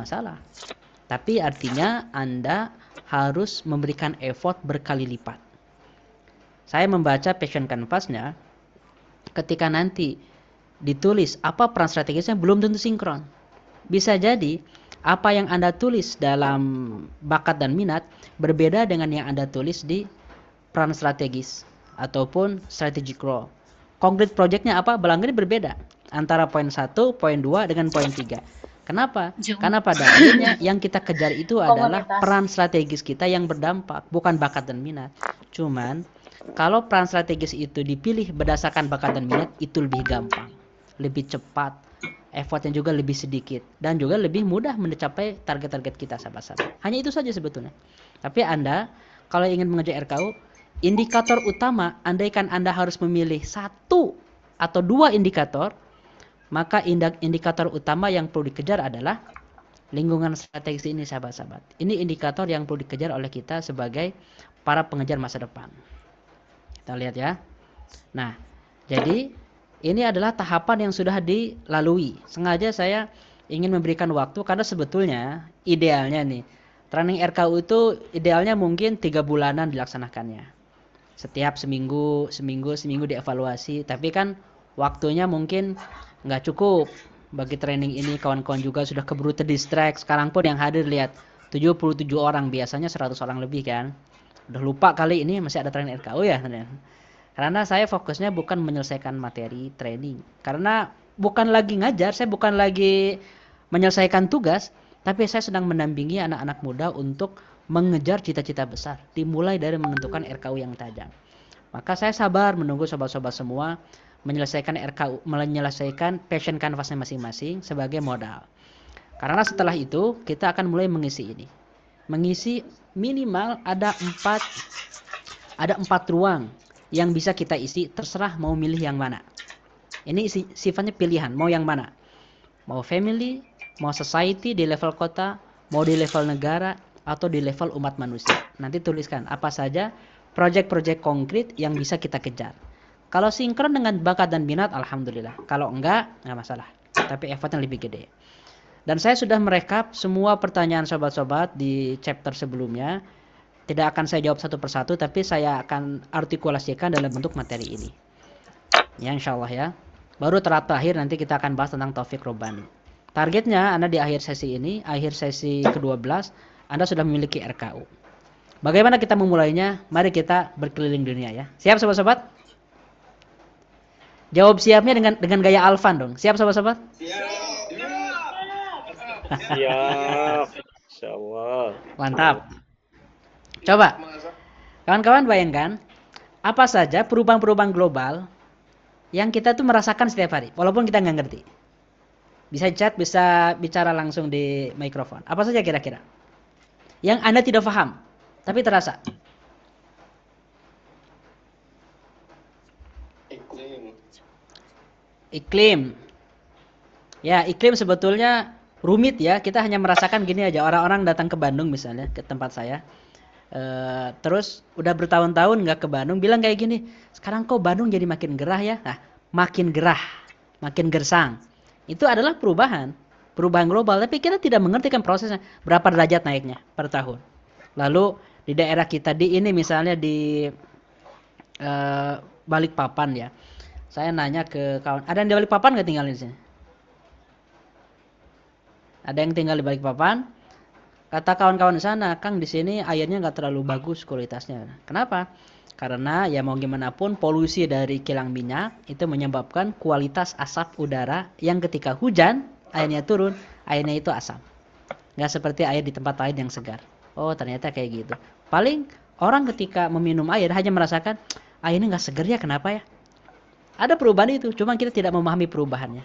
masalah. Tapi artinya Anda harus memberikan effort berkali lipat. Saya membaca passion canvas-nya, ketika nanti ditulis apa peran strategisnya belum tentu sinkron. Bisa jadi apa yang Anda tulis dalam bakat dan minat berbeda dengan yang Anda tulis di peran strategis ataupun strategic role. Concrete project-nya apa? Barangkali berbeda antara poin 1, poin 2 dengan poin 3. Kenapa? Karena pada akhirnya yang kita kejar itu adalah peran strategis kita yang berdampak, bukan bakat dan minat. Cuman kalau peran strategis itu dipilih berdasarkan bakat dan minat, itu lebih gampang, lebih cepat, effortnya juga lebih sedikit, dan juga lebih mudah mencapai target-target kita, sahabat-sahabat. Hanya itu saja sebetulnya. Tapi Anda kalau ingin mengejar RKU, indikator utama, andaikan Anda harus memilih 1 atau 2 indikator, maka indikator utama yang perlu dikejar adalah lingkungan strategis ini, sahabat-sahabat. Ini indikator yang perlu dikejar oleh kita sebagai para pengejar masa depan. Kita lihat ya. Nah, jadi ini adalah tahapan yang sudah dilalui. Sengaja saya ingin memberikan waktu karena sebetulnya idealnya nih, training RKU itu idealnya mungkin 3 bulanan dilaksanakannya. Setiap seminggu dievaluasi. Tapi kan waktunya mungkin nggak cukup bagi training ini. Kawan-kawan juga sudah keburu terdistract. Sekarang pun yang hadir lihat 77 orang, biasanya 100 orang lebih kan. Udah lupa kali ini masih ada training RKU ya. Karena saya fokusnya bukan menyelesaikan materi training. Karena bukan lagi ngajar, saya bukan lagi menyelesaikan tugas, tapi saya sedang mendampingi anak-anak muda untuk mengejar cita-cita besar, dimulai dari menentukan RKU yang tajam. Maka saya sabar menunggu sobat-sobat semua menyelesaikan RKU, menyelesaikan passion canvasnya masing-masing sebagai modal. Karena setelah itu kita akan mulai mengisi ini. Mengisi minimal ada 4 ruang yang bisa kita isi, terserah mau milih yang mana. Ini sifatnya pilihan, mau yang mana. Mau family, mau society di level kota, mau di level negara, atau di level umat manusia. Nanti tuliskan apa saja project-project konkret yang bisa kita kejar. Kalau sinkron dengan bakat dan minat, alhamdulillah. Kalau enggak masalah. Tapi effortnya lebih gede. Dan saya sudah merekap semua pertanyaan sobat-sobat di chapter sebelumnya. Tidak akan saya jawab satu persatu, tapi saya akan artikulasikan dalam bentuk materi ini. Ya, insyaallah ya. Baru terakhir nanti kita akan bahas tentang Taufik Robbani. Targetnya Anda di akhir sesi ini, akhir sesi ke-12, Anda sudah memiliki RKU. Bagaimana kita memulainya? Mari kita berkeliling dunia ya. Siap sobat-sobat? Jawab siapnya dengan gaya Alvan dong. Siap sobat-sobat? Siap. Insyaallah. Mantap. Coba kawan-kawan bayangkan apa saja perubahan-perubahan global yang kita tuh merasakan setiap hari, walaupun kita nggak ngerti. Bisa chat, bisa bicara langsung di mikrofon. Apa saja kira-kira yang Anda tidak paham, tapi terasa? Iklim. Ya, iklim sebetulnya rumit ya. Kita hanya merasakan gini aja. Orang-orang datang ke Bandung misalnya, ke tempat saya. Terus udah bertahun-tahun nggak ke Bandung, bilang kayak gini, sekarang kok Bandung jadi makin gerah ya? Nah, makin gerah, makin gersang. Itu adalah perubahan global. Tapi kita tidak mengerti kan prosesnya. Berapa derajat naiknya per tahun. Lalu di daerah kita di ini misalnya di Balikpapan ya. Saya nanya ke kawan, ada yang di Balikpapan nggak tinggal di sini? Ada yang tinggal di Balikpapan? Kata kawan-kawan di sana, Kang di sini airnya nggak terlalu bagus kualitasnya. Kenapa? Karena ya mau gimana pun polusi dari kilang minyak itu menyebabkan kualitas asap udara yang ketika hujan airnya turun, airnya itu asam. Nggak seperti air di tempat lain yang segar. Oh ternyata kayak gitu. Paling orang ketika meminum air hanya merasakan airnya nggak segar ya, kenapa ya? Ada perubahan itu, cuma kita tidak memahami perubahannya.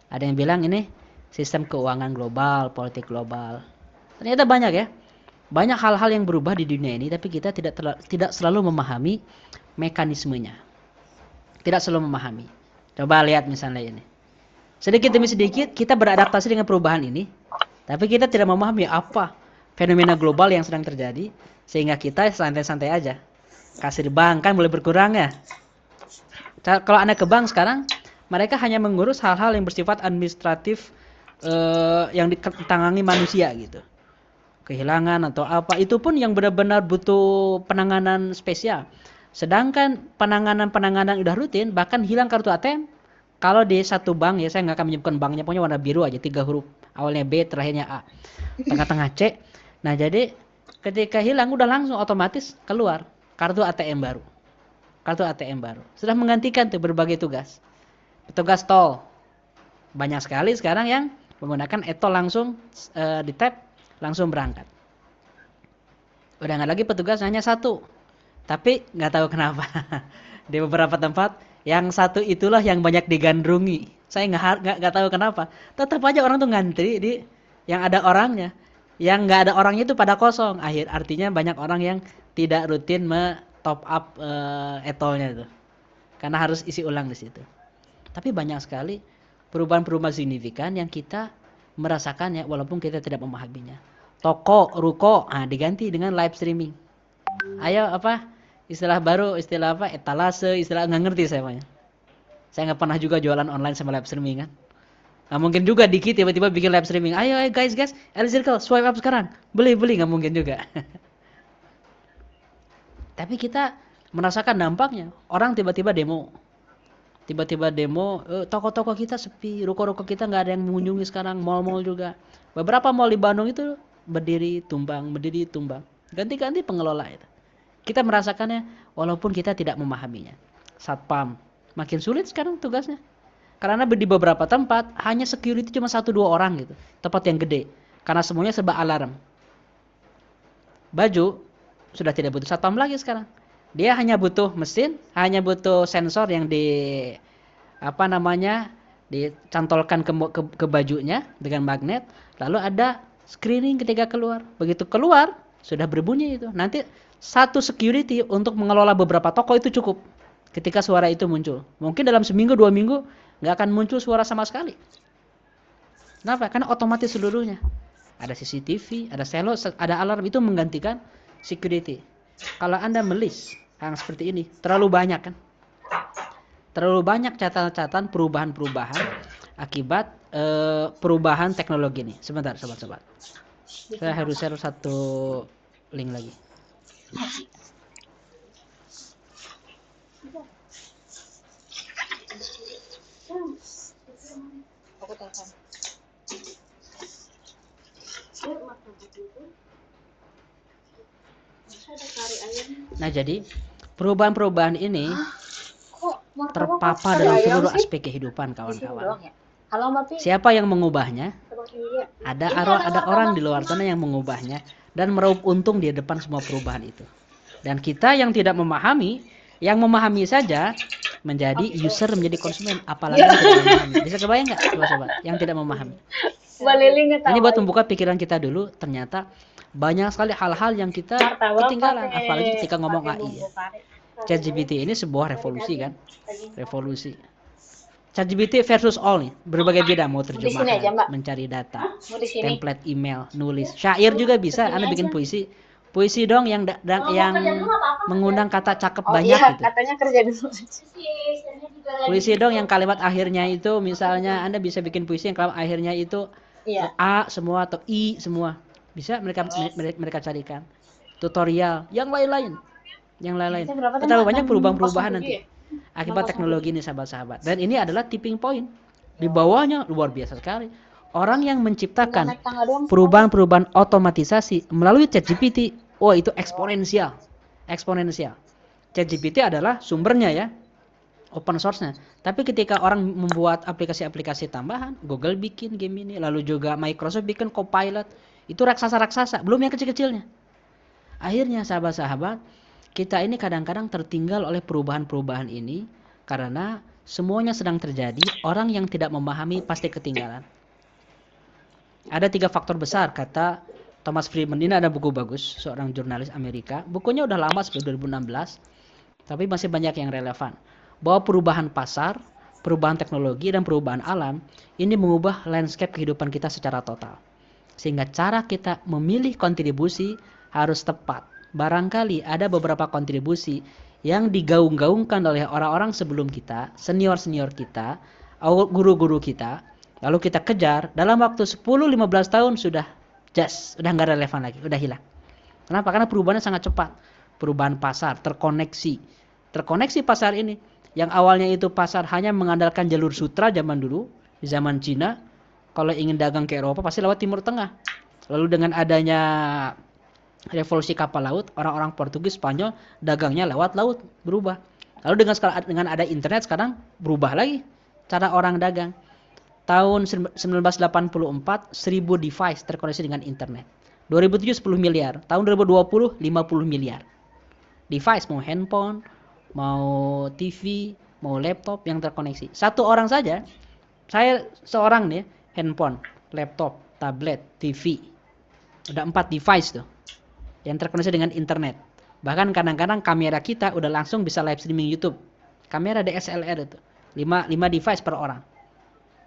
Ada yang bilang ini sistem keuangan global, politik global. Ternyata banyak ya. Banyak hal-hal yang berubah di dunia ini, tapi kita tidak selalu memahami mekanismenya. Tidak selalu memahami. Coba lihat misalnya ini. Sedikit demi sedikit kita beradaptasi dengan perubahan ini, tapi kita tidak memahami apa fenomena global yang sedang terjadi, sehingga kita santai-santai aja. Kasir bank kan mulai berkurang ya. Kalau Anda ke bank sekarang, mereka hanya mengurus hal-hal yang bersifat administratif yang ditangani manusia gitu. Kehilangan atau apa, itu pun yang benar-benar butuh penanganan spesial. Sedangkan penanganan udah rutin, bahkan hilang kartu ATM. Kalau di satu bank ya, saya nggak akan menyebutkan banknya, pokoknya warna biru aja, 3 huruf, awalnya B, terakhirnya A, tengah-tengah C. Nah jadi ketika hilang udah langsung otomatis keluar kartu ATM baru. Kartu ATM baru sudah menggantikan tuh berbagai tugas. Petugas tol banyak sekali sekarang yang menggunakan e-tol langsung di tap langsung berangkat. Udah nggak lagi petugas hanya satu. Tapi nggak tahu kenapa di beberapa tempat yang satu itulah yang banyak digandrungi. Saya nggak tahu kenapa. Tetap aja orang tuh ngantri di yang ada orangnya. Yang nggak ada orangnya itu pada kosong. Artinya banyak orang yang tidak rutin top up e-tolnya itu. Karena harus isi ulang di situ. Tapi banyak sekali perubahan-perubahan signifikan yang kita merasakannya walaupun kita tidak memahaminya. Toko, ruko, diganti dengan live streaming. Ayo apa? Istilah baru, istilah apa? Etalase, istilah nggak ngerti saya banyak. Saya nggak pernah juga jualan online sama live streaming kan. Nggak mungkin juga dikit tiba-tiba bikin live streaming. Ayo guys, L-Circle, swipe up sekarang. Beli, nggak mungkin juga. Tapi kita merasakan dampaknya. Orang tiba-tiba demo. Toko-toko kita sepi, ruko-ruko kita nggak ada yang mengunjungi sekarang, mall-mall juga. Beberapa mall di Bandung itu berdiri tumbang. Ganti-ganti pengelola itu. Kita merasakannya walaupun kita tidak memahaminya. Satpam makin sulit sekarang tugasnya. Karena di beberapa tempat hanya security cuma 1-2 orang gitu. Tempat yang gede. Karena semuanya serba alarm. Baju sudah tidak butuh satpam lagi sekarang. Dia hanya butuh mesin, hanya butuh sensor yang dicantolkan ke bajunya dengan magnet, lalu ada screening ketika keluar. Begitu keluar sudah berbunyi itu. Nanti satu security untuk mengelola beberapa toko itu cukup. Ketika suara itu muncul, mungkin dalam seminggu 2 minggu nggak akan muncul suara sama sekali. Kenapa? Karena otomatis seluruhnya. Ada CCTV, ada selo, ada alarm, itu menggantikan security. Kalau Anda melis yang seperti ini, terlalu banyak kan? Terlalu banyak catatan perubahan-perubahan akibat perubahan teknologi ini. Sebentar, sobat-sobat. Saya harus share satu link lagi. Nah, jadi perubahan-perubahan ini terpapar dalam seluruh aspek kehidupan kawan-kawan. Siapa yang mengubahnya? Ada orang di luar sana yang mengubahnya dan meraup untung di depan semua perubahan itu. Dan kita yang tidak memahami, yang memahami saja menjadi user, menjadi konsumen, apalagi yang tidak memahami. Bisa kebayang nggak, sobat-sobat, yang tidak memahami? Ini buat membuka pikiran kita dulu. Ternyata banyak sekali hal-hal yang kita ketinggalan, apalagi ketika ngomong AI ya. ChatGPT ini sebuah revolusi kan? Revolusi. ChatGPT versus all nih, berbagai beda, mau terjemahan, mencari data, template email, nulis, syair juga bisa. Anda bikin puisi dong yang mengundang kata cakep banyak gitu. Katanya kerja dulu. Puisi dong yang kalimat akhirnya itu, misalnya Anda bisa bikin puisi yang kalimat akhirnya itu A semua atau I semua. Bisa mereka carikan. Tutorial, yang lain-lain. Terlalu banyak perubahan nanti. Akibat teknologi ini, sahabat-sahabat. Dan ini adalah tipping point. Di bawahnya luar biasa sekali. Orang yang menciptakan perubahan-perubahan otomatisasi melalui ChatGPT, itu eksponensial. ChatGPT adalah sumbernya ya, open source-nya. Tapi ketika orang membuat aplikasi-aplikasi tambahan, Google bikin game ini, lalu juga Microsoft bikin Copilot, itu raksasa-raksasa, belum yang kecil-kecilnya. Akhirnya sahabat-sahabat, kita ini kadang-kadang tertinggal oleh perubahan-perubahan ini karena semuanya sedang terjadi. Orang yang tidak memahami pasti ketinggalan. Ada 3 faktor besar, kata Thomas Friedman. Ini ada buku bagus, seorang jurnalis Amerika. Bukunya udah lama, seperti 2016, tapi masih banyak yang relevan. Bahwa perubahan pasar, perubahan teknologi, dan perubahan alam ini mengubah landscape kehidupan kita secara total. Sehingga cara kita memilih kontribusi harus tepat. Barangkali ada beberapa kontribusi yang digaung-gaungkan oleh orang-orang sebelum kita, senior-senior kita, guru-guru kita, Lalu kita kejar, dalam waktu 10-15 tahun sudah udah nggak relevan lagi, udah hilang. Kenapa? Karena perubahannya sangat cepat. Perubahan pasar, terkoneksi. Terkoneksi pasar ini. Yang awalnya itu pasar hanya mengandalkan jalur sutra zaman dulu, di zaman Cina, kalau ingin dagang ke Eropa pasti lewat Timur Tengah. Lalu dengan adanya revolusi kapal laut, orang-orang Portugis, Spanyol, dagangnya lewat laut, berubah. Lalu dengan ada internet sekarang berubah lagi cara orang dagang. Tahun 1984, 1000 device terkoneksi dengan internet. 2007 10 miliar, tahun 2020 50 miliar. Device mau handphone, mau TV, mau laptop yang terkoneksi. Satu orang saja, saya seorang nih, handphone, laptop, tablet, TV. Udah 4 device tuh yang terkoneksi dengan internet. Bahkan kadang-kadang kamera kita udah langsung bisa live streaming YouTube. Kamera DSLR itu. 5 device per orang.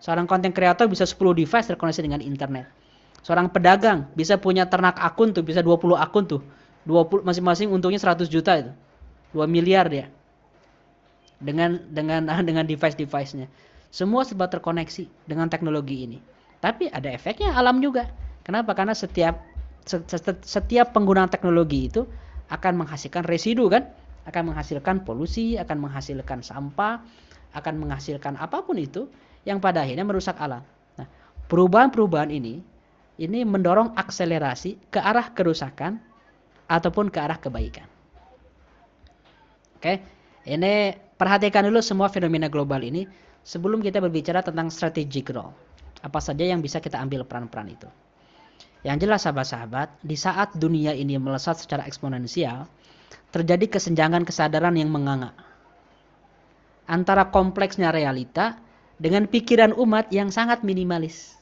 Seorang content creator bisa 10 device terkoneksi dengan internet. Seorang pedagang bisa punya ternak akun tuh, bisa 20 akun tuh. 20 masing-masing untungnya 100 juta itu. 2 miliar dia. Dengan device-device-nya. Semua serba terkoneksi dengan teknologi ini. Tapi ada efeknya alam juga. Kenapa? Karena setiap penggunaan teknologi itu akan menghasilkan residu kan? Akan menghasilkan polusi, akan menghasilkan sampah, akan menghasilkan apapun itu yang pada akhirnya merusak alam. Nah, perubahan-perubahan ini mendorong akselerasi ke arah kerusakan ataupun ke arah kebaikan. Oke, ini perhatikan dulu semua fenomena global ini sebelum kita berbicara tentang strategic role. Apa saja yang bisa kita ambil peran-peran itu. Yang jelas sahabat-sahabat, di saat dunia ini melesat secara eksponensial, terjadi kesenjangan kesadaran yang menganga antara kompleksnya realita dengan pikiran umat yang sangat minimalis.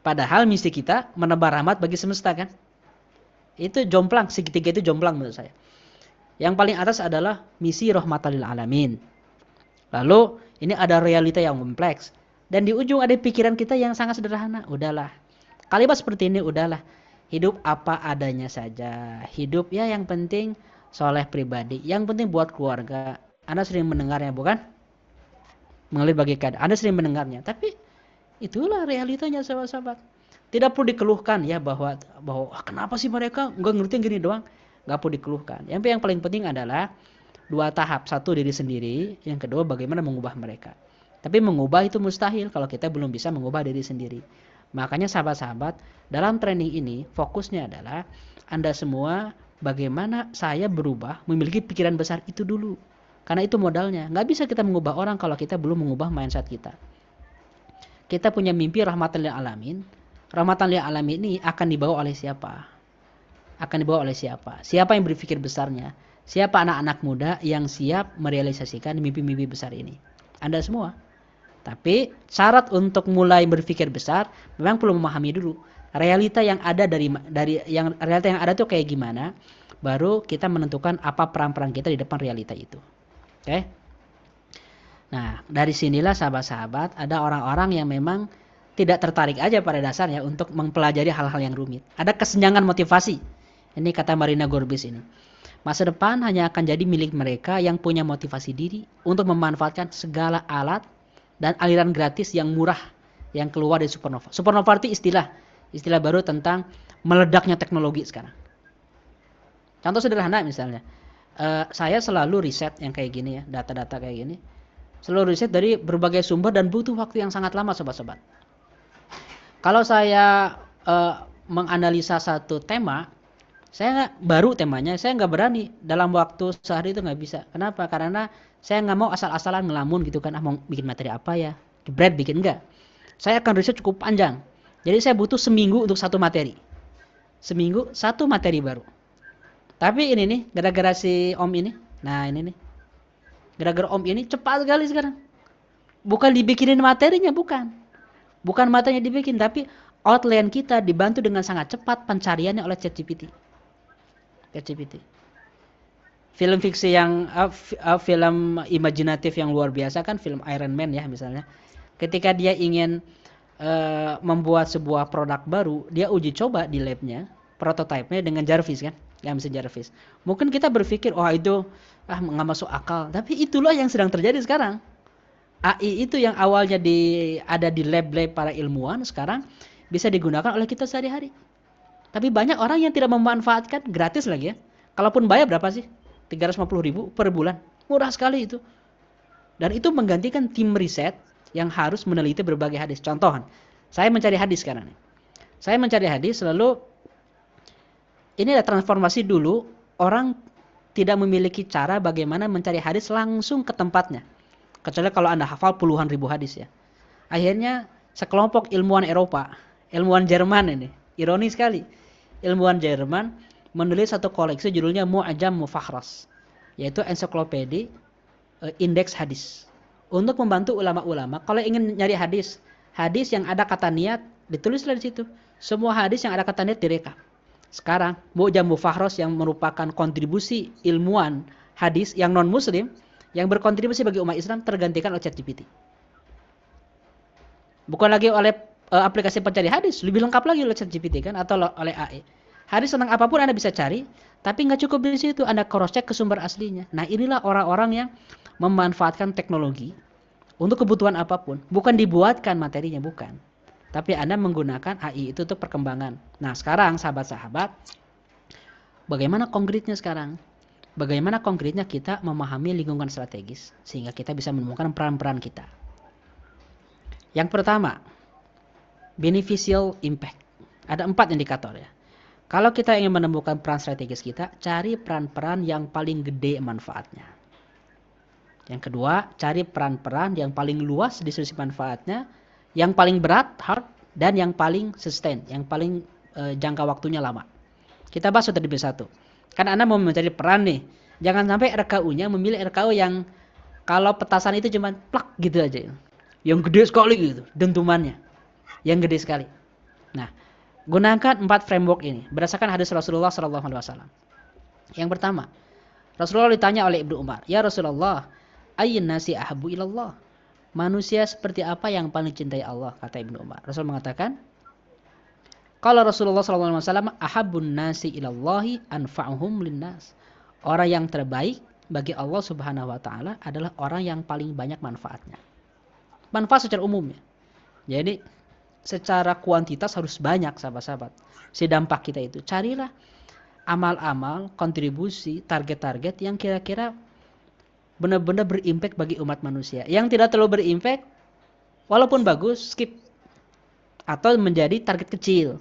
Padahal misi kita menebar rahmat bagi semesta kan. Itu jomplang, segitiga itu jomplang menurut saya. Yang paling atas adalah misi rahmatan lil alamin. Lalu ini ada realita yang kompleks. Dan di ujung ada pikiran kita yang sangat sederhana. Udahlah. Kalimat seperti ini udahlah. Hidup apa adanya saja. Hidup ya yang penting soleh pribadi. Yang penting buat keluarga. Anda sering mendengarnya bukan? Mengalir bagi keadaan. Anda sering mendengarnya. Tapi itulah realitanya sahabat-sahabat. Tidak perlu dikeluhkan ya bahwa kenapa sih mereka nggak ngerti gini doang. Nggak perlu dikeluhkan. Yang paling penting adalah 2 tahap. Satu diri sendiri. Yang kedua bagaimana mengubah mereka. Tapi mengubah itu mustahil kalau kita belum bisa mengubah diri sendiri. Makanya sahabat-sahabat dalam training ini fokusnya adalah Anda semua bagaimana saya berubah memiliki pikiran besar itu dulu. Karena itu modalnya. Nggak bisa kita mengubah orang kalau kita belum mengubah mindset kita. Kita punya mimpi rahmatan lil alamin. Rahmatan lil alamin ini akan dibawa oleh siapa? Akan dibawa oleh siapa? Siapa yang berpikir besarnya? Siapa anak-anak muda yang siap merealisasikan mimpi-mimpi besar ini? Anda semua. Tapi syarat untuk mulai berpikir besar memang perlu memahami dulu realita yang ada realita yang ada tuh kayak gimana, baru kita menentukan apa peran-peran kita di depan realita itu. Oke? Nah, dari sinilah sahabat-sahabat ada orang-orang yang memang tidak tertarik aja pada dasarnya untuk mempelajari hal-hal yang rumit. Ada kesenjangan motivasi. Ini kata Marina Gorbis ini. Masa depan hanya akan jadi milik mereka yang punya motivasi diri untuk memanfaatkan segala alat dan aliran gratis yang murah yang keluar dari supernova. Supernova itu istilah baru tentang meledaknya teknologi sekarang. Contoh sederhana misalnya, saya selalu riset yang kayak gini ya, data-data kayak gini. Selalu riset dari berbagai sumber dan butuh waktu yang sangat lama sobat-sobat. Kalau saya menganalisa satu tema, saya baru temanya, saya nggak berani dalam waktu sehari itu nggak bisa. Kenapa? Karena saya nggak mau asal-asalan ngelamun gitu kan, mau bikin materi apa ya, jebret bikin enggak. Saya akan riset cukup panjang. Jadi saya butuh seminggu untuk satu materi. Seminggu satu materi baru. Tapi ini nih, gara-gara si Om ini, nah ini nih, gara-gara Om ini cepat sekali sekarang. Bukan dibikinin materinya, bukan materinya dibikin, tapi outline kita dibantu dengan sangat cepat pencariannya oleh ChatGPT. Film fiksi yang film imajinatif yang luar biasa kan film Iron Man ya misalnya. Ketika dia ingin membuat sebuah produk baru, dia uji coba di labnya, prototipenya dengan Jarvis kan, mesin Jarvis. Mungkin kita berpikir, itu nggak masuk akal. Tapi itulah yang sedang terjadi sekarang. AI itu yang awalnya ada di lab-lab para ilmuwan, sekarang bisa digunakan oleh kita sehari-hari. Tapi banyak orang yang tidak memanfaatkan, gratis lagi ya. Kalaupun bayar berapa sih? 350.000 per bulan. Murah sekali itu. Dan itu menggantikan tim riset yang harus meneliti berbagai hadis. Contoh, saya mencari hadis sekarang. Saya mencari hadis, lalu ini ada transformasi dulu, orang tidak memiliki cara bagaimana mencari hadis langsung ke tempatnya. Kecuali kalau Anda hafal puluhan ribu hadis ya. Akhirnya sekelompok ilmuwan Eropa, ilmuwan Jerman ini, ironi sekali. Ilmuwan Jerman menulis satu koleksi judulnya Mu'jam Mufakhras, yaitu ensiklopedia indeks hadis. Untuk membantu ulama-ulama kalau ingin nyari hadis, hadis yang ada kata niat ditulislah di situ. Semua hadis yang ada kata niat direkam. Sekarang Mu'jam Mufakhras yang merupakan kontribusi ilmuwan hadis yang non muslim yang berkontribusi bagi umat Islam tergantikan oleh ChatGPT. Bukan lagi oleh aplikasi pencari hadis, lebih lengkap lagi oleh ChatGPT kan atau oleh AI. Hadis tentang apapun Anda bisa cari, tapi nggak cukup di situ, Anda cross check ke sumber aslinya. Nah, inilah orang-orang yang memanfaatkan teknologi untuk kebutuhan apapun, bukan dibuatkan materinya, bukan. Tapi Anda menggunakan AI itu untuk perkembangan. Nah, sekarang sahabat-sahabat, bagaimana konkretnya sekarang? Bagaimana konkretnya kita memahami lingkungan strategis sehingga kita bisa menemukan peran-peran kita. Yang pertama, beneficial impact. Ada 4 indikator ya. Kalau kita ingin menemukan peran strategis kita, cari peran-peran yang paling gede manfaatnya. Yang kedua, cari peran-peran yang paling luas distribusi manfaatnya, yang paling berat, hard, dan yang paling sustain, yang paling jangka waktunya lama. Kita bahas satu demi satu. Kan Anda mau mencari peran nih, jangan sampai RKU-nya memilih RKU yang kalau petasan itu cuma plak gitu aja. Yang gede sekali gitu, dentumannya. Yang gede sekali. Nah, gunakan 4 framework ini berdasarkan hadis Rasulullah SAW. Yang pertama, Rasulullah ditanya oleh Ibnu Umar, "Ya Rasulullah, ayyun nasi ahabbu ilallah?" Manusia seperti apa yang paling cintai Allah, kata Ibnu Umar. Rasul mengatakan, kalau Rasulullah SAW, ahabbun nasi ilallahi anfa'uhum linnas. Orang yang terbaik bagi Allah Subhanahu wa taala adalah orang yang paling banyak manfaatnya. Manfaat secara umum ya. Jadi secara kuantitas harus banyak sahabat-sahabat. Si dampak kita itu. Carilah amal-amal, kontribusi, target-target yang kira-kira benar-benar berimpact bagi umat manusia. Yang tidak terlalu berimpact, walaupun bagus, skip. Atau menjadi target kecil.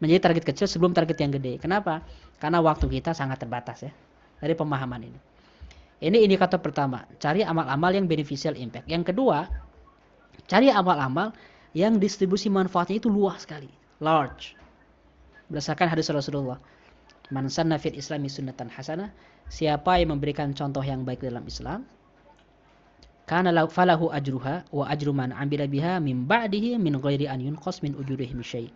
Menjadi target kecil sebelum target yang gede. Kenapa? Karena waktu kita sangat terbatas ya. Dari pemahaman ini. Ini indikator pertama. Cari amal-amal yang beneficial impact. Yang kedua, cari amal-amal yang distribusi manfaatnya itu luas sekali. Large. Berdasarkan hadis Rasulullah. Man sanna fil islami sunnatan hasanah. Siapa yang memberikan contoh yang baik dalam Islam, kana falahu ajruha wa ajru man amila biha min ba'dihi min ghairi an yunqas min ujurihim syai'.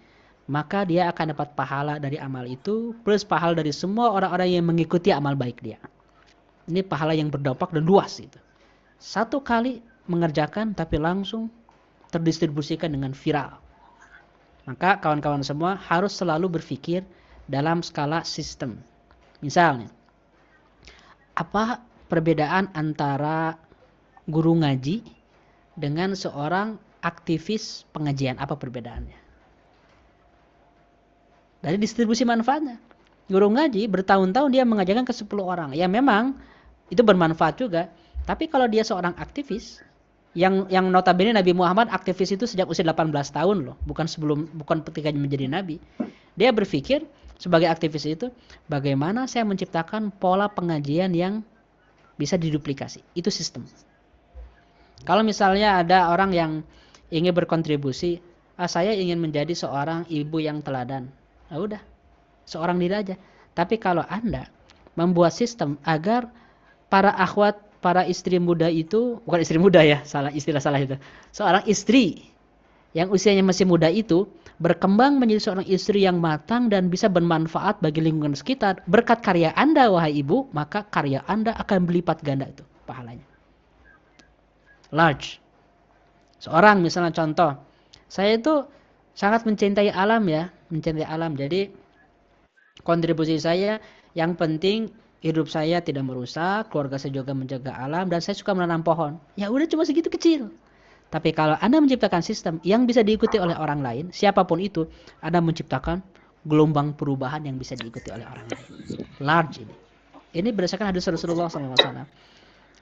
Maka dia akan dapat pahala dari amal itu plus pahala dari semua orang-orang yang mengikuti amal baik dia. Ini pahala yang berdampak dan luas itu. Satu kali mengerjakan tapi langsung terdistribusikan dengan viral. Maka kawan-kawan semua harus selalu berpikir dalam skala sistem. Misalnya, apa perbedaan antara guru ngaji dengan seorang aktivis pengajian? Apa perbedaannya? Dari distribusi manfaatnya. Guru ngaji bertahun-tahun dia mengajarkan ke 10 orang. Ya memang itu bermanfaat juga. Tapi kalau dia seorang aktivis, yang notabene Nabi Muhammad aktivis itu sejak usia 18 tahun loh, bukan ketika menjadi nabi. Dia berpikir sebagai aktivis itu, bagaimana saya menciptakan pola pengajian yang bisa diduplikasi. Itu sistem. Kalau misalnya ada orang yang ingin berkontribusi, saya ingin menjadi seorang ibu yang teladan. Nah, udah, seorang diri aja. Tapi kalau Anda membuat sistem agar para akhwat, para istri muda itu, bukan istri muda ya, istilah salah itu. Seorang istri yang usianya masih muda itu berkembang menjadi seorang istri yang matang dan bisa bermanfaat bagi lingkungan sekitar. Berkat karya Anda, wahai ibu, maka karya Anda akan berlipat ganda itu pahalanya. Large. Seorang misalnya contoh, saya itu sangat mencintai alam ya, mencintai alam. Jadi kontribusi saya yang penting hidup saya tidak merusak, keluarga saya juga menjaga alam, dan saya suka menanam pohon. Ya udah, cuma segitu kecil. Tapi kalau Anda menciptakan sistem yang bisa diikuti oleh orang lain, siapapun itu, Anda menciptakan gelombang perubahan yang bisa diikuti oleh orang lain. Large ini. Ini berdasarkan hadis Rasulullah SAW.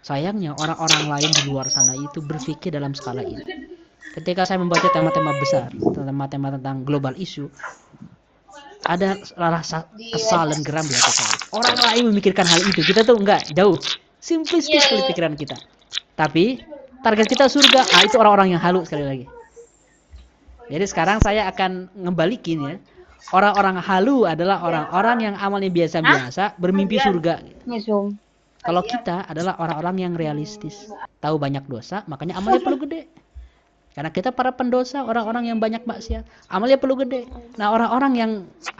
Sayangnya orang-orang lain di luar sana itu berpikir dalam skala ini. Ketika saya membaca tema-tema besar, tema-tema tentang global issue, ada rasa kesal dan geram di hati saya. Orang lain memikirkan hal itu, kita tuh enggak, jauh. Simplistis sekali pikiran kita. Tapi target kita surga. Itu orang-orang yang halu sekali lagi. Jadi sekarang saya akan ngebalikin ya. Orang-orang halu adalah orang-orang yang amalnya biasa-biasa, bermimpi surga. Kalau kita adalah orang-orang yang realistis, tahu banyak dosa, makanya amalnya perlu gede. Karena kita para pendosa, orang-orang yang banyak maksiat, amalnya perlu gede. Nah, orang-orang yang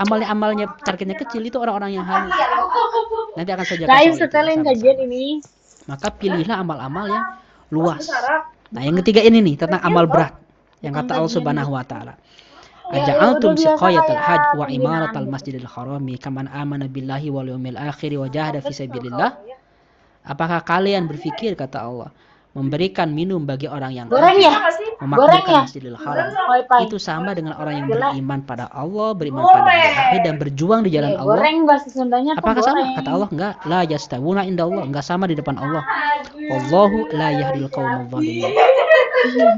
amalnya targetnya kecil itu orang-orang yang halu. Nanti akan saya jelaskan setelin kajian ini. Maka pilihlah amal-amal yang luas. Nah, yang ketiga ini nih tentang amal berat. Yang kata Allah Subhanahu wa taala. Aja'altum siqayatal hajj wa imaratal masjidil harami kaman amana billahi wal yawmil akhir wa jahada fi sabilillah. Apakah kalian berpikir, kata Allah, memberikan minum bagi orang yang memakmurkan Masjidil Haram itu sama dengan orang yang beriman pada Allah, beriman pada hari akhir dan berjuang di jalan Allah? Apakah sama? Kata Allah, enggak. La yastawuna indallah, enggak sama di depan Allah. Wallahu la yahdil qaumadh dhalimin.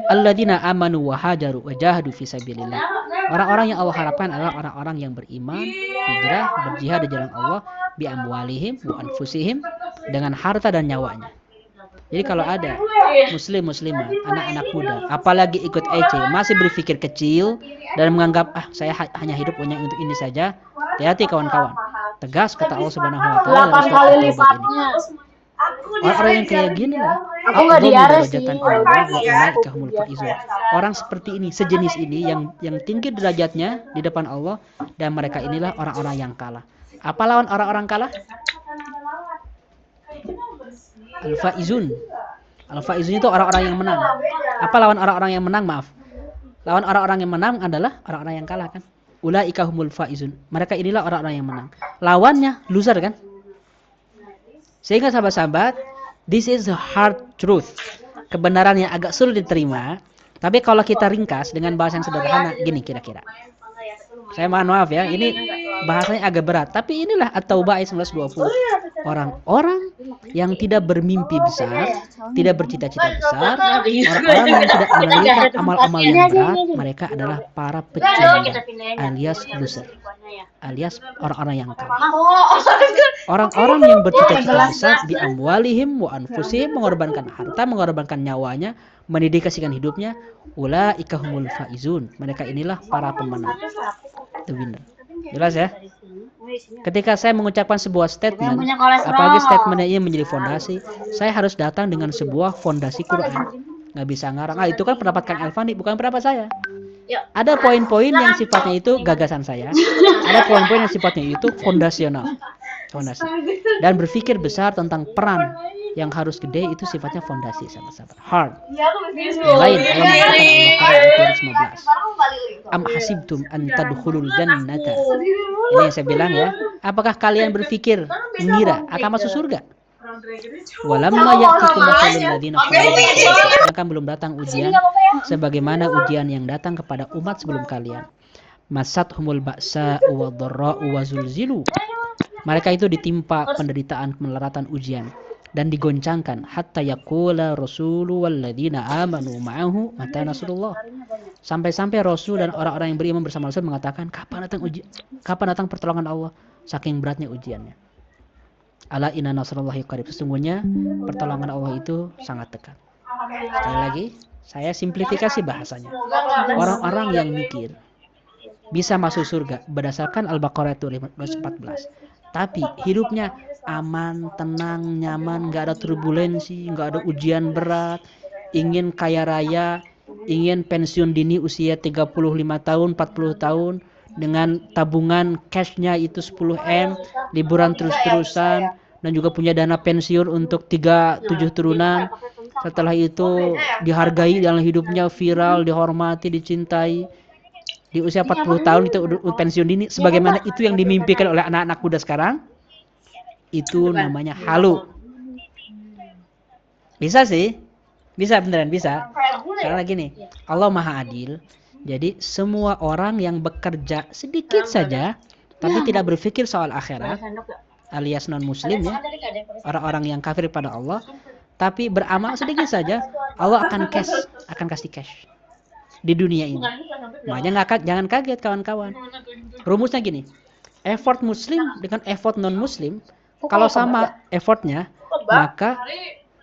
Alladzina amanu wa hajaru wa jahadu fi sabilillah. Orang-orang yang Allah harapkan adalah orang-orang yang beriman, hijrah, berjihad di jalan Allah, bi amwalihim wa anfusihim, dengan harta dan nyawanya. Jadi kalau ada muslim-muslimah, anak-anak muda, apalagi ikut EC, masih berpikir kecil dan menganggap saya hanya hidup hanya untuk ini saja, hati-hati kawan-kawan. Tegas kata Allah Subhanahu wa taala dalam surat At-Taubah ini. Orang-orang yang kayak gini lah, orang seperti ini, sejenis ini yang tinggi derajatnya di depan Allah, dan mereka inilah orang-orang yang kalah. Apa lawan orang-orang kalah? Al-Faizun. Al-Faizun itu orang-orang yang menang. Apa lawan orang-orang yang menang? Maaf. Lawan orang-orang yang menang adalah orang-orang yang kalah kan? Ulaika humul faizun. Mereka inilah orang-orang yang menang. Lawannya loser kan? Sehingga sahabat-sahabat, this is the hard truth. Kebenaran yang agak sulit diterima. Tapi kalau kita ringkas dengan bahasa yang sederhana, gini kira-kira. Saya mohon maaf ya, ini bahasanya agak berat. Tapi inilah At-Taubah ayat 19-20. Orang-orang yang tidak bermimpi besar, tidak bercita-cita besar, orang-orang yang tidak meneliti amal-amal yang berat, mereka adalah para pecundang, alias loser, alias orang-orang yang kalah. Orang-orang yang bercita-cita besar di amwalihim wa anfusihim, mengorbankan harta, mengorbankan nyawanya, mendedikasikan hidupnya, ulaika humul faizun. Mereka inilah para pemenang, the winner. Jelas ya? Ketika saya mengucapkan sebuah statement, apalagi statementnya ini menjadi fondasi, saya harus datang dengan sebuah fondasi Quran. Nggak bisa ngarang. Itu kan pendapat Kang Elvan, bukan pendapat saya. Ada poin-poin yang sifatnya itu gagasan saya. Ada poin-poin yang sifatnya itu fondasional. Fondasi. Dan berpikir besar tentang peran yang harus gede itu sifatnya fondasi, sahabat-sahabat. Hard. Yang lain, Allah mengatakan Al-Baqarah 215. Am hasibtum an tadkhulul jannata. Ini yang saya bilang ya. Apakah kalian berpikir, mengira akan masuk surga? Walamma ya'tikum mathalul ladzina khalu. Akan belum datang ujian sebagaimana ujian yang datang kepada umat sebelum kalian. Masathumul ba'sa wa dharra'u wa zulzilu. Mereka itu ditimpa penderitaan, kemelaratan, ujian dan digoncangkan hatta yaqula rasulu walladzina amanu ma'ahu mata nasrullah. Sampai-sampai Rasul dan orang-orang yang beriman bersama Rasul mengatakan, kapan datang pertolongan Allah? Saking beratnya ujiannya. Ala inna nasrullahi qarib. Sesungguhnya pertolongan Allah itu sangat dekat. Sekali lagi, saya simplifikasi bahasanya. Orang-orang yang mikir bisa masuk surga berdasarkan Al-Baqarah 214. Tapi hidupnya aman, tenang, nyaman, nggak ada turbulensi, nggak ada ujian berat, ingin kaya raya, ingin pensiun dini usia 35 tahun, 40 tahun, dengan tabungan cashnya itu 10M, liburan terus-terusan, dan juga punya dana pensiun untuk 3-7 turunan. Setelah itu dihargai dalam hidupnya, viral, dihormati, dicintai. Di usia 40 tahun itu pensiun dini, sebagaimana itu yang dimimpikan oleh anak-anak muda sekarang. Itu namanya halu. Bisa sih. Bisa beneran bisa. Karena gini, Allah Maha Adil. Jadi semua orang yang bekerja sedikit saja tapi tidak berpikir soal akhirat alias non muslim ya, orang-orang yang kafir pada Allah tapi beramal sedikit saja, Allah akan kasih cash di dunia ini. Makanya jangan kaget kawan-kawan. Rumusnya gini, effort muslim dengan effort non muslim kalau sama effortnya, maka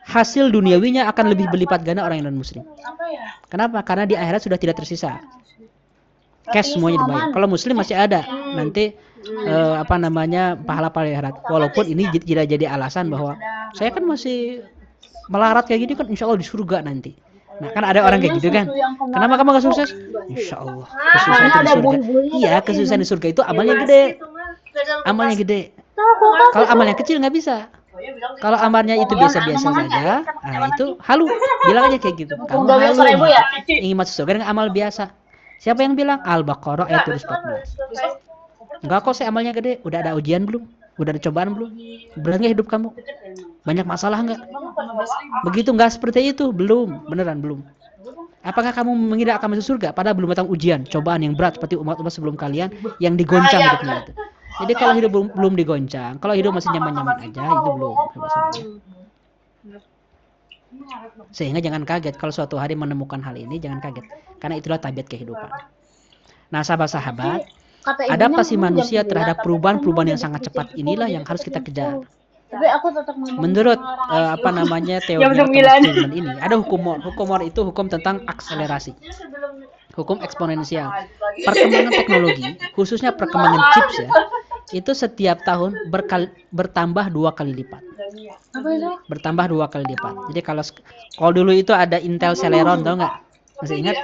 hasil duniawinya akan lebih berlipat ganda orang yang non muslim. Kenapa? Karena di akhirat sudah tidak tersisa cash, semuanya dibayar. Kalau muslim masih ada nanti pahala akhirat. Walaupun ini tidak jadi alasan bahwa saya kan masih melarat kayak gini kan insya Allah di surga nanti. Nah kan ada orang kayak gitu kan, kenapa kamu gak sukses? Insya Allah kesusahan itu di surga. Iya, kesusahan di surga itu amalnya gede. Kalau amalnya kecil nggak bisa. Kalau amalnya itu biasa-biasa saja, nah itu halu. Bilang aja kayak gitu, kamu halu ingin masuk surga dengan amal biasa. Siapa yang bilang? Al-Baqarah ayat 214. Enggak kok, saya amalnya gede. Udah ada ujian belum? Udah ada cobaan belum? Berat nggak hidup kamu? Banyak masalah nggak? Begitu nggak seperti itu? Belum, beneran belum. Apakah kamu mengira akan masuk surga? Padahal belum datang ujian, cobaan yang berat seperti umat-umat sebelum kalian yang digoncang hidupnya itu. Jadi kalau hidup belum digoncang, kalau hidup masih nyaman-nyaman aja, itu belum. Sehingga jangan kaget kalau suatu hari menemukan hal ini, jangan kaget. Karena itulah tabiat kehidupan. Nah, sahabat-sahabat, adaptasi manusia terhadap perubahan-perubahan yang sangat cepat inilah yang harus kita kejar. Menurut teori Thomas Tillman ini, ada hukum Moore. Hukum Moore itu hukum tentang akselerasi, hukum eksponensial. Perkembangan teknologi, khususnya perkembangan chips ya, itu setiap tahun bertambah 2 kali lipat. Bertambah 2 kali lipat. Jadi kalau dulu itu ada Intel Celeron, tau nggak? Masih ingat?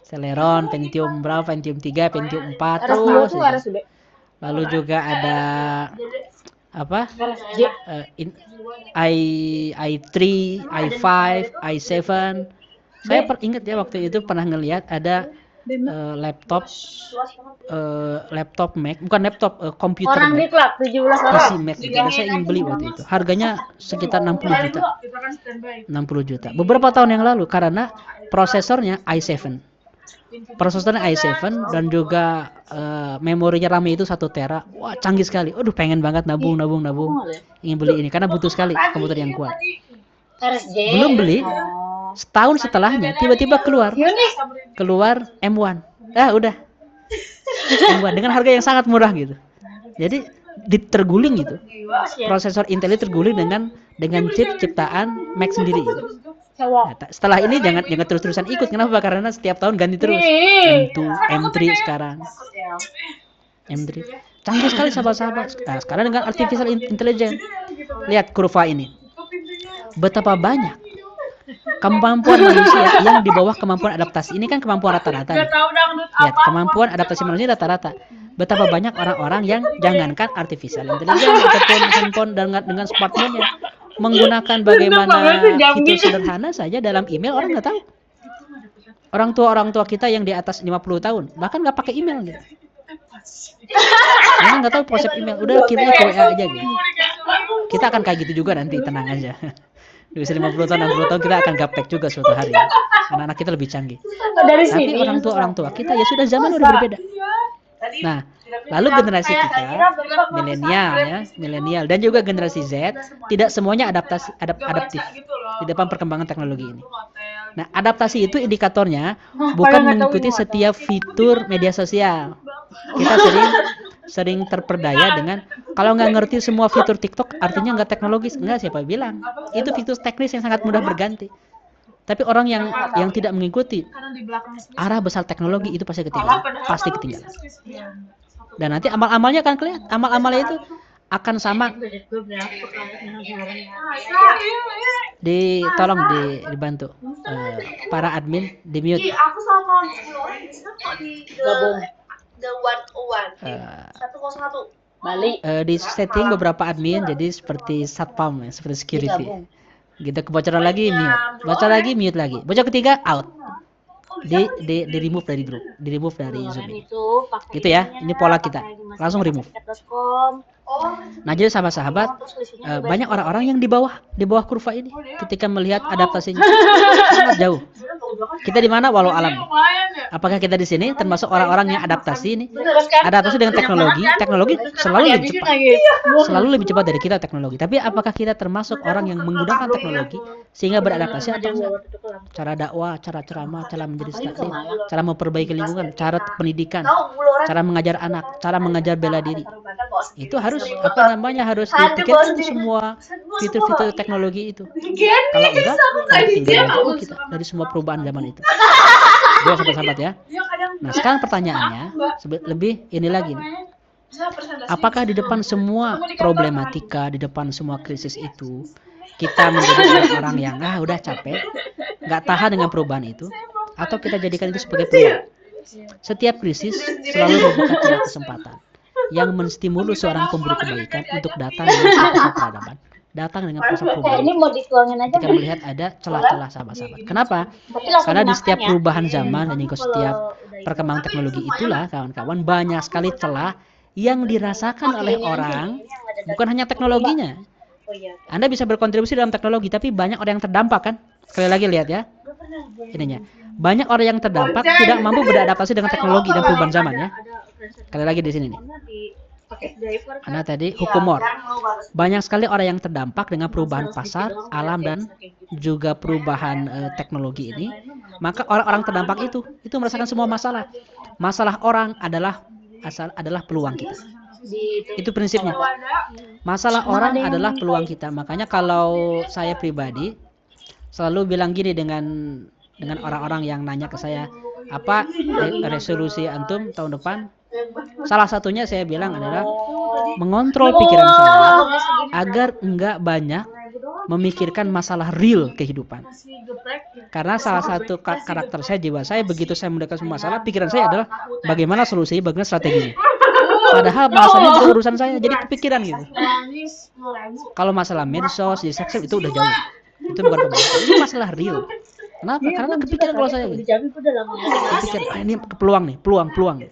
Celeron, Pentium berapa? Pentium 3, Pentium 4 terus. Lalu juga ada i3, i5, i7. Saya ingat ya waktu itu pernah ngelihat ada laptop Mac, bukan laptop, komputer Mac, PC Mac gitu. Saya ingin beli waktu itu. Harganya sekitar 60 juta. Beberapa tahun yang lalu karena prosesornya i7. Prosesornya i7 dan juga memorinya RAM itu 1 tera. Wah, canggih sekali. Aduh, pengen banget nabung. Ingin beli ini karena butuh sekali komputer yang kuat. Belum beli. Setahun setelahnya tiba-tiba keluar M1. Udah. M1 dengan harga yang sangat murah gitu. Jadi terguling gitu. Prosesor Intel itu terguling dengan chip ciptaan Mac sendiri gitu. Nah, setelah ini jangan terus-terusan ikut. Kenapa? Karena setiap tahun ganti terus. M2, M3 sekarang. M3. Canggih sekali sahabat-sahabat. Nah, sekarang dengan artificial intelligence. Lihat kurva ini. Betapa banyak kemampuan manusia yang di bawah kemampuan adaptasi. Ini kan kemampuan rata-rata. Lihat, kemampuan adaptasi manusia rata-rata. Betapa banyak orang-orang yang jangankan artificial intelligence ataupun handphone dengan smartphone-nya, menggunakan bagaimana fitur sederhana saja dalam email orang nggak tahu. Orang tua kita yang di atas 50 tahun bahkan nggak pakai email gitu. Mereka nggak tahu konsep email, udah kirimnya ke WA aja gitu. Kita akan kayak gitu juga nanti, tenang aja. Di usia 50 tahun, 60 tahun kita akan gaptek juga suatu hari. Anak-anak kita lebih canggih. Tapi orang tua kita ya sudah zaman udah berbeda. Nah, lalu generasi kita milenial dan juga generasi Z tidak semuanya adaptif di depan perkembangan teknologi ini. Nah, adaptasi itu indikatornya bukan mengikuti setiap fitur media sosial. Kita sering terperdaya dengan kalau nggak ngerti semua fitur TikTok artinya nggak teknologis. Enggak, siapa bilang? Itu fitur teknis yang sangat mudah berganti. Tapi orang yang tidak mengikuti arah besar teknologi itu pasti ketinggalan. Dan nanti amal-amalnya akan kelihatan. Amal-amalnya itu akan sama. Tolong dibantu para admin di mute. Di setting beberapa admin jadi seperti satpam ya, seperti security. Gitu, kebocoran lagi mute, bocor lagi mute lagi, bocor ketiga out, di remove dari grup, di remove dari Zoom ini. Gitu ya, ini pola kita, langsung remove. Nah, jadi sahabat-sahabat, banyak orang-orang yang di bawah kurva ini ketika melihat adaptasinya sangat jauh. Kita di mana walau alam? Apakah kita di sini termasuk orang-orang yang adaptasi ini? Adaptasi dengan teknologi selalu lebih cepat. Selalu lebih cepat dari kita teknologi. Tapi apakah kita termasuk orang yang menggunakan teknologi sehingga beradaptasi atau enggak? Cara dakwah, cara ceramah, cara menjadi statis, cara memperbaiki lingkungan, cara pendidikan, cara mengajar anak, cara mengajar bela diri. Itu harus harus dipikirkan semua fitur-fitur teknologi itu. Kalau enggak, tinggal jauh kita dari semua perubahan zaman itu. Dua sahabat-sahabat ya. Nah, sekarang pertanyaannya lebih ini lagi nih. Apakah di depan semua problematika, di depan semua krisis itu, kita menjadi orang yang udah capek, nggak tahan dengan perubahan itu, atau kita jadikan itu sebagai peluang? Setiap krisis selalu membuka celah kesempatan yang menstimulus seorang pemburu kebaikan untuk datang dengan proses peradaban, datang dengan proses perubahan. Kita melihat ada celah-celah sahabat-sahabat. Kenapa? Karena di setiap perubahan zaman dan juga setiap perkembangan teknologi itulah kawan-kawan banyak sekali celah yang dirasakan oleh orang, bukan hanya teknologinya. Anda bisa berkontribusi dalam teknologi, tapi banyak orang yang terdampak kan? Sekali lagi lihat ya. Ininya. Banyak orang yang terdampak tidak mampu beradaptasi dengan teknologi dan perubahan zaman ya. Sekali lagi di sini nih. Karena tadi humor. Banyak sekali orang yang terdampak dengan perubahan pasar, alam dan juga perubahan teknologi ini. Maka orang-orang terdampak itu merasakan semua masalah. Masalah orang adalah peluang kita. Itu prinsipnya. Masalah orang adalah peluang kita. Makanya kalau saya pribadi selalu bilang gini dengan orang-orang yang nanya ke saya, apa resolusi antum tahun depan? Salah satunya saya bilang adalah mengontrol pikiran saya agar enggak banyak memikirkan masalah real kehidupan. Karena salah satu karakter saya, jiwa saya, begitu saya mendapatkan masalah, pikiran saya adalah bagaimana solusinya, bagaimana strateginya. Padahal masalahnya bukan urusan saya, jadi kepikiran gitu. Kalau masalah medsos, di seksual itu udah jauh. Itu bukan pembahasan. Ini masalah real. Kenapa? Karena kepikiran kalau saya gitu. Kepikir, ini peluang nih, peluang.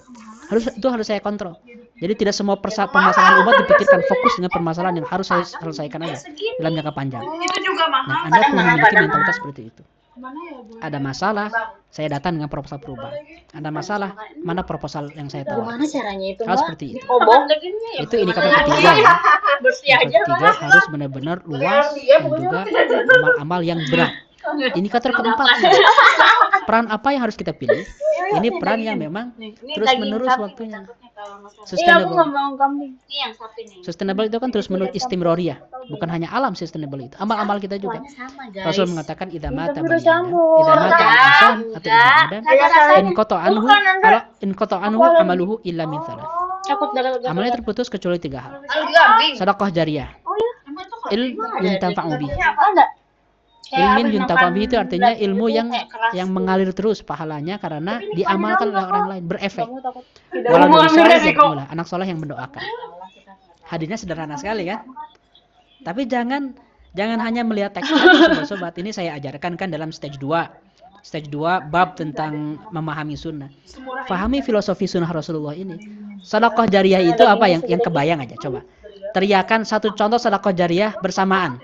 Itu harus saya kontrol. Jadi tidak semua permasalahan umat dipikirkan, fokus dengan permasalahan yang harus saya selesaikan aja dalam jangka panjang. Nah, Anda perlu memiliki mentalitas seperti itu. Ada masalah, saya datang dengan proposal perubahan. Ada masalah, mana proposal yang saya tawarkan? Harus seperti itu. Itu indikator ketiga ya. Ketiga harus benar-benar luas dan juga amal-amal yang berat. Indikator keempat, peran apa yang harus kita pilih? Ini peran yang memang terus-menerus waktunya. Sustainable itu kan terus-menerus istimroriyah. Bukan hanya alam sustainable itu, amal-amal kita juga. Rasul mengatakan idza mata al-insan atau ibnu adam in qata anhu amaluhu illa min thalath. Amalnya terputus kecuali 3 hal. Sedekah jariyah. Yuntafa'u bihi. Ilmin yuntafa'u bihi itu artinya ilmu yang mengalir terus pahalanya karena diamalkan oleh orang lain, berefek. Walau anak soleh yang mendoakan. Hadirnya sederhana sekali kan? Tapi jangan hanya melihat teks aja sobat. Ini saya ajarkan kan dalam stage 2. Stage 2 bab tentang memahami sunnah. Fahami filosofi sunnah Rasulullah ini. Sedekah jariyah itu apa yang kebayang aja coba. Teriakan satu contoh sedekah jariyah bersamaan.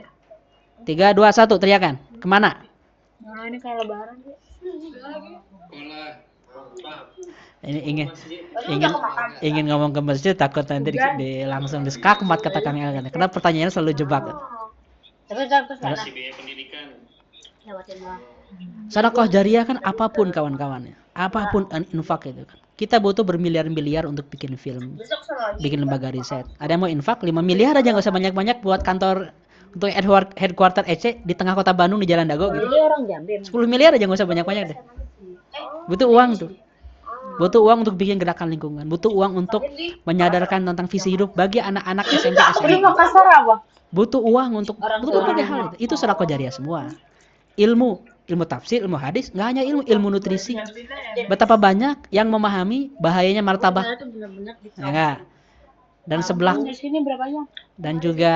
3, 2, 1 teriakan. Kemana? Nah, ini kayak lebaran sih. Ini ingin ngomong ke masjid takut nanti langsung diskakmat kata Kang El kan. Karena pertanyaannya selalu jebak. Sedekah jariyah kan apapun kawan-kawannya. Apapun infak itu kan. Kita butuh bermiliar-miliar untuk bikin film, bikin lembaga riset. Ada yang mau infak 5 miliar aja, nggak usah banyak-banyak buat kantor untuk headquarter EC di tengah kota Bandung di Jalan Dago gitu. 10 miliar aja nggak usah banyak-banyak deh. Butuh uang tuh. Butuh uang untuk bikin gerakan lingkungan. Butuh uang untuk menyadarkan tentang visi hidup bagi anak-anak SMP SMA. Butuh uang untuk berbagai hal itu. Itu sedekah jariyah semua. Ilmu tafsir, ilmu hadis, nggak hanya ilmu nutrisi. Betapa banyak yang memahami bahayanya martabak. Enggak. dan seblak Di sini berapa jam? dan juga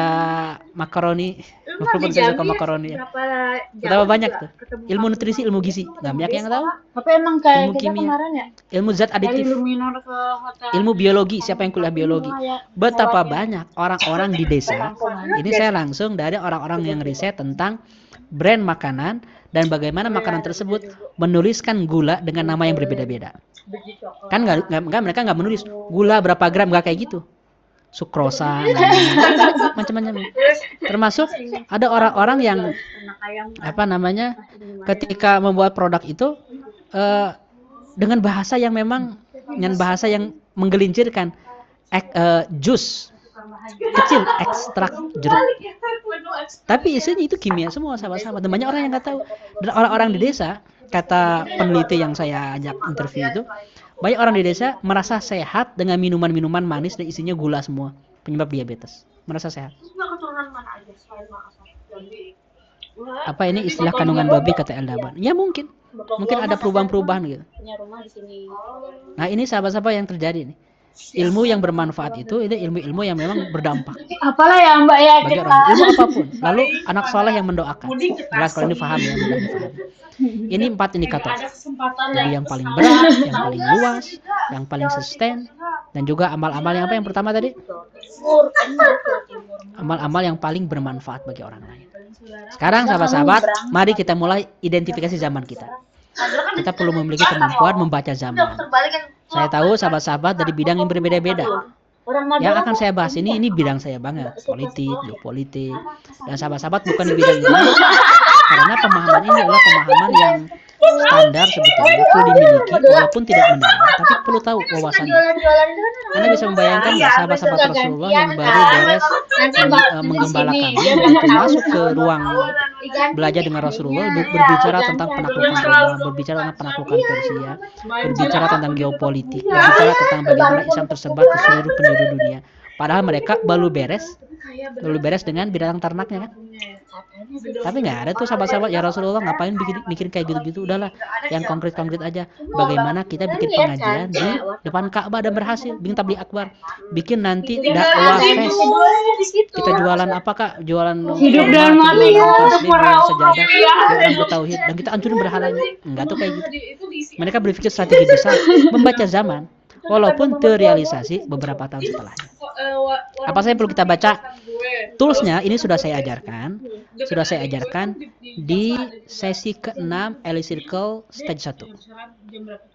makaroni. Walaupun saya suka makaroni ya. Berapa Betapa banyak tuh. Ilmu nutrisi, ilmu gizi. Nggak banyak yang tahu. Tapi emang kayak Ilmu kita kimia. kemarin ya, Ilmu zat dari aditif. Luminor ke hotel. Ilmu biologi, siapa yang kuliah biologi? Betapa banyak orang-orang di desa. Ini saya langsung dari orang-orang yang riset tentang brand makanan dan bagaimana makanan tersebut menuliskan gula dengan nama yang berbeda-beda. Kan mereka nggak menulis gula berapa gram, nggak kayak gitu. Sukrosa, macam-macam. Termasuk ada orang-orang yang ketika membuat produk itu dengan bahasa yang memang menggelincirkan. Jus kecil, ekstrak jeruk. Tapi isinya itu kimia semua, sahabat-sahabat. Dan banyak orang yang nggak tahu. Dan orang-orang di desa, kata peneliti yang saya ajak interview itu, banyak orang di desa merasa sehat dengan minuman-minuman manis dan isinya gula semua, penyebab diabetes. Merasa sehat. Apa ini istilah kandungan babi kata Eldaban? Ya mungkin ada perubahan-perubahan gitu. Nah ini sahabat-sahabat yang terjadi nih. Ilmu yang bermanfaat itu ilmu-ilmu yang memang berdampak. Apalah ya Mbak ya bagi kita. orang, ilmu apapun. Lalu anak soleh yang mendoakan. Jelas kalau ini paham ya, mudah dipahami. Ini 4 indikator. Jadi yang paling berat, yang paling luas, yang paling sustain, dan juga amal-amal yang apa yang pertama tadi? Amal-amal yang paling bermanfaat bagi orang lain. Sekarang sahabat-sahabat, mari kita mulai identifikasi zaman kita. Kita perlu memiliki kemampuan membaca zaman. Saya tahu sahabat-sahabat dari bidang yang berbeda-beda. Yang akan saya bahas ini bidang saya banget, politik, geopolitik. Dan sahabat-sahabat bukan di bidang ini. Karena pemahaman ini adalah pemahaman yang standar sebetulnya perlu dimiliki walaupun tidak mendalam, tapi perlu tahu wawasannya. Anda bisa membayangkan nggak sahabat-sahabat Rasulullah yang baru beres menggembala kambing begitu masuk ke ruang belajar dengan Rasulullah, berbicara tentang penaklukan Roma, berbicara tentang penaklukan Persia, berbicara tentang geopolitik, berbicara tentang bagaimana Islam tersebar ke seluruh penjuru dunia. Padahal mereka baru beres dengan binatang ternaknya kan. Tapi nggak ada tuh sahabat-sahabat, ya Rasulullah ngapain bikin kayak gitu-gitu, udahlah yang konkret-konkret aja. Bagaimana kita bikin pengajian di depan Ka'bah dan berhasil, bikin tabligh akbar, bikin nanti dakwah fest. Kita jualan apa Kak? Jualan Hidup dan mati sejadah, orang bertauhid, dan kita hancurin berhalanya. Enggak tuh kayak gitu. Mereka berpikir strategi besar, membaca zaman, walaupun terrealisasi beberapa tahun setelahnya. Apa saja perlu kita baca? Toolsnya ini sudah saya ajarkan di sesi ke-6 Elite Circle Stage 1.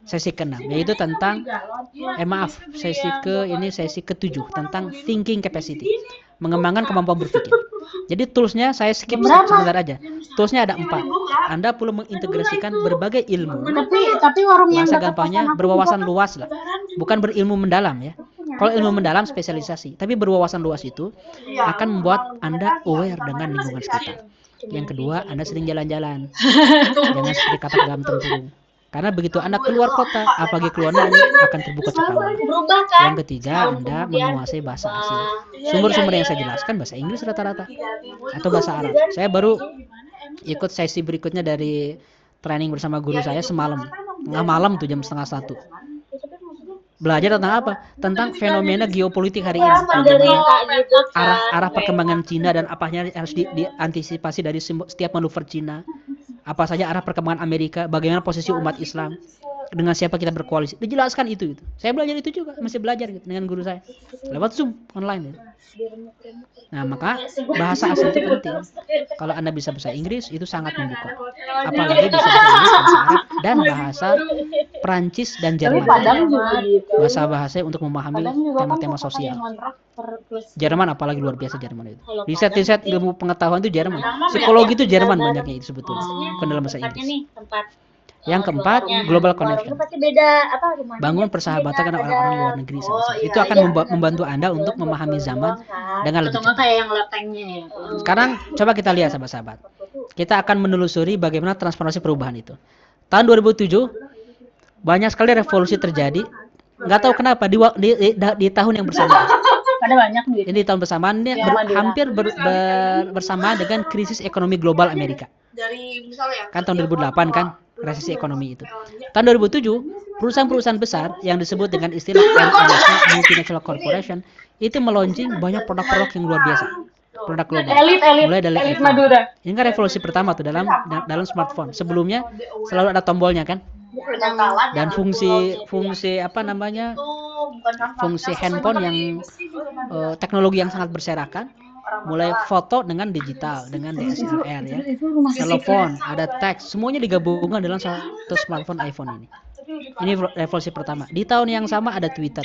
Sesi ke-6 yaitu tentang sesi ke-7 tentang thinking capacity, mengembangkan kemampuan berpikir. Jadi toolsnya saya skip sebentar aja. Toolsnya ada 4. Anda perlu mengintegrasikan berbagai ilmu. Tapi warung yang bahasa gampangnya berwawasan luas lah. Bukan berilmu mendalam ya. Kalau ilmu mendalam spesialisasi, tapi berwawasan luas itu akan membuat Anda aware dengan lingkungan sekitar. Yang kedua, Anda sering jalan-jalan. Jangan seperti katak dalam tempurung. Karena begitu Anda keluar kota, apalagi keluar negeri, akan terbuka cakrawala. Yang ketiga, Anda menguasai bahasa asing. Sumber-sumber yang saya jelaskan bahasa Inggris rata-rata atau bahasa Arab. Saya baru ikut sesi berikutnya dari training bersama guru saya semalam. Tengah malam tuh jam 12:30. Belajar tentang apa? Tentang fenomena geopolitik hari ini. Bagaimana arah perkembangan Cina dan apanya harus diantisipasi dari setiap manuver Cina. Apa saja arah perkembangan Amerika, bagaimana posisi umat Islam, dengan siapa kita berkoalisi. Dijelaskan itu. Saya belajar itu juga, masih belajar gitu, dengan guru saya. Lewat Zoom online gitu. Nah, maka bahasa asing itu penting. Kalau Anda bisa bahasa Inggris, itu sangat membuka. Apalagi bisa bahasa Inggris, bahasa Arab, dan bahasa Perancis dan Jerman. Bahasa-bahasa untuk memahami tema-tema sosial. Jerman apalagi luar biasa Jerman itu. Riset ilmu pengetahuan itu Jerman. Psikologi itu Jerman banyaknya itu sebetulnya. Bukan dalam bahasa Inggris. Yang keempat, global connection. Bangun persahabatan dengan orang-orang luar negeri. Itu akan membantu Anda untuk memahami zaman dengan lebih cepat. Sekarang coba kita lihat sahabat-sahabat. Kita akan menelusuri bagaimana transformasi perubahan itu. Tahun 2007 banyak sekali revolusi terjadi. Nggak tahu kenapa di tahun yang bersamaan. Ada banyak gitu. Jadi tahun bersamaan hampir bersamaan dengan krisis ekonomi global Amerika. Kan tahun 2008 kan resesi ekonomi itu. Tahun 2007 perusahaan-perusahaan besar yang disebut dengan istilah MNC, multinational corporation, itu melunching banyak produk-produk yang luar biasa, produk global. Mulai dari Elit iPhone. Madura. Ini kan revolusi pertama tuh dalam smartphone. Sebelumnya selalu ada tombolnya kan, dan fungsi apa namanya, fungsi handphone yang teknologi yang sangat berserakan, mulai foto dengan digital, dengan DSLR ya, telepon, ada teks, semuanya digabungkan dalam satu smartphone iPhone ini. Ini revolusi pertama. Di tahun yang sama ada Twitter.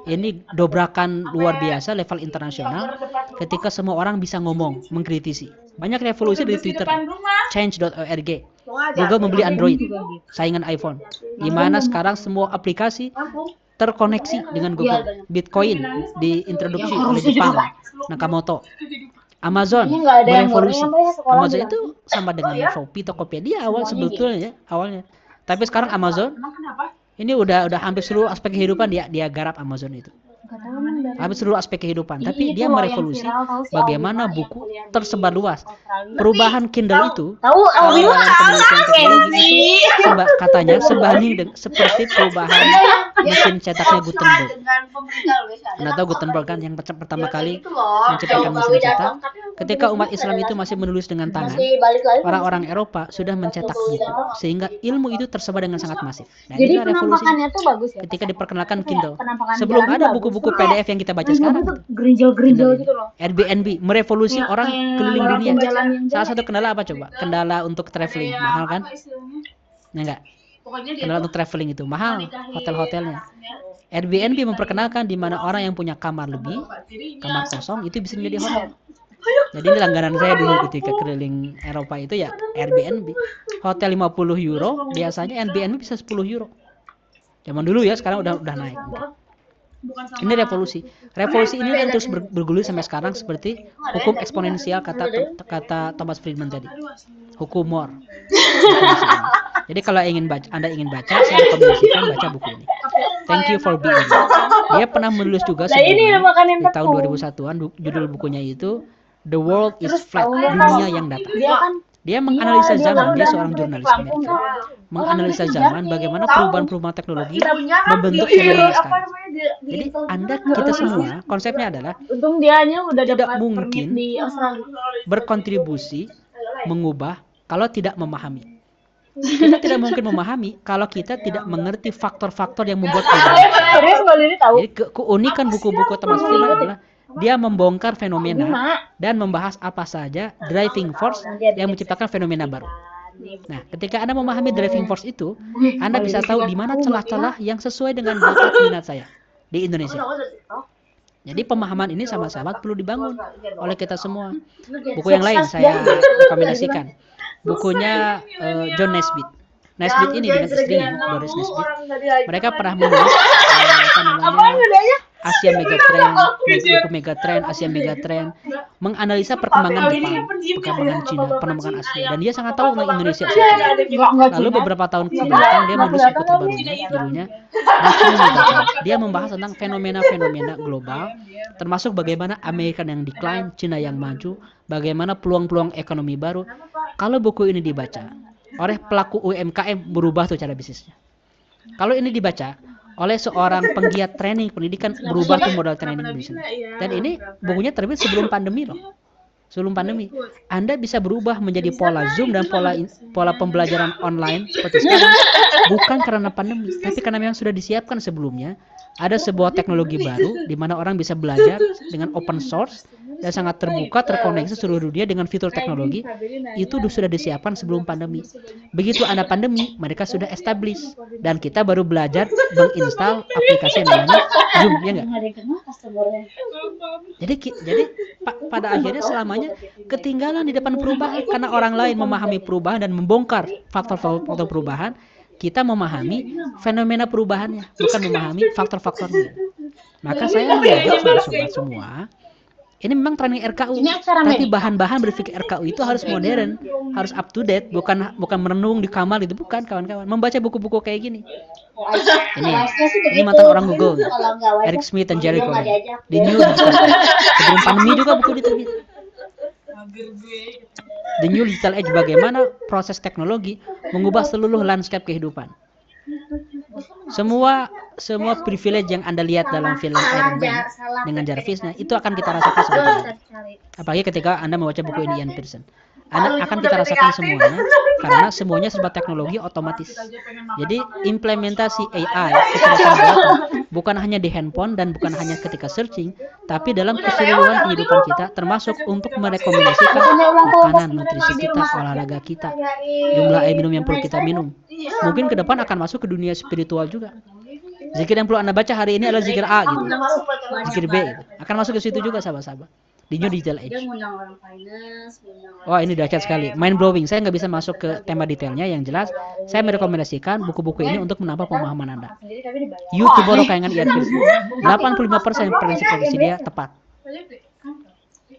Ini dobrakan luar biasa level internasional ketika semua orang bisa ngomong, mengkritisi. Banyak revolusi dari Twitter. Change.org. Google membeli Android, saingan iPhone. Di mana sekarang semua aplikasi terkoneksi dengan Google. Bitcoin diintroduksi oleh Jepang, Nakamoto. Amazon berevolusi. Amazon itu sama dengan Shopee, Tokopedia sebetulnya awalnya. Tapi sekarang Amazon ini udah hampir seluruh aspek kehidupan dia garap Amazon itu. Hampir seluruh aspek kehidupan. Tapi dia merevolusi bagaimana buku tersebar luas. Perubahan Kindle itu dalam penelitian teknologi itu katanya sebanding seperti perubahan mesin cetaknya Gutenberg. Anda tahu Gutenberg kan yang pertama kali menciptakan mesin cetak. Ketika umat Islam itu masih menulis dengan tangan, orang-orang Eropa sudah mencetak buku sehingga ilmu itu tersebar dengan sangat masif. Nah, Jadi inilah revolusi ketika diperkenalkan Kindle. Sebelum ada buku-buku PDF yang kita baca sekarang. Gerinjal-gerinjal gitu loh. Airbnb merevolusi orang keliling dunia. Salah satu kendala apa coba? Kendala untuk traveling mahal kan? Enggak. Kendala untuk traveling itu mahal, hotel-hotelnya. Airbnb memperkenalkan di mana orang yang punya kamar lebih, kamar kosong itu bisa menjadi hotel. Jadi ini langganan saya dulu ketika keliling Eropa itu ya Airbnb. Hotel 50 euro, biasanya Airbnb bisa 10 euro. Zaman dulu ya, sekarang udah naik. Ini revolusi. Revolusi ini kan terus bergulir sampai sekarang seperti hukum eksponensial kata Thomas Friedman tadi. Hukum Moore. Jadi kalau Anda ingin baca, saya rekomendasikan baca buku ini. Thank you for being here. Dia pernah menulis juga sebelumnya di tahun 2001-an, judul bukunya itu The World is Flat, dunia yang datar. Dia menganalisa zaman, dia seorang jurnalis Amerika. Menganalisa zaman bagaimana perubahan-perubahan teknologi membentuk fenomena sekarang. Jadi kita semua, konsepnya adalah tidak mungkin berkontribusi mengubah kalau tidak memahami. Kita tidak mungkin memahami kalau kita tidak mengerti faktor-faktor yang membuat perubahan. Jadi keunikan buku-buku Thomas Friedman adalah dia membongkar fenomena dan membahas apa saja driving force yang menciptakan fenomena baru. Nah, ketika Anda memahami driving force itu, Anda bisa tahu di mana celah-celah yang sesuai dengan bakat minat saya di Indonesia. Jadi pemahaman ini sama-sama perlu dibangun oleh kita semua. Buku yang lain saya rekomendasikan. Bukunya John Naisbitt. Naisbitt ini dengan istrinya Doris Naisbitt, mereka pernah menulis Asia Megatrend, buku Megatrend, Asia Megatrend, menganalisa perkembangan Jepang, perkembangan Cina, perkembangan Asia, dan dia sangat tahu tentang Indonesia. Lalu beberapa tahun kebelakang dia menulis buku terbarunya, judulnya Asia Megatrend. Dia membahas tentang fenomena-fenomena global, termasuk bagaimana Amerika yang decline, Cina yang maju, bagaimana peluang-peluang ekonomi baru. Kalau buku ini dibaca oleh pelaku UMKM, berubah tuh cara bisnisnya. Kalau ini dibaca oleh seorang penggiat training pendidikan, berubah tuh modal training bisnis. Dan ini bukunya terbit sebelum pandemi loh. Sebelum pandemi, Anda bisa berubah menjadi pola Zoom dan pola pembelajaran online seperti sekarang, bukan karena pandemi, tapi karena memang sudah disiapkan sebelumnya. Ada sebuah teknologi baru di mana orang bisa belajar dengan open source dan sangat terbuka, terkoneksi seluruh dunia dengan fitur teknologi. Itu sudah disiapkan sebelum pandemi. Begitu ada pandemi, mereka sudah establish dan kita baru belajar menginstal aplikasi yang namanya Zoom, ya enggak? Jadi pada akhirnya selamanya ketinggalan di depan perubahan karena orang lain memahami perubahan dan membongkar faktor-faktor perubahan. Kita memahami fenomena perubahannya, bukan memahami faktor-faktornya. Maka saya mengajak sobat-sobat semua, ini memang training RKU, tapi bahan-bahan berpikir RKU itu harus modern, harus up to date, bukan merenung di kamar itu, bukan kawan-kawan. Membaca buku-buku kayak gini. Ini mantan orang Google, Eric Schmidt dan Jerry Cohen. The New Digital Age. Sebelum pandemi juga buku diterbit. The New Digital Age, bagaimana proses teknologi mengubah seluruh landscape kehidupan. semua privilege yang Anda lihat dalam film Iron Man dengan Jarvisnya itu akan kita rasakan sebentar lagi. Apalagi ketika Anda membaca buku ini Ian Pearson. Anda akan kita rasakan semuanya karena semuanya serba teknologi otomatis. Jadi implementasi AI kecerahan buatan bukan hanya di handphone dan bukan hanya ketika searching, tapi dalam keseluruhan kehidupan kita, termasuk untuk merekomendasikan makanan, nutrisi kita, olahraga kita, jumlah air minum yang perlu kita minum. Mungkin ke depan akan masuk ke dunia spiritual juga. Zikir yang perlu Anda baca hari ini adalah zikir A gitu, zikir B gitu. Akan masuk ke situ juga sahabat-sahabat. Di New Digital Age. Wah, ini dahsyat sekali, mind blowing. Saya nggak bisa masuk ke tema detailnya. Yang jelas, saya merekomendasikan buku-buku ini untuk menambah pemahaman Anda. YouTube Borok Kayangan Ian Pearson. 85% prediksi dia tepat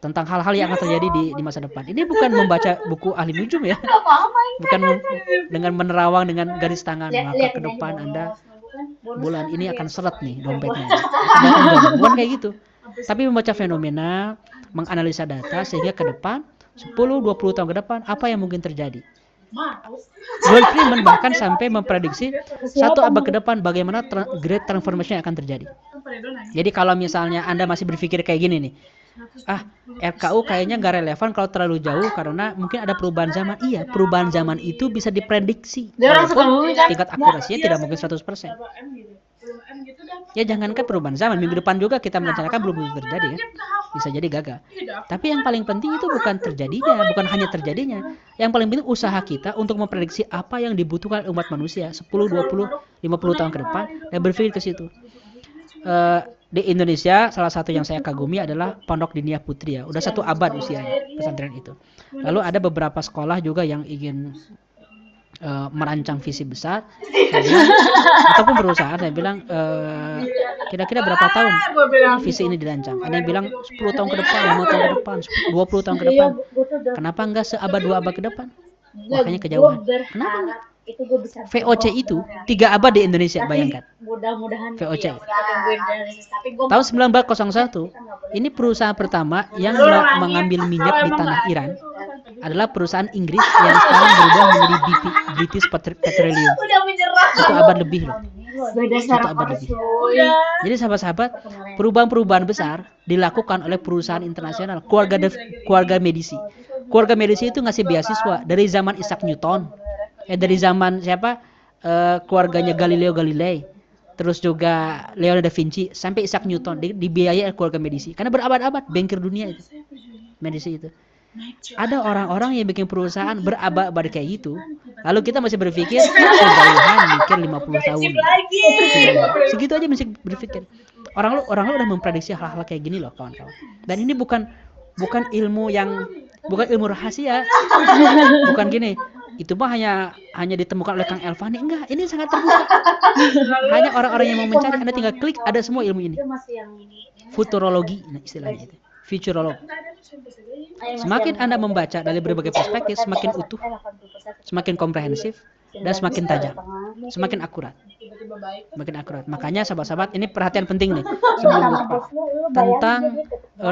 tentang hal-hal yang akan terjadi di masa depan. Ini bukan membaca buku ahli nujum ya, bukan dengan menerawang dengan garis tangan. Maka ke depan Anda bulan ini akan seret nih dompetnya. Bukan kayak gitu. Tapi membaca fenomena, menganalisa data sehingga ke depan 10-20 tahun ke depan apa yang mungkin terjadi. Joel Freeman bahkan sampai memprediksi 1 abad ke depan bagaimana great transformation yang akan terjadi. Jadi kalau misalnya Anda masih berpikir kayak gini nih, RKU kayaknya nggak relevan kalau terlalu jauh karena mungkin ada perubahan zaman. Iya, perubahan zaman itu bisa diprediksi walaupun tingkat akurasinya tidak mungkin 100%. Ya jangankan perubahan zaman, minggu depan juga kita merencanakan belum terjadi ya. Bisa jadi gagal. Tapi yang paling penting itu bukan terjadinya, bukan hanya terjadinya. Yang paling penting usaha kita untuk memprediksi apa yang dibutuhkan umat manusia 10, 20, 50 tahun ke depan dan berpikir ke situ. Di Indonesia salah satu yang saya kagumi adalah Pondok Diniyah Putri ya. Udah 1 abad usianya pesantren itu. Lalu ada beberapa sekolah juga yang ingin merancang visi besar, saya bilang, ataupun perusahaan, saya bilang kira-kira berapa tahun visi ini dirancang. Ada yang bilang 10 tahun ke depan, 5 tahun ke depan, 20 tahun ke depan. Kenapa enggak seabad 2 abad ke depan? Makanya kejauhan. Kenapa enggak? VOC itu 3 abad di Indonesia, bayangkan. VOC. Tahun 1901, ini perusahaan pertama yang mengambil minyak di tanah Iran adalah perusahaan Inggris yang sekarang berubah menjadi British Petroleum. 1 abad lebih loh. 1 abad lebih. Jadi sahabat-sahabat, perubahan-perubahan besar dilakukan oleh perusahaan internasional, keluarga Medici. Keluarga Medici itu ngasih beasiswa dari zaman Isaac Newton, dari zaman siapa? Keluarganya Galileo Galilei. Terus juga Leonardo da Vinci sampai Isaac Newton dibiayai oleh keluarga Medici. Karena berabad-abad bankir dunia itu. Medici itu. Ada orang-orang yang bikin perusahaan berabad-abad kayak gitu. Lalu kita masih berpikir kejauhan mikir 50 tahun. Segitu aja masih berpikir. Orang lu udah memprediksi hal-hal kayak gini loh, kawan-kawan. Dan ini bukan ilmu rahasia. Bukan gini. Itu mah hanya ditemukan oleh Kang Elvani. Enggak, ini sangat terbuka. Hanya orang-orang yang mau mencari, Anda tinggal klik, ada semua ilmu ini. Futurologi istilahnya itu. Futurolog. Semakin Anda membaca dari berbagai perspektif, semakin utuh, semakin komprehensif, dan semakin tajam, semakin akurat. Makanya sahabat-sahabat, ini perhatian penting nih sebelum lupa tentang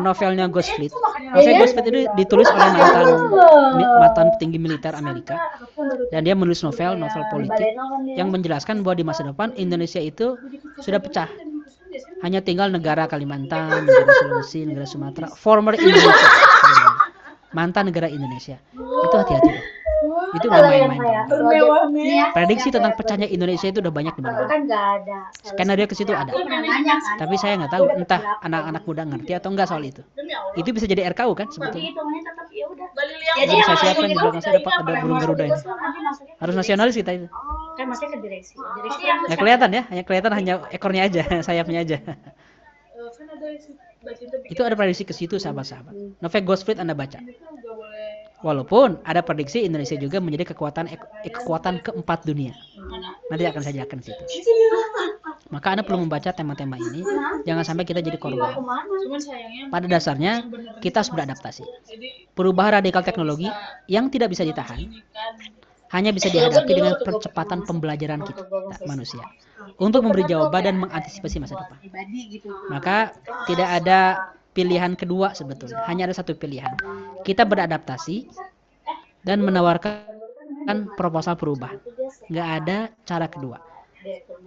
novelnya Ghost Fleet. Novel Ghost Fleet itu ditulis oleh mantan petinggi militer Amerika, dan dia menulis novel politik yang menjelaskan bahwa di masa depan Indonesia itu sudah pecah. Hanya tinggal negara Kalimantan, negara Sulawesi, negara Sumatera, former Indonesia, mantan negara Indonesia. Itu hati-hati. Itu nggak main-main. Prediksi tentang pecahnya Indonesia itu udah banyak di mana. Skenario ke situ ada. Tapi saya nggak tahu, entah anak-anak muda ngerti atau enggak soal itu. Itu bisa jadi RKU kan sebetulnya. Harus saya siapkan di belakang saya ada burung Garuda ini. Harus nasionalis kita itu. Kan masih ke direksi. Nggak kelihatan ya, hanya ekornya aja, sayapnya aja. Itu ada prediksi ke situ sahabat-sahabat. Novel Ghost Fleet Anda baca. Walaupun ada prediksi Indonesia juga menjadi kekuatan keempat dunia. Nanti akan saya jelaskan situ. Maka Anda perlu membaca tema-tema ini, jangan sampai kita jadi korban. Pada dasarnya kita harus beradaptasi. Perubahan radikal teknologi yang tidak bisa ditahan hanya bisa dihadapi dengan percepatan pembelajaran kita manusia untuk memberi jawaban dan mengantisipasi masa depan. Maka tidak ada pilihan kedua sebetulnya, hanya ada satu pilihan. Kita beradaptasi dan menawarkan proposal perubahan. Nggak ada cara kedua.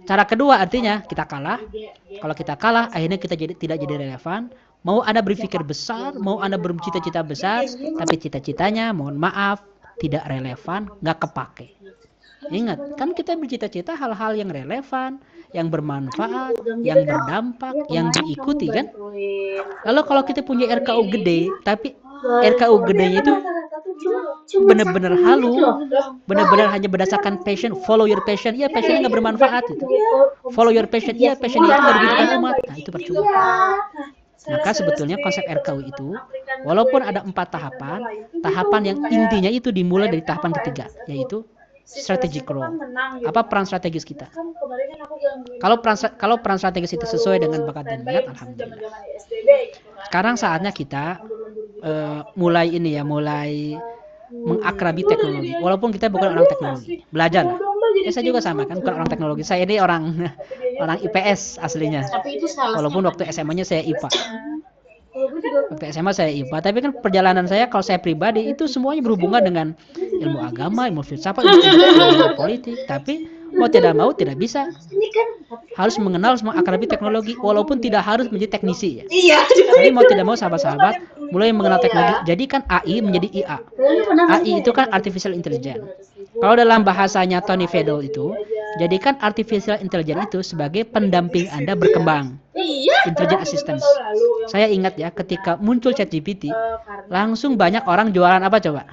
Cara kedua artinya kita kalah. Kalau kita kalah, akhirnya kita tidak jadi relevan. Mau Anda berpikir besar, mau Anda bercita-cita besar, tapi cita-citanya mohon maaf tidak relevan, nggak kepake. Ingat, kan kita bercita-cita hal-hal yang relevan, yang bermanfaat, yang berdampak, yang diikuti kan. Lalu kalau kita punya RKU gede, tapi RKU gedenya itu benar-benar halu, benar-benar hanya berdasarkan passion, follow your passion, iya passionnya nggak bermanfaat itu. Follow your passion, iya passionnya itu nggak dibutuhkan umat, nah itu percuma. Maka sebetulnya konsep RKU itu, walaupun ada 4 tahapan, tahapan yang intinya itu dimulai dari tahapan ketiga, yaitu strategic role. Apa peran strategis kita? Kalau peran strategis itu sesuai dengan bakat dan minat, alhamdulillah. Sekarang saatnya kita mulai mengakrabi teknologi. Walaupun kita bukan orang teknologi, belajar lah. Saya juga sama kan, bukan orang teknologi. Saya ini orang IPS aslinya. Walaupun waktu SMA-nya saya IPA. Waktu SMA saya IPA, tapi kan perjalanan saya kalau saya pribadi itu semuanya berhubungan dengan ilmu agama, ilmu filsafat, ilmu politik. Tapi mau tidak mau tidak bisa. Harus mengenal semua akrabi teknologi, walaupun tidak harus menjadi teknisi ya. Tapi mau tidak mau sahabat-sahabat mulai mengenal teknologi. Jadi kan AI menjadi IA. AI itu kan artificial intelligence. Kalau dalam bahasanya Tony Fadell itu, jadikan artificial intelligence itu sebagai pendamping Anda berkembang. Intelligent assistance. Saya ingat ya, ketika muncul ChatGPT, langsung banyak orang jualan apa coba?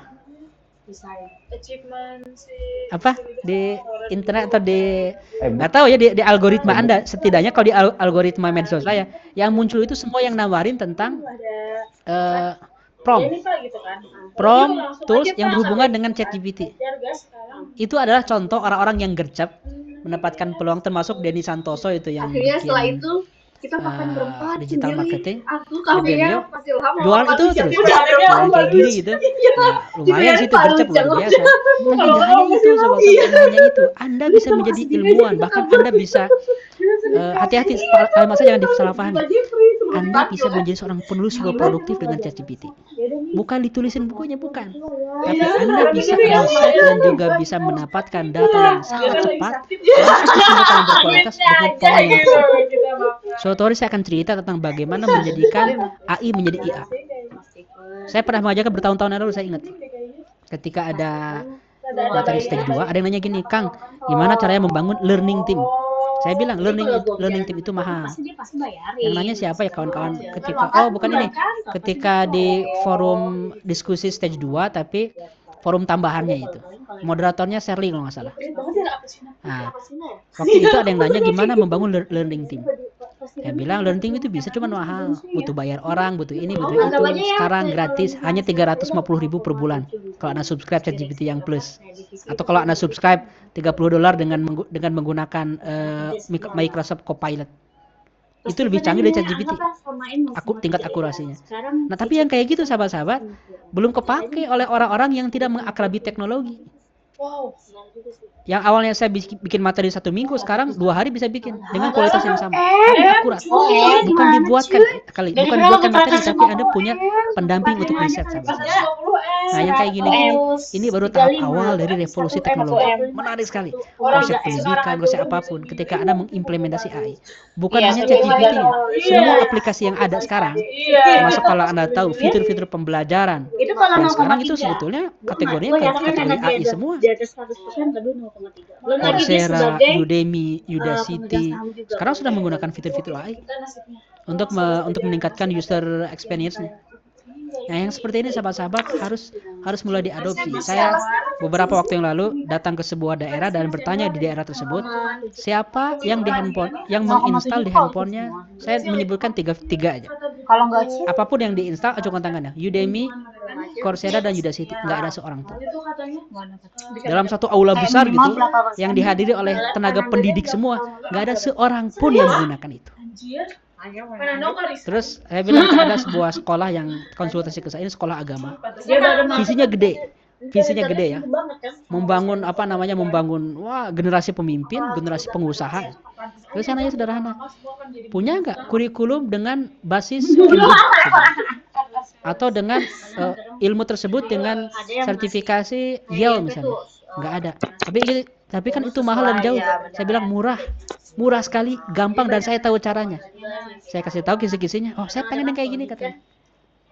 Apa di internet atau di nggak tahu ya di algoritma Anda. Setidaknya kalau di algoritma medsos saya, yang muncul itu semua yang nawarin tentang prompt tools yang berhubungan dengan ChatGPT. Itu adalah contoh orang-orang yang gercep mendapatkan peluang, termasuk Denny Santoso itu yang Akhirnya bikin setelah itu kita makan berempat digital sendiri. marketing. Aku kafenya masih lama. Jualan itu terus, jualan kayak gini gitu. Nah, lumayan sih itu gercep luar biasa. Tapi nggak hanya itu, sobat, nggak hanya itu. Anda bisa menjadi ilmuwan, bahkan Anda bisa hati-hati, kalimat saya jangan disalahpahami. Anda bisa menjadi seorang penulis yang produktif dengan ChatGPT. Bukan ditulisin bukunya, bukan. Tapi Anda bisa riset dan juga bisa mendapatkan data yang sangat cepat, langsung kesimpulan yang berkualitas dengan pola yang tepat. Suatu hari saya akan cerita tentang bagaimana menjadikan AI menjadi IA. Saya pernah mengajarkan bertahun-tahun lalu, saya ingat. Ketika ada materi stage 2, ada yang nanya gini, Kang, gimana caranya membangun learning team? Saya bilang learning team itu mahal. Yang nanya siapa ya kawan-kawan? Ketika di forum diskusi stage 2, tapi forum tambahannya itu. Moderatornya Shirley kalau nggak salah. Nah, waktu itu ada yang nanya gimana membangun learning team. Saya bilang learning team itu bisa, cuma mahal. Butuh bayar orang, butuh ini, butuh itu. Sekarang gratis, hanya 350.000 per bulan. Kalau Anda subscribe ChatGPT yang plus. Atau kalau Anda subscribe $30 dengan menggunakan Microsoft Copilot. Itu lebih canggih dari ChatGPT. Tingkat akurasinya. Nah, tapi yang kayak gitu sahabat-sahabat belum kepake oleh orang-orang yang tidak mengakrabi teknologi. Yang awalnya saya bikin materi 1 minggu, sekarang 2 hari bisa bikin dengan kualitas yang sama, tapi akurat. Bukan dibuatkan materi, tapi Anda punya pendamping untuk riset, sahabat-sahabat. Nah, yang kayak gini-gini, ini baru tahap awal dari revolusi teknologi. Menarik sekali. Konsep pendidikan, konsep apapun, ketika Anda mengimplementasi AI, bukan hanya ChatGPT, semua aplikasi yang ada sekarang, termasuk kalau Anda tahu fitur-fitur pembelajaran, yang sekarang itu sebetulnya kategorinya kategori AI semua. Coursera, Udemy, Udacity, sekarang sudah menggunakan fitur-fitur AI untuk meningkatkan user experience-nya. Nah, yang seperti ini sahabat-sahabat harus mulai diadopsi. Saya beberapa waktu yang lalu datang ke sebuah daerah dan bertanya di daerah tersebut, siapa yang menginstal di handphonenya, saya menyebutkan tiga aja. Apapun yang diinstal, acukan tangannya. Udemy, Coursera, dan Udacity, nggak ada seorang pun. Dalam satu aula besar gitu, yang dihadiri oleh tenaga pendidik semua, nggak ada seorang pun yang menggunakan itu. Terus saya bilang ada sebuah sekolah yang konsultasi ke saya, ini sekolah agama. Visinya gede ya. Membangun generasi pemimpin, generasi pengusaha. Terus saya nanya sederhana, punya nggak kurikulum dengan basis ilmu? Atau dengan ilmu tersebut dengan sertifikasi Yale misalnya? Nggak ada. Tapi kan itu mahal dan jauh. Saya bilang murah sekali, gampang dan saya tahu caranya. Saya kasih tahu kisi-kisinya. Oh, saya pengen yang kayak gini katanya.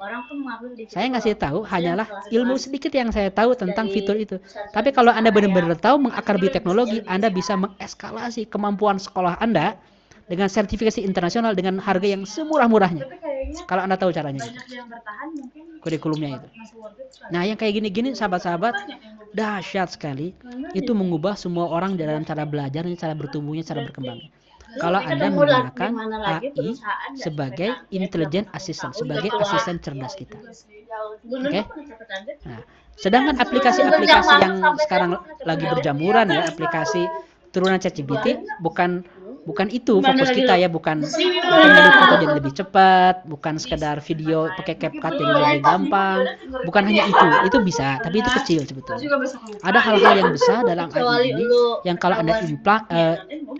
Orang tuh mengambil di situ. Saya ngasih tahu hanyalah ilmu sedikit yang saya tahu tentang fitur itu. Tapi kalau Anda benar-benar tahu mengakar teknologi, Anda bisa mengeskalasi kemampuan sekolah Anda dengan sertifikasi internasional dengan harga yang semurah-murahnya. Kalau Anda tahu caranya. Banyak yang bertahan mungkin Kurikulumnya itu. masih worth it kan. Nah, yang kayak gini-gini sahabat-sahabat dahsyat sekali. Itu mengubah semua orang dalam cara belajarnya, cara bertumbuhnya, cara berkembangnya. Kalau Anda menggunakan AI sebagai intelligent assistant, sebagai asisten cerdas kita. Oke? Nah, sedangkan aplikasi-aplikasi yang sekarang lagi berjamuran ya, aplikasi turunan ChatGPT bukan itu fokus kita ya, bukan jadi foto jadi lebih cepat, bukan sekedar video pakai CapCut jadi lebih gampang, bukan hanya itu bisa, tapi itu kecil sebetulnya. Ada hal-hal yang besar dalam AI ini yang kalau Anda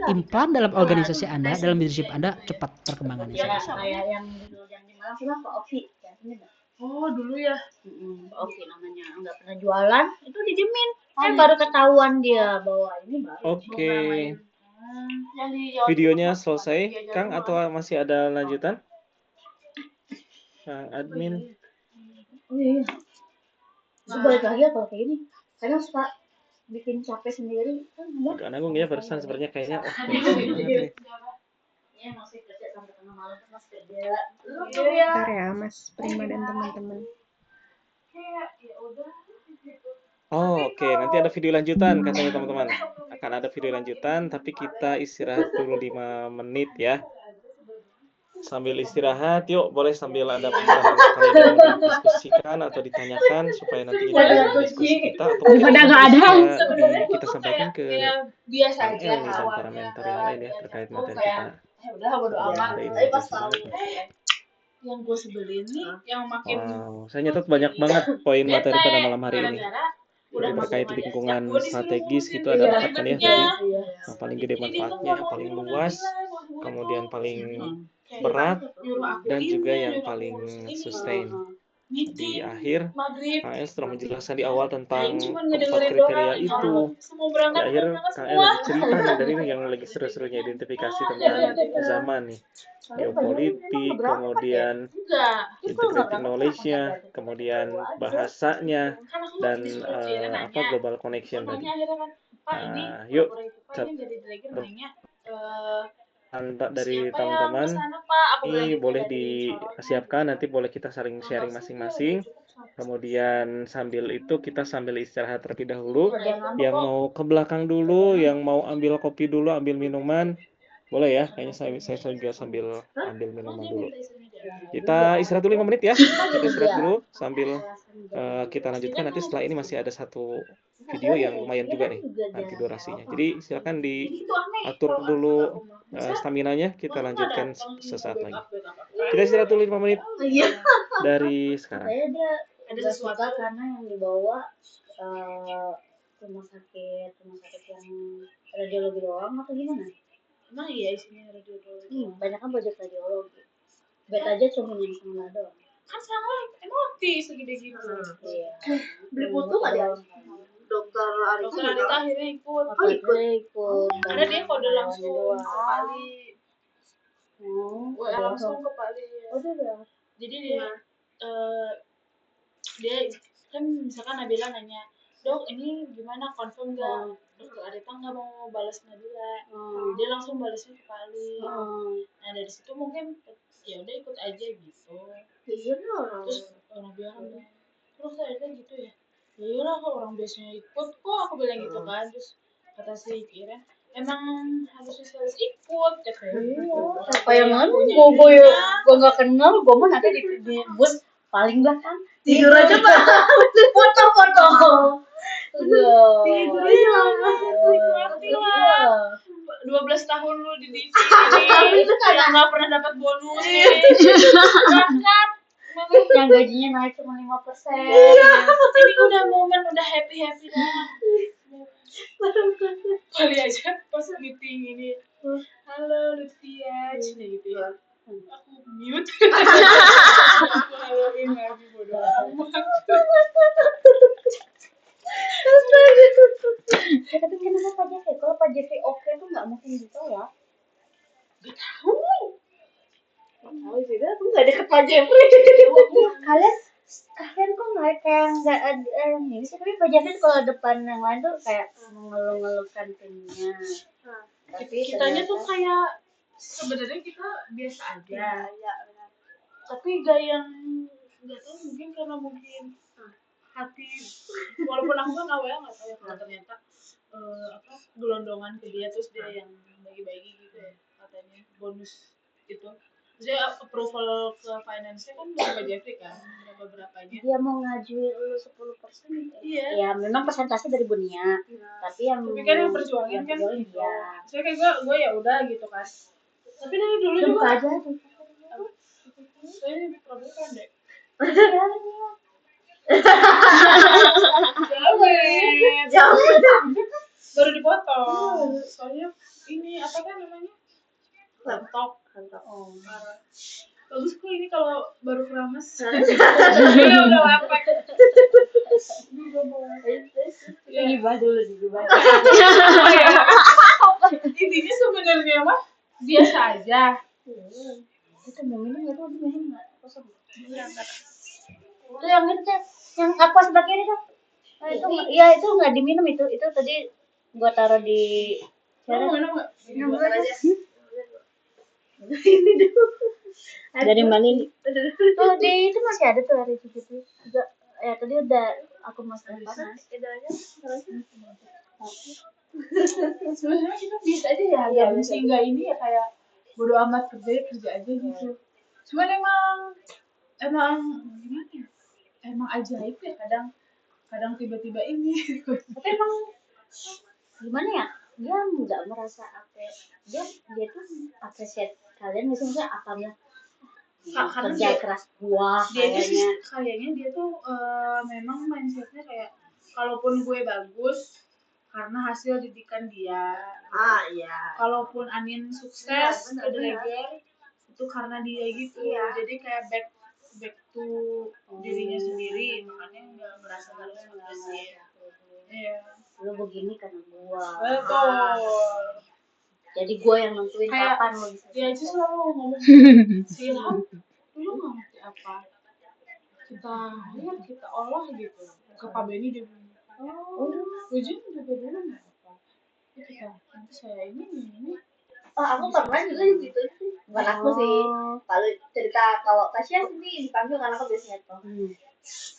implant dalam organisasi Anda, dalam leadership Anda, cepat perkembangannya. Ya kayak yang di Malang sih Pak Ovi. Oh dulu ya. Pak Ovi namanya, nggak pernah jualan, itu dijamin. Baru ketahuan dia bahwa ini baru. Oke. Videonya selesai, Kang, atau masih ada lanjutan? Kang admin. Oh iya. Terus balik lagi kalau kayak gini, kadang suka bikin capek sendiri. Agak nanggung ya barusan sebenarnya kayaknya. Ya masih kerja sampai tengah malam, mas kerja. Bentar ya Mas Prima dan teman-teman. Oh, oke. Nanti ada video lanjutan katanya teman-teman. Akan ada video lanjutan, tapi kita istirahat dulu 5 menit ya. Sambil istirahat, yuk boleh sambil ada pertanyaan kalian yang didiskusikan atau ditanyakan supaya nanti kita bisa diskusi kita atau kita sampaikan ke biasa aja panel nih dan para mentor yang lain ya terkait materi kita. udah bodo amat. Hari ini Tapi pas lucu tahu banget nih. yang gue sebelin nih yang makin Wow, saya nyatet banyak banget poin materi pada malam hari ini. Jadi terkait lingkungan strategis gitu ada 4 kan ya tadi. Yang paling gede manfaatnya, yang paling luas, kemudian paling berat, dan juga yang paling sustain. Di akhir, KL setelah menjelaskan di awal tentang keempat kriteria itu. Di akhir, KL lagi cerita nih dari ini yang lagi seru-serunya identifikasi tentang zaman nih. Geopolitik, kemudian integrating knowledge-nya, kemudian bahasanya, dan global connection tadi. Nah, yuk, dari teman-teman ini boleh disiapkan, nanti boleh kita saling sharing masing-masing. Kemudian sambil itu kita sambil istirahat terlebih dahulu. Yang mau ke belakang dulu, yang mau ambil kopi dulu, ambil minuman, boleh ya. Kayaknya saya juga sambil ambil minuman dulu. Kita istirahat dulu 5 menit ya. Kita istirahat dulu sambil kita lanjutkan. Nanti setelah ini masih ada satu video yang lumayan juga nih nanti durasinya. Jadi silakan diatur dulu stamina-nya, kita lanjutkan sesaat lagi. Kita istirahat dulu 5 menit dari sekarang. Ada sesuatu karena yang dibawa rumah sakit yang radiologi doang atau gimana? emang iya isinya radiologi. Banyak kan budget radiologi. Bet aja cuma yang sama doang. Kan sama emoti segede gitu. Iya. Beli putu nggak ya? Dokter Arita akhirnya ikut. Ikut. Ada dia kode langsung sekali. Langsung ke Pak Li. Oh, udah. Jadi dia kan misalkan Nabila nanya, dok ini gimana confirm nggak? Dokter Arita nggak mau balas Nabila. Dia langsung balasnya ke Pak Li. Nah dari situ mungkin ya udah ikut aja gitu. Iya. Terus orang bilang terus Arita gitu ya. Ya lah kok orang biasanya ikut kok aku bilang gitu kan. Terus kata si Kiran emang harus harus ikut katanya. Siapa yang gue nggak kenal, gue mah nanti di bus paling belakang tidur aja pak. Foto. Tidur aja lah. 12 tahun lu di sini yang nggak pernah dapat bonus. Berangkat. Yang gajinya naik cuma 5%. Ini udah momen udah happy dah. Kali aja pas meeting ini. Halo Lutfia, cina gitu ya. Aku mute. Aku haloin lagi bodo amat. Tapi kenapa Pak Jeffrey. Kalian kok nggak kayak nggak ada ini sih, tapi Pak Jeffrey kalau depan yang lain tuh kayak mengeluh-ngeluhkan timnya. Tapi Kitanya tuh ternyata- kayak sebenarnya kita biasa aja. Tapi gak yang nggak tahu, mungkin karena hati, walaupun aku kan awalnya nggak tahu ya kalau ternyata gelondongan ke dia, terus dia yang bagi-bagi gitu ya katanya bonus itu. Terus dia approval ke finance-nya kan dari Pak Jeffrey kan, ada beberapanya. dia mau ngajuin lu 10%. Iya. Ya memang persentase dari Bunia, tapi yang Tapi kan yang perjuangin kan dia. saya kayak gue ya udah gitu kan. Tapi dari dulu Udah buka juga aja. saya lebih problem kan deh. Jauh. Baru dipotong. Soalnya ini apa kan namanya? Laptop. Oh. Bagus kok ini kalau baru keramas. Udah lapek. Ya. Gibah dulu digibah. Intinya sebenarnya mah biasa aja. Itu mau minum nggak tuh? Minum nggak? Kosong. Itu yang itu Cep. Yang aqua sebelah kiri tuh. Itu ya itu nggak diminum itu tadi gua taruh di Kamu mau minum nggak? Minum dulu aja. Ini dulu. Dari mana ini? Tuh di itu masih ada tuh hari itu juga. Ya tadi udah aku masukin panas. Sebenarnya kita bisa aja ya, Iya, ya sehingga ini ya kayak bodo amat kerja aja gitu. Cuman emang gimana ya? Emang ajaib ya kadang tiba-tiba ini. Tapi emang gimana ya? Dia nggak merasa apa? Dia tuh apresiat kalian misalnya apanya? Karena Kerja keras gua kayaknya dia tuh memang mindsetnya kayak kalaupun gue bagus karena hasil didikan dia. Iya. Kalaupun Anin sukses ke Dragon itu karena dia gitu. Jadi kayak back to dirinya sendiri, makanya nggak merasa harus sih. Iya. Lu begini karena gua. Betul. Jadi gua yang nentuin Kayak kapan lu bisa. dia aja selalu ngomong si Ilham, lu nggak ngerti apa. Kita lihat, kita olah gitu. Ke Pak Benny dia bilang, ujung juga dulu nggak apa. Ya, nanti saya ini. Aku pernah juga gitu sih. Bukan aku sih. Kalau cerita kalau Tasya sih dipanggil karena aku biasanya tuh.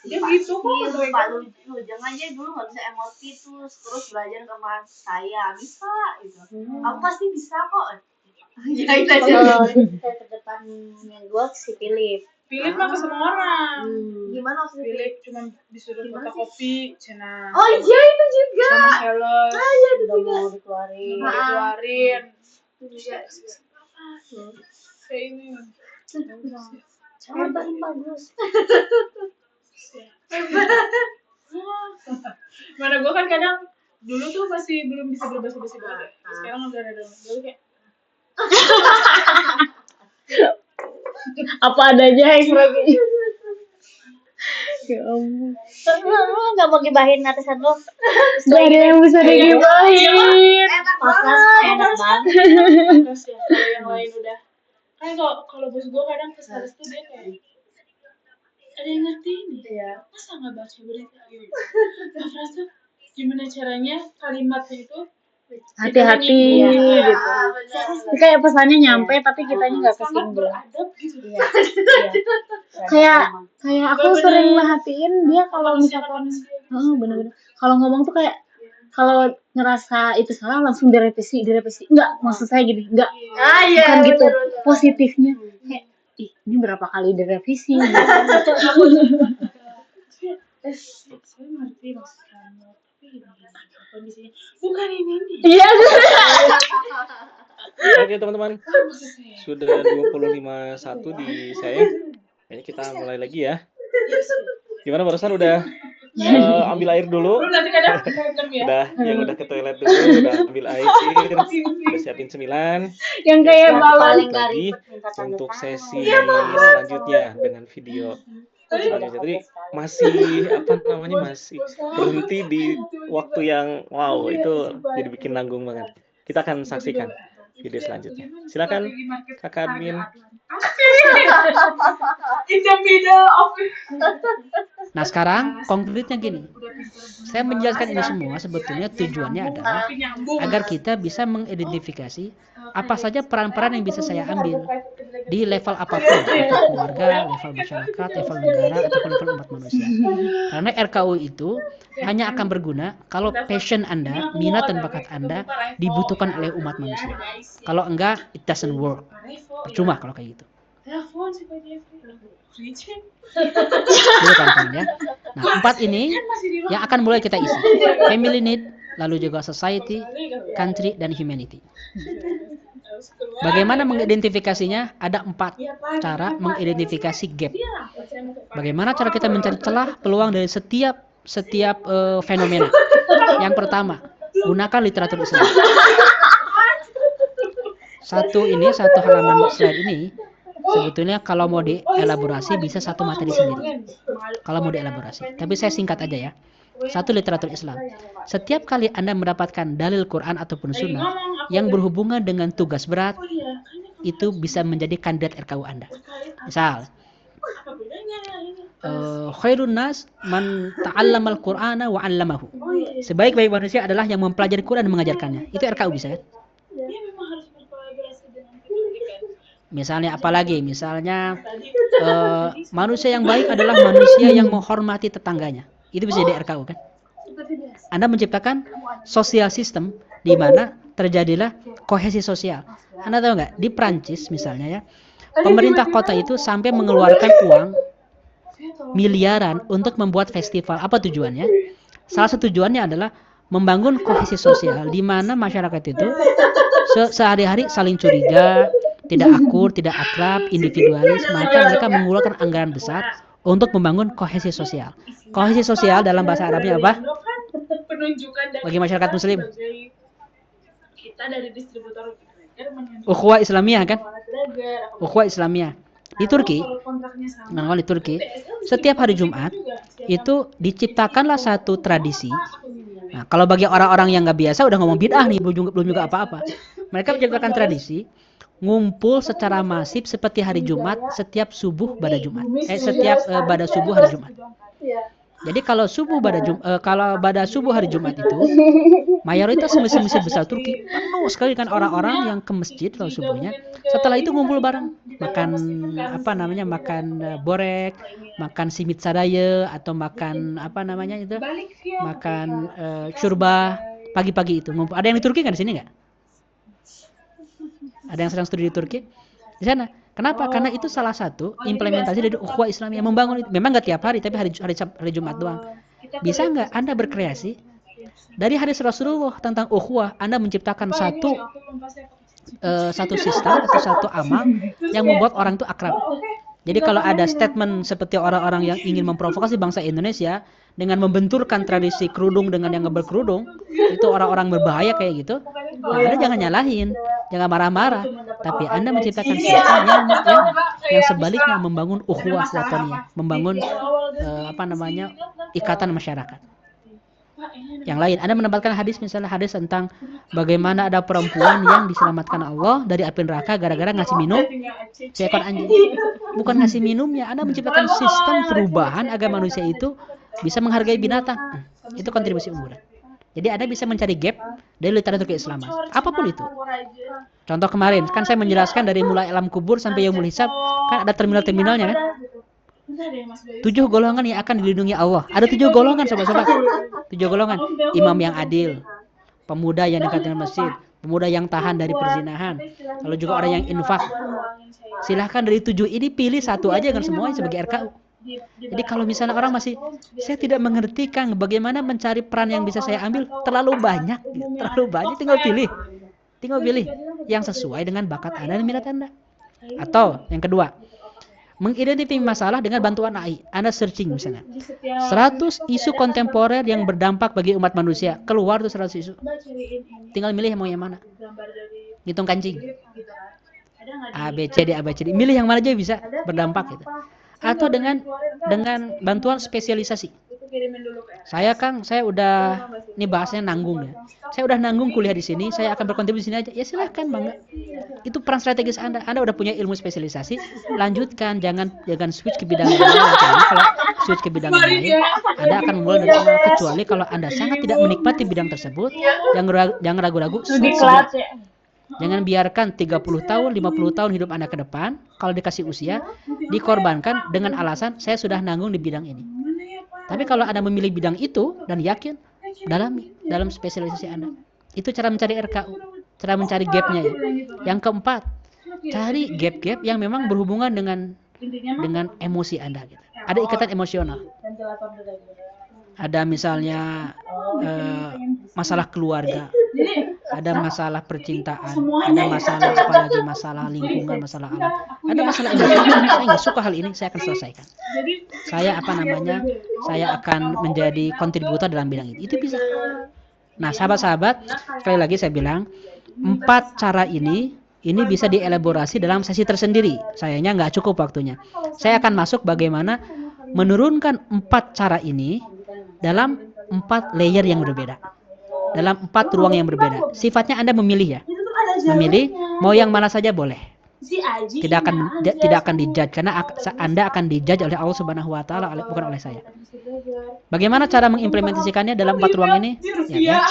Dia gitu kok. Pak Lujeng aja dulu nggak bisa emosi terus belajar sama saya bisa gitu. Aku pasti bisa kok. Jadi saya ke depan gue si Philip. Philip mah ke semua orang. Gimana maksudnya? Philip cuma disuruh fotokopi, cena. Oh iya itu juga. Sama sales. Iya itu juga. Mau dikeluarin. Mau dikeluarin. Juga. Kayak ini. Hebat bagus. Mana gue kan kadang dulu tuh masih belum bisa berbahasa-bahasa banget. Sekarang udah ada dulu kayak apa adanya ekspresi. Ya ampun. Lu nggak mau gibahin atasan lu? Gak ada yang bisa digibahin. Enak banget. terus ya kalau yang lain udah. Kan kalau bos gue kadang ke sales tuh dia kayak ada yang ngerti ini ya. Masa nggak baca berita gitu. Nah, terus gimana caranya kalimatnya itu Hati-hati Iya, gitu. Kayak pesannya nyampe tapi kitanya nggak sangat kesinggung. beradab gitu. Kayak aku Bener-bener. sering merhatiin dia kalau misalkan bener-bener kalau ngomong tuh kayak kalau ngerasa itu salah langsung direvisi. Enggak, maksud saya gini, enggak. Bukan gitu. Positifnya kayak ini berapa kali direvisi gitu. Saya ngerti maksud kamu, tapi gini kondisinya bukan ini nih. Iya. Oke teman-teman, sudah 25.1 di saya. Kayaknya kita mulai lagi ya. Gimana barusan udah ambil air dulu? Lu nanti kadang random ya. Udah ke toilet dulu, udah ambil air, udah siapin cemilan. Yang kayak Sekarang kita balon. lanjut lagi untuk sesi selanjutnya dengan video selanjutnya. Jadi masih masih berhenti di waktu yang wow, itu jadi bikin nanggung banget. Kita akan saksikan video selanjutnya. Silakan Kakak Admin. In the middle of Nah sekarang konkretnya gini, saya menjelaskan ini semua sebetulnya tujuannya adalah agar kita bisa mengidentifikasi apa saja peran-peran yang bisa saya ambil di level apapun, level keluarga, level masyarakat, level negara, ataupun level umat manusia. Karena RKU itu hanya akan berguna kalau passion Anda, minat dan bakat Anda dibutuhkan oleh umat manusia. Kalau enggak, it doesn't work. Percuma kalau kayak gitu. telepon sih Pak Jeffrey. Itu kawan-kawan ya. Nah, 4 ini yang akan mulai kita isi. Family need, lalu juga society, country, dan humanity. Bagaimana mengidentifikasinya? Ada 4 cara mengidentifikasi gap. Bagaimana cara kita mencari celah peluang dari setiap fenomena. Yang pertama, gunakan literatur Islam. Satu halaman slide ini sebetulnya kalau mau dielaborasi bisa satu materi sendiri. Kalau mau dielaborasi. Tapi saya singkat aja ya. Satu, literatur Islam. Setiap kali Anda mendapatkan dalil Quran ataupun Sunnah yang berhubungan dengan tugas berat, itu bisa menjadi kandidat RKU Anda. Misal, khairun nas man ta'allamal Qur'ana wa 'allamahu. Sebaik-baik manusia adalah yang mempelajari Quran dan mengajarkannya. Itu RKU bisa kan? Misalnya apalagi? Misalnya manusia yang baik adalah manusia yang menghormati tetangganya. Itu bisa jadi RKU kan? Anda menciptakan sosial system di mana terjadilah kohesi sosial. Anda tahu nggak? Di Prancis misalnya ya, pemerintah kota itu sampai mengeluarkan uang miliaran untuk membuat festival. Apa tujuannya? Salah satu tujuannya adalah membangun kohesi sosial di mana masyarakat itu sehari-hari saling curiga, tidak akur, tidak akrab, individualis, maka mereka mengeluarkan anggaran besar untuk membangun kohesi sosial. Kohesi sosial dalam bahasa Arabnya apa? Bagi masyarakat muslim. Kita dari distributor Ukhuwah Islamiyah kan? Ukhuwah Islamiyah. Di Turki, setiap hari Jumat itu diciptakanlah satu tradisi. Nah, kalau bagi orang-orang yang nggak biasa udah ngomong bid'ah nih, belum juga apa-apa. Mereka menciptakan tradisi ngumpul secara masif seperti hari Jumat setiap subuh pada Jumat. Setiap pada subuh hari Jumat. Jadi kalau pada subuh hari Jumat itu mayoritas masjid besar Turki penuh sekali kan orang-orang yang ke masjid kalau subuhnya. Setelah itu ngumpul bareng, makan borek, makan simit sadaya atau makan makan syurba pagi-pagi itu ngumpul. Ada yang di Turki kan di sini nggak? Ada yang sedang studi di Turki? Di sana. Kenapa? Karena itu salah satu implementasi dari ukhuwah Islamiyah membangun itu. Memang nggak tiap hari, tapi hari Jumat doang. Bisa nggak Anda berkreasi dari hadis Rasulullah tentang ukhuwah? Anda menciptakan satu sistem atau satu amal yang membuat orang itu akrab. Jadi kalau ada statement seperti orang-orang yang ingin memprovokasi bangsa Indonesia dengan membenturkan tradisi kerudung dengan yang nggak berkerudung, itu orang-orang berbahaya kayak gitu. Nah, Anda jangan nyalahin, jangan marah-marah, tapi Anda menciptakan sistem yang sebaliknya membangun ukhuwah wataniyah, membangun ikatan masyarakat. Yang lain, Anda menempatkan hadis, misalnya hadis tentang bagaimana ada perempuan yang diselamatkan Allah dari api neraka gara-gara ngasih minum seekor anjing. Bukan ngasih minumnya, Anda menciptakan sistem perubahan agar manusia itu bisa menghargai binatang. Itu kontribusi unggulan. Jadi Anda bisa mencari gap dari literatur keislaman, apapun itu. Contoh kemarin, kan saya menjelaskan dari mulai alam kubur sampai yaumul hisab, kan ada terminal-terminalnya kan? 7 golongan yang akan dilindungi Allah. Ada 7 golongan sobat-sobat. 7 golongan. Imam yang adil, pemuda yang dekat dengan masjid, pemuda yang tahan dari perzinahan, lalu juga orang yang infak. Silahkan dari 7 ini pilih satu aja kan semuanya sebagai RKU. Jadi kalau misalnya orang masih, saya tidak mengerti Kang, bagaimana mencari peran yang bisa saya ambil, terlalu banyak, tinggal pilih yang sesuai dengan bakat Anda dan minat Anda. Atau yang kedua, mengidentifikasi masalah dengan bantuan AI. Anda searching misalnya 100 isu kontemporer yang berdampak bagi umat manusia, keluar tuh 100 isu. Tinggal milih mau yang mana. Hitung kancing. ABCD, milih yang mana aja bisa berdampak gitu. Atau dengan bantuan spesialisasi. kirimin dulu ke Saya udah, ini bahasanya nanggung ya. Saya udah nanggung kuliah di sini, saya akan berkontribusi di sini aja. Ya silahkan bangga. Itu peran strategis Anda. Anda udah punya ilmu spesialisasi, lanjutkan. Jangan switch ke bidang yang lain. Karena kalau switch ke bidang yang lain, Anda akan memulai dari awal. Kecuali kalau Anda sangat tidak menikmati bidang tersebut, jangan ragu-ragu. Studi switch kelas segera. ya. Jangan biarkan 30 tahun, 50 tahun hidup Anda ke depan, kalau dikasih usia, dikorbankan dengan alasan saya sudah nanggung di bidang ini. Tapi kalau Anda memilih bidang itu dan yakin, dalami dalam spesialisasi Anda. Itu cara mencari RKU, cara mencari gap-nya ya. Yang keempat, cari gap-gap yang memang berhubungan dengan emosi Anda gitu. Ada ikatan emosional. Ada misalnya masalah keluarga, ada masalah percintaan, ada masalah apalagi masalah lingkungan, masalah alam, ada masalah emosional. Saya nggak suka hal ini, saya akan selesaikan. Saya akan menjadi kontributor dalam bidang itu bisa. Nah, sahabat-sahabat, sekali lagi saya bilang 4 cara ini bisa dielaborasi dalam sesi tersendiri. Sayangnya nggak cukup waktunya. Saya akan masuk bagaimana menurunkan 4 cara ini dalam 4 layer yang berbeda, dalam 4 ruang yang berbeda. Sifatnya Anda memilih ya, memilih mau yang mana saja boleh. Tidak akan dijudge, karena Anda akan dijudge oleh Allah Subhanahu Wa Taala, bukan oleh saya. Bagaimana cara mengimplementasikannya dalam 4 ruang ini? Ya.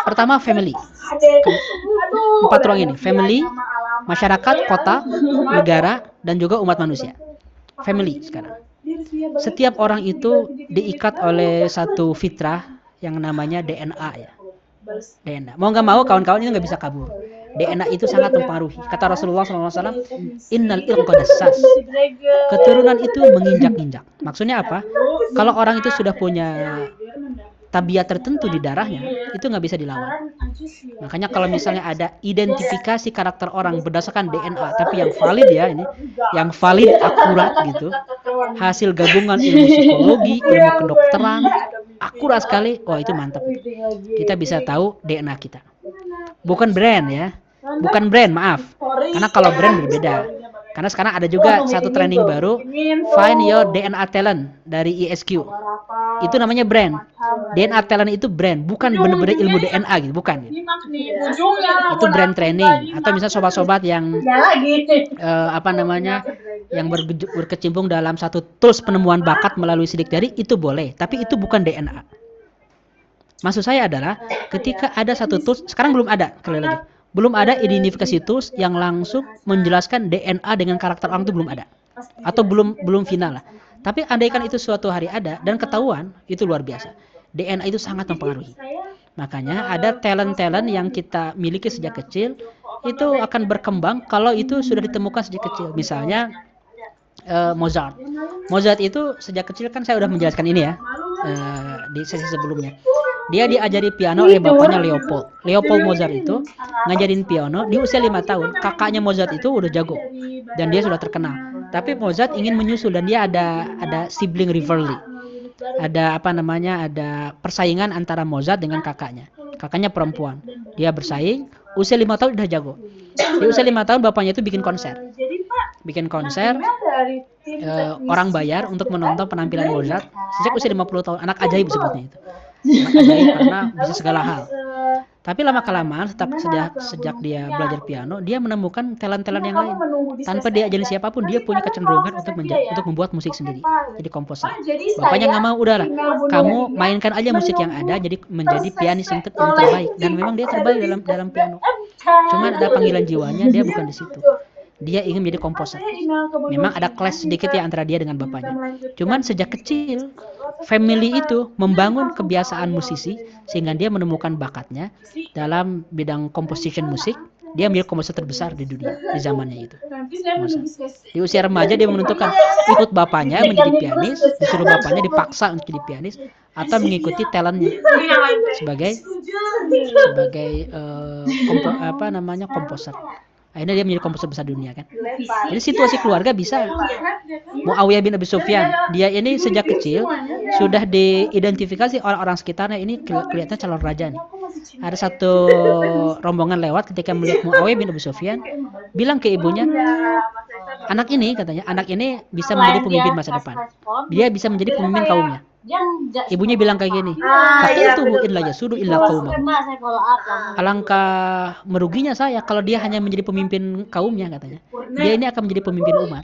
Pertama, family. 4 ruang ini, family, masyarakat, kota, negara, dan juga umat manusia. Family sekarang. Setiap orang itu diikat oleh satu fitrah yang namanya DNA ya. DNA. Mau nggak mau kawan-kawan ini nggak bisa kabur. DNA itu sangat mempengaruhi. Kata Rasulullah SAW, innal irqa dassas. Keturunan itu menginjak-injak. Maksudnya apa? Kalau orang itu sudah punya tabiat tertentu di darahnya, itu nggak bisa dilawan. Makanya kalau misalnya ada identifikasi karakter orang berdasarkan DNA, tapi yang valid ya ini, yang valid akurat gitu, hasil gabungan ilmu psikologi, ilmu kedokteran, akurat sekali, wah itu mantap. Kita bisa tahu DNA kita. Bukan brand ya, bukan brand, maaf. Karena kalau brand berbeda. Karena sekarang ada juga satu trending baru, Find Your DNA Talent dari ISQ. Itu namanya brand. DNA Talent itu brand, bukan benar-benar ilmu DNA gitu, bukan. Gitu. Itu brand training. Atau misalnya sobat-sobat yang yang berkecimpung dalam satu tools penemuan bakat melalui sidik jari, itu boleh. Tapi itu bukan DNA. Maksud saya adalah ketika ada satu tools, sekarang belum ada, sekali lagi. Belum ada identifikasi tools yang langsung menjelaskan DNA dengan karakter orang itu belum ada. Atau belum final lah. Tapi andaikan itu suatu hari ada dan ketahuan, itu luar biasa. DNA itu sangat mempengaruhi. Makanya ada talent-talent yang kita miliki sejak kecil, itu akan berkembang kalau itu sudah ditemukan sejak kecil. Misalnya Mozart. Mozart itu sejak kecil kan saya udah menjelaskan ini ya, di sesi sebelumnya. Dia diajari piano oleh bapaknya Leopold. Leopold Mozart itu ngajarin piano di usia 5 tahun. Kakaknya Mozart itu udah jago dan dia sudah terkenal. Tapi Mozart ingin menyusul dan dia ada sibling rivalry. Ada ada persaingan antara Mozart dengan kakaknya. Kakaknya perempuan. Dia bersaing, usia 5 tahun udah jago. Di usia 5 tahun bapaknya itu bikin konser. Orang bayar untuk menonton penampilan Mozart sejak usia 50 tahun. Anak ajaib sebutnya itu. Anak ajaib karena bisa segala hal. Tapi lama-kelamaan sejak dia belajar piano, dia menemukan talent-talent yang lain. Tanpa diajarin siapapun, dia punya kecenderungan untuk membuat musik sendiri. Jadi komposer. Bapaknya nggak mau, udahlah. Kamu mainkan aja musik yang ada, jadi menjadi pianis yang terbaik. Dan memang dia terbaik dalam piano. Cuma ada panggilan jiwanya, dia bukan di situ. Dia ingin menjadi komposer. Memang ada clash sedikit ya antara dia dengan bapaknya. Cuman sejak kecil, family itu membangun kebiasaan musisi sehingga dia menemukan bakatnya dalam bidang composition musik. Dia menjadi komposer terbesar di dunia di zamannya itu. Di usia remaja dia menentukan ikut bapaknya menjadi pianis, disuruh bapaknya dipaksa untuk jadi pianis, atau mengikuti talentnya sebagai komposer. Akhirnya dia menjadi komposer besar dunia kan. Jadi situasi keluarga bisa. Muawiyah bin Abi Sufyan, dia ini sejak kecil sudah diidentifikasi orang-orang sekitarnya, ini kelihatannya calon raja nih. Ada satu rombongan lewat ketika melihat Muawiyah bin Abi Sufyan, bilang ke ibunya, anak ini bisa menjadi pemimpin masa depan. Dia bisa menjadi pemimpin kaumnya. Ibunya bilang kayak gini, "Qatiltuhu illa yasudu illa qaumahu." Saya follow up lah. Alangkah meruginya saya kalau dia hanya menjadi pemimpin kaumnya katanya. Dia ini akan menjadi pemimpin umat.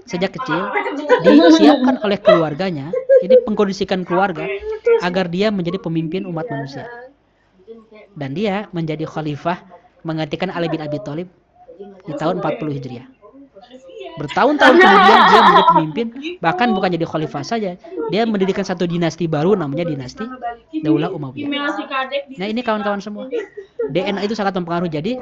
Sejak kecil disiapkan oleh keluarganya, ini pengkondisikan keluarga agar dia menjadi pemimpin umat manusia. Dan dia menjadi khalifah menggantikan Ali bin Abi Thalib di tahun 40 Hijriah. Bertahun-tahun kemudian dia menjadi pemimpin, bahkan bukan jadi khalifah saja, dia mendirikan satu dinasti baru namanya dinasti Daulah Umayyah. Nah, ini kawan-kawan semua. DNA itu sangat mempengaruhi. Jadi,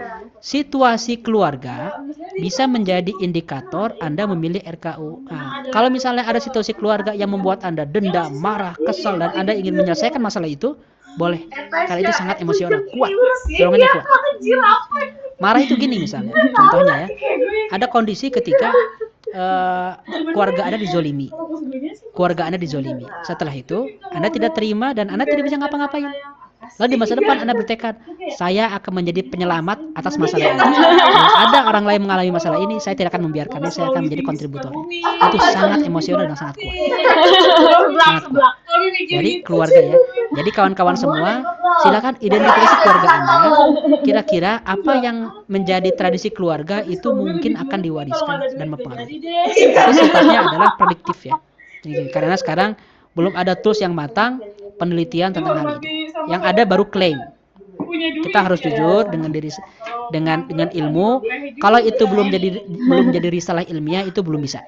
situasi keluarga bisa menjadi indikator Anda memilih RKU. Nah, kalau misalnya ada situasi keluarga yang membuat Anda dendam, marah, kesal, dan Anda ingin menyelesaikan masalah itu, boleh. Karena itu sangat emosional, kuat. Dorongannya kuat. Marah itu gini misalnya, contohnya ya. Ada kondisi ketika keluarga Anda dizolimi. Keluarga Anda dizolimi. Setelah itu, Anda tidak terima dan Anda tidak bisa ngapa-ngapain. Lalu di masa depan Anda bertekad, saya akan menjadi penyelamat atas masalah ini. Kalau ada orang lain mengalami masalah ini, saya tidak akan membiarkannya, saya akan menjadi kontributor. Itu sangat emosional dan sangat kuat. Sangat kuat. Jadi keluarga ya. Jadi kawan-kawan semua, silakan identifikasi keluarga Anda. Kira-kira apa yang menjadi tradisi keluarga itu mungkin akan diwariskan dan mempengaruhi. Itu sifatnya adalah prediktif ya. Jadi, karena sekarang belum ada tools yang matang penelitian tentang hal ini. Yang ada baru klaim. Kita harus jujur dengan diri dengan ilmu. Kalau itu belum jadi risalah ilmiah itu belum bisa.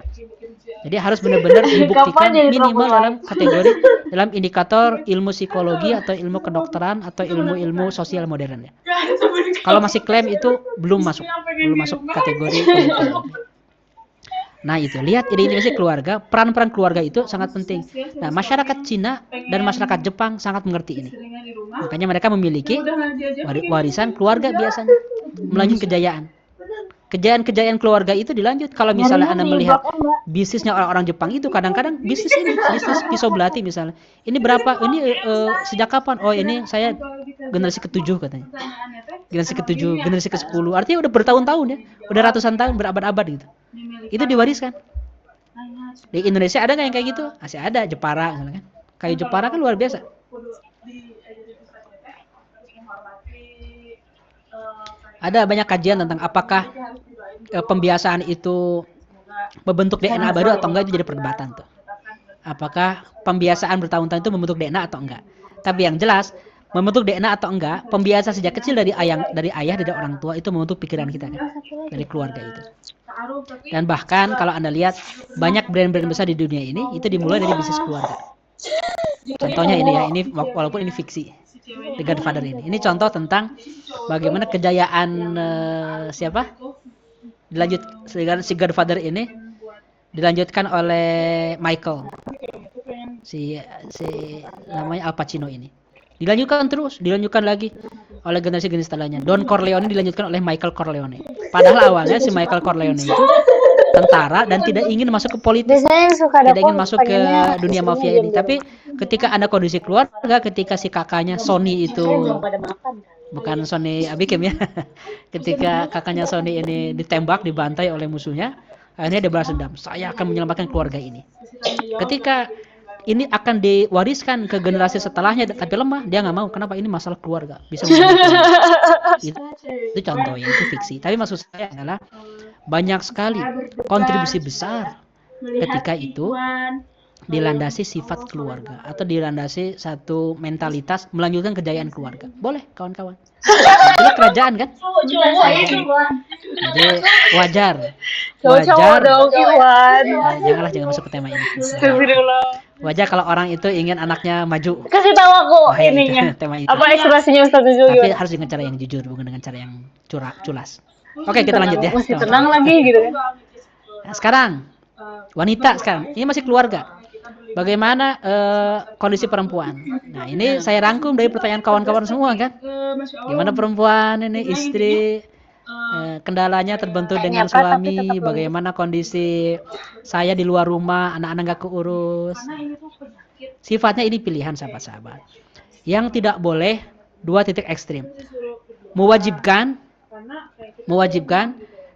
Jadi harus benar-benar dibuktikan minimal dalam indikator ilmu psikologi atau ilmu kedokteran atau ilmu sosial modern ya. Kalau masih klaim itu belum masuk kategori penelitian. Nah itu, lihat identifikasi keluarga, peran-peran keluarga itu sangat penting. Nah masyarakat Cina dan masyarakat Jepang sangat mengerti ini. Makanya mereka memiliki warisan keluarga biasanya, melanjut kejayaan. Kejayaan keluarga itu dilanjut. Kalau misalnya Anda melihat bisnisnya orang-orang Jepang itu kadang-kadang bisnis pisau belati misalnya. Ini berapa? Ini sejak kapan? Oh ini saya generasi ke-7 katanya. Generasi ke-7, generasi ke-10. Artinya udah bertahun-tahun ya. Udah ratusan tahun, berabad-abad gitu. Itu diwariskan. Di Indonesia ada nggak yang kayak gitu? Masih ada, Jepara misalnya kan. Kayu Jepara kan luar biasa. Ada banyak kajian tentang apakah pembiasaan itu membentuk DNA baru atau enggak, itu jadi perdebatan tuh. Apakah pembiasaan bertahun-tahun itu membentuk DNA atau enggak? Tapi yang jelas membentuk DNA atau enggak, pembiasa sejak kecil dari ayah, dari orang tua itu membentuk pikiran kita kan, dari keluarga itu. Dan bahkan kalau Anda lihat banyak brand-brand besar di dunia ini itu dimulai dari bisnis keluarga. Contohnya ini ya, ini walaupun ini fiksi. The Godfather ini. Ini contoh tentang bagaimana kejayaan siapa? Dilanjut si Godfather ini dilanjutkan oleh Michael. Si namanya Al Pacino ini. Dilanjutkan lagi oleh generasi setelahnya. Don Corleone dilanjutkan oleh Michael Corleone. Padahal awalnya si Michael Corleone itu tentara dan tidak ingin masuk ke politik, tidak ingin masuk ke dunia mafia ini. Tapi ketika ada kondisi keluarga, ketika si kakaknya Sony itu, bukan Sony Abikim ya, ketika kakaknya Sony ini ditembak, dibantai oleh musuhnya, akhirnya dia balas dendam. Saya akan menyelamatkan keluarga ini. Ketika ini akan diwariskan ke generasi setelahnya tapi lemah, dia nggak mau. Kenapa? Ini masalah keluarga, bisa itu contohnya, itu fiksi. Tapi maksud saya adalah banyak sekali kontribusi besar ketika itu dilandasi sifat keluarga atau dilandasi satu mentalitas melanjutkan kejayaan keluarga. Boleh kawan-kawan. Ini kerajaan kan? Jadi wajar. Jangan masuk ke tema ini. Wajar kalau orang itu ingin anaknya maju. Kasih tahu aku ininya. Tema itu. Apa ekspresinya Ustaz Jujur? Tapi harus dengan cara yang jujur, bukan dengan cara yang culas. Oke, kita lanjut ya. Masih tenang lagi gitu kan. Nah, sekarang wanita sekarang. Ini masih keluarga. Bagaimana kondisi perempuan? Nah, ini saya rangkum dari pertanyaan kawan-kawan semua kan. Gimana perempuan ini, istri, kendalanya terbentur dengan suami, bagaimana kondisi saya di luar rumah, anak-anak gak keurus. Sifatnya ini pilihan sahabat-sahabat. Yang tidak boleh dua titik ekstrim. Mewajibkan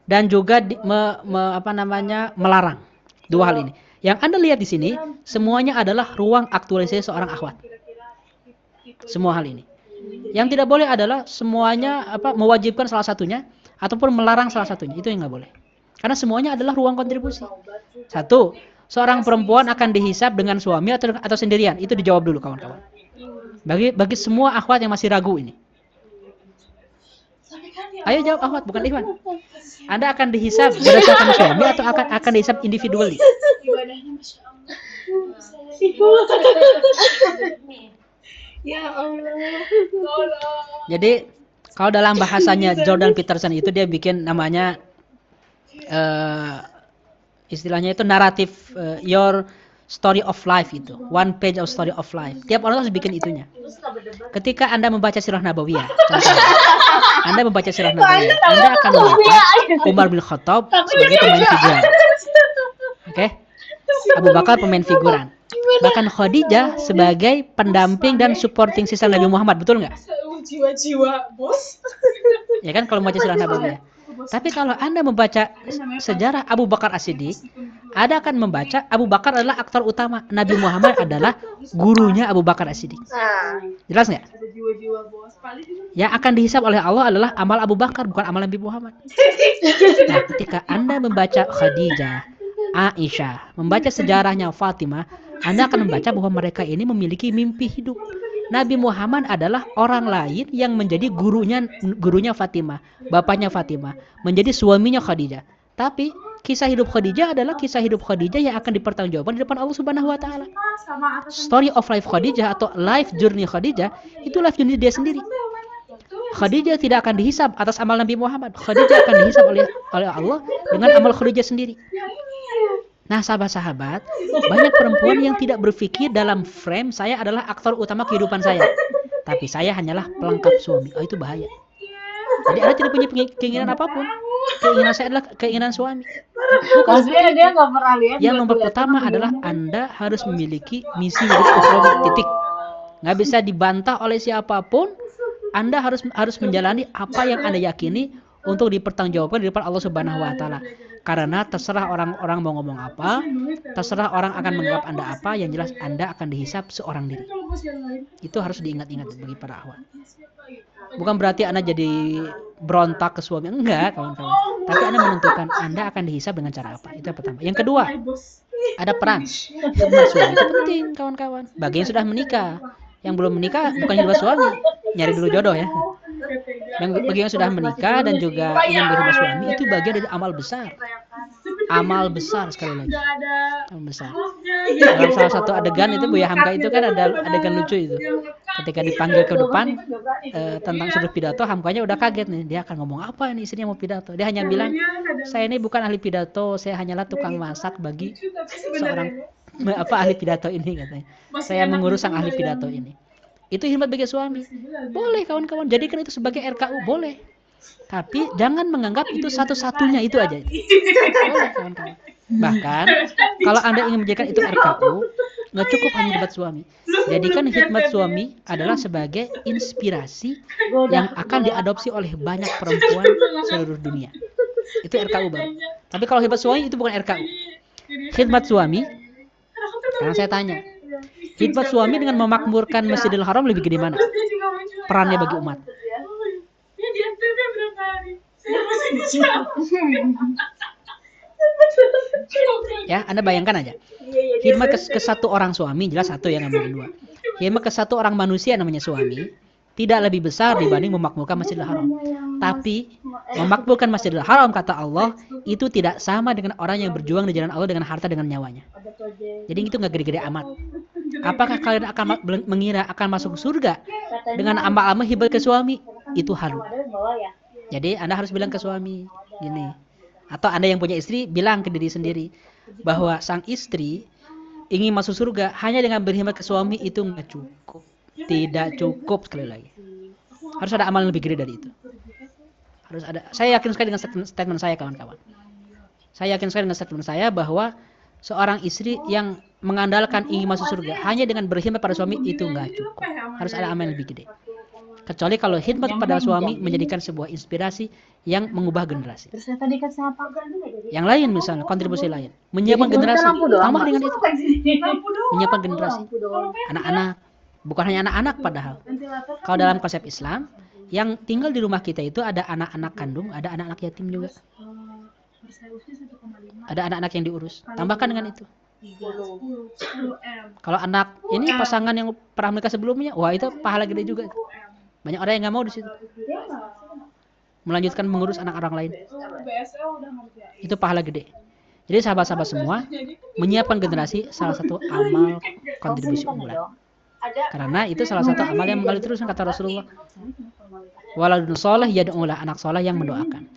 dan juga melarang. Dua hal ini. Yang Anda lihat di sini semuanya adalah ruang aktualisasi seorang akhwat. Semua hal ini. Yang tidak boleh adalah semuanya mewajibkan salah satunya ataupun melarang salah satunya. Itu yang nggak boleh. Karena semuanya adalah ruang kontribusi. Satu, seorang perempuan akan dihisab dengan suami atau sendirian. Itu dijawab dulu kawan-kawan. Bagi semua akhwat yang masih ragu ini. Ayo jawab akhwat, bukan Ikhwan. Anda akan dihisab berdasarkan suami atau akan dihisab individually? Ibadahnya Masya Allah. Ya Allah. Jadi kalau dalam bahasanya Jordan Peterson itu dia bikin namanya istilahnya itu naratif your story of life itu. One page of story of life. Tiap orang harus bikin itunya. Ketika Anda membaca Sirah Nabawiyah, contohnya, Anda membaca Sirah Nabawiyah, Anda akan membaca Umar bin Khattab sebagai pemain figuran. Oke? Abu Bakar pemain figuran. Bahkan Khadijah sebagai pendamping dan supporting system Nabi Muhammad, betul nggak? Jiwa-jiwa bos. Ya kan kalau membaca Sirah Nabawiyah. Tapi kalau Anda membaca sejarah Abu Bakar As-Siddiq, Anda akan membaca Abu Bakar adalah aktor utama, Nabi Muhammad adalah gurunya Abu Bakar As-Siddiq. Jelas nggak? Ada jiwa-jiwa bos. Paling Yang akan dihisab oleh Allah adalah amal Abu Bakar, bukan amal Nabi Muhammad. Nah, ketika Anda membaca Khadijah, Aisyah, membaca sejarahnya Fatimah, Anda akan membaca bahwa mereka ini memiliki mimpi hidup. Nabi Muhammad adalah orang lain yang menjadi gurunya Fatimah, bapaknya Fatimah, menjadi suaminya Khadijah. Tapi kisah hidup Khadijah adalah kisah hidup Khadijah yang akan dipertanggungjawabkan di depan Allah Subhanahu wa taala. Story of life Khadijah atau life journey Khadijah itu life journey dia sendiri. Khadijah tidak akan dihisab atas amal Nabi Muhammad. Khadijah akan dihisab oleh Allah dengan amal Khadijah sendiri. Nah, sahabat-sahabat, banyak perempuan yang tidak berpikir dalam frame saya adalah aktor utama kehidupan saya, tapi saya hanyalah pelengkap suami. Oh, itu bahaya. Jadi Anda tidak punya keinginan apapun. Keinginan saya adalah keinginan suami. Bukan. Maksudnya dia nggak pernah lihat. Yang nomor pertama adalah Anda harus memiliki misi hidup ukhrawi, titik. Nggak bisa dibantah oleh siapapun. Anda harus menjalani apa yang Anda yakini untuk dipertanggungjawabkan di depan Allah Subhanahu wa taala. Karena terserah orang-orang mau ngomong apa, terserah orang akan menganggap Anda apa, yang jelas Anda akan dihisab seorang diri. Itu harus diingat-ingat bagi para akhwat. Bukan berarti Anda jadi berontak ke suami, enggak, kawan-kawan. Tapi Anda menentukan Anda akan dihisab dengan cara apa. Itu yang pertama. Yang kedua, ada peran khidmat suami. Itu penting, kawan-kawan. Bagi yang sudah menikah, yang belum menikah bukan khidmat suami, nyari dulu jodoh ya. Bagi yang sudah menikah dan juga ingin berkhidmat suami, itu bagian dari amal besar. Amal besar sekali lagi. Amal besar. Dalam salah satu adegan itu Buya Hamka itu kan ada adegan lucu itu. Ketika dipanggil ke depan tentang sudut pidato, Hamkanya udah kaget nih. Dia akan ngomong apa nih istrinya mau pidato. Dia hanya bilang, saya ini bukan ahli pidato, saya hanyalah tukang masak bagi seorang ahli pidato ini katanya. Saya mengurus sang ahli pidato ini. Itu khidmat bagi suami. Boleh kawan-kawan, jadikan itu sebagai RKU, boleh. Tapi jangan menganggap itu satu-satunya, itu aja. Boleh kawan-kawan. Bahkan kalau Anda ingin menjadikan itu RKU, nggak cukup hanya khidmat suami. Jadikan khidmat suami adalah sebagai inspirasi yang akan diadopsi oleh banyak perempuan seluruh dunia. Itu RKU baru. Tapi kalau khidmat suami itu bukan RKU. Khidmat suami, sekarang saya tanya, khidmat suami dengan memakmurkan Masjidil Haram lebih gede mana perannya bagi umat? Ya, Anda bayangkan aja. Khidmat ke satu orang suami, jelas satu ya, nggak mungkin dua. Khidmat ke satu orang manusia namanya suami, tidak lebih besar dibanding memakmurkan Masjidil Haram. Tapi memakmurkan Masjidil Haram, kata Allah, itu tidak sama dengan orang yang berjuang di jalan Allah dengan harta, dengan nyawanya. Jadi itu nggak gede-gede amat. Apakah kalian akan mengira akan masuk surga dengan amal-amal hibah ke suami? Itu halu. Jadi Anda harus bilang ke suami gini. Atau Anda yang punya istri, bilang ke diri sendiri bahwa sang istri ingin masuk surga hanya dengan berkhidmat ke suami, itu nggak cukup. Tidak cukup, sekali lagi. Harus ada amal yang lebih gede dari itu. Harus ada. Saya yakin sekali dengan statement saya, kawan-kawan. Saya yakin sekali dengan statement saya bahwa seorang istri yang mengandalkan ingin masuk surga hanya dengan berkhidmat pada suami, itu nggak cukup. Harus ada amal yang lebih gede. Kecuali kalau khidmat pada suami menjadikan sebuah inspirasi yang mengubah generasi. Terus saya tadi kan apa kan Yang lain misalnya, kontribusi lain. Menyiapkan generasi. Tambah dengan itu. Menyiapkan generasi. Anak-anak. Bukan hanya anak-anak padahal. Kalau dalam konsep Islam, yang tinggal di rumah kita itu ada anak-anak kandung, ada anak-anak yatim juga. Ada anak-anak yang diurus. Tambahkan dengan itu. Kalau anak ini pasangan yang pernah menikah sebelumnya, wah itu pahala gede juga. Banyak orang yang nggak mau di situ. Melanjutkan mengurus anak orang lain. Itu pahala gede. Jadi sahabat-sahabat semua, menyiapkan generasi salah satu amal kontribusi unggulan. Karena itu salah satu amal yang mengalir terus kata Rasulullah. Waladun soleh yad'ulah, anak soleh yang mendoakan.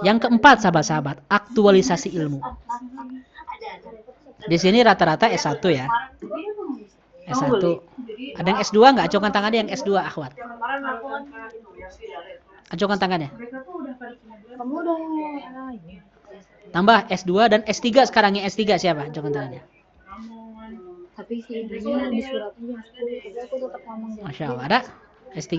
Yang keempat sahabat-sahabat, aktualisasi ilmu. Di sini rata-rata S1 ya. S1. Ada yang S2 nggak? Acungkan tangannya yang S2 akhwat. Acungkan tangannya. Kamu udah Tambah S2 dan S3 sekarang yang S3 siapa? Acungkan tangannya. tapi si ibunya di suratnya jam 10 jadi aku tetap ngomong jam Masya Allah. Ada? S3?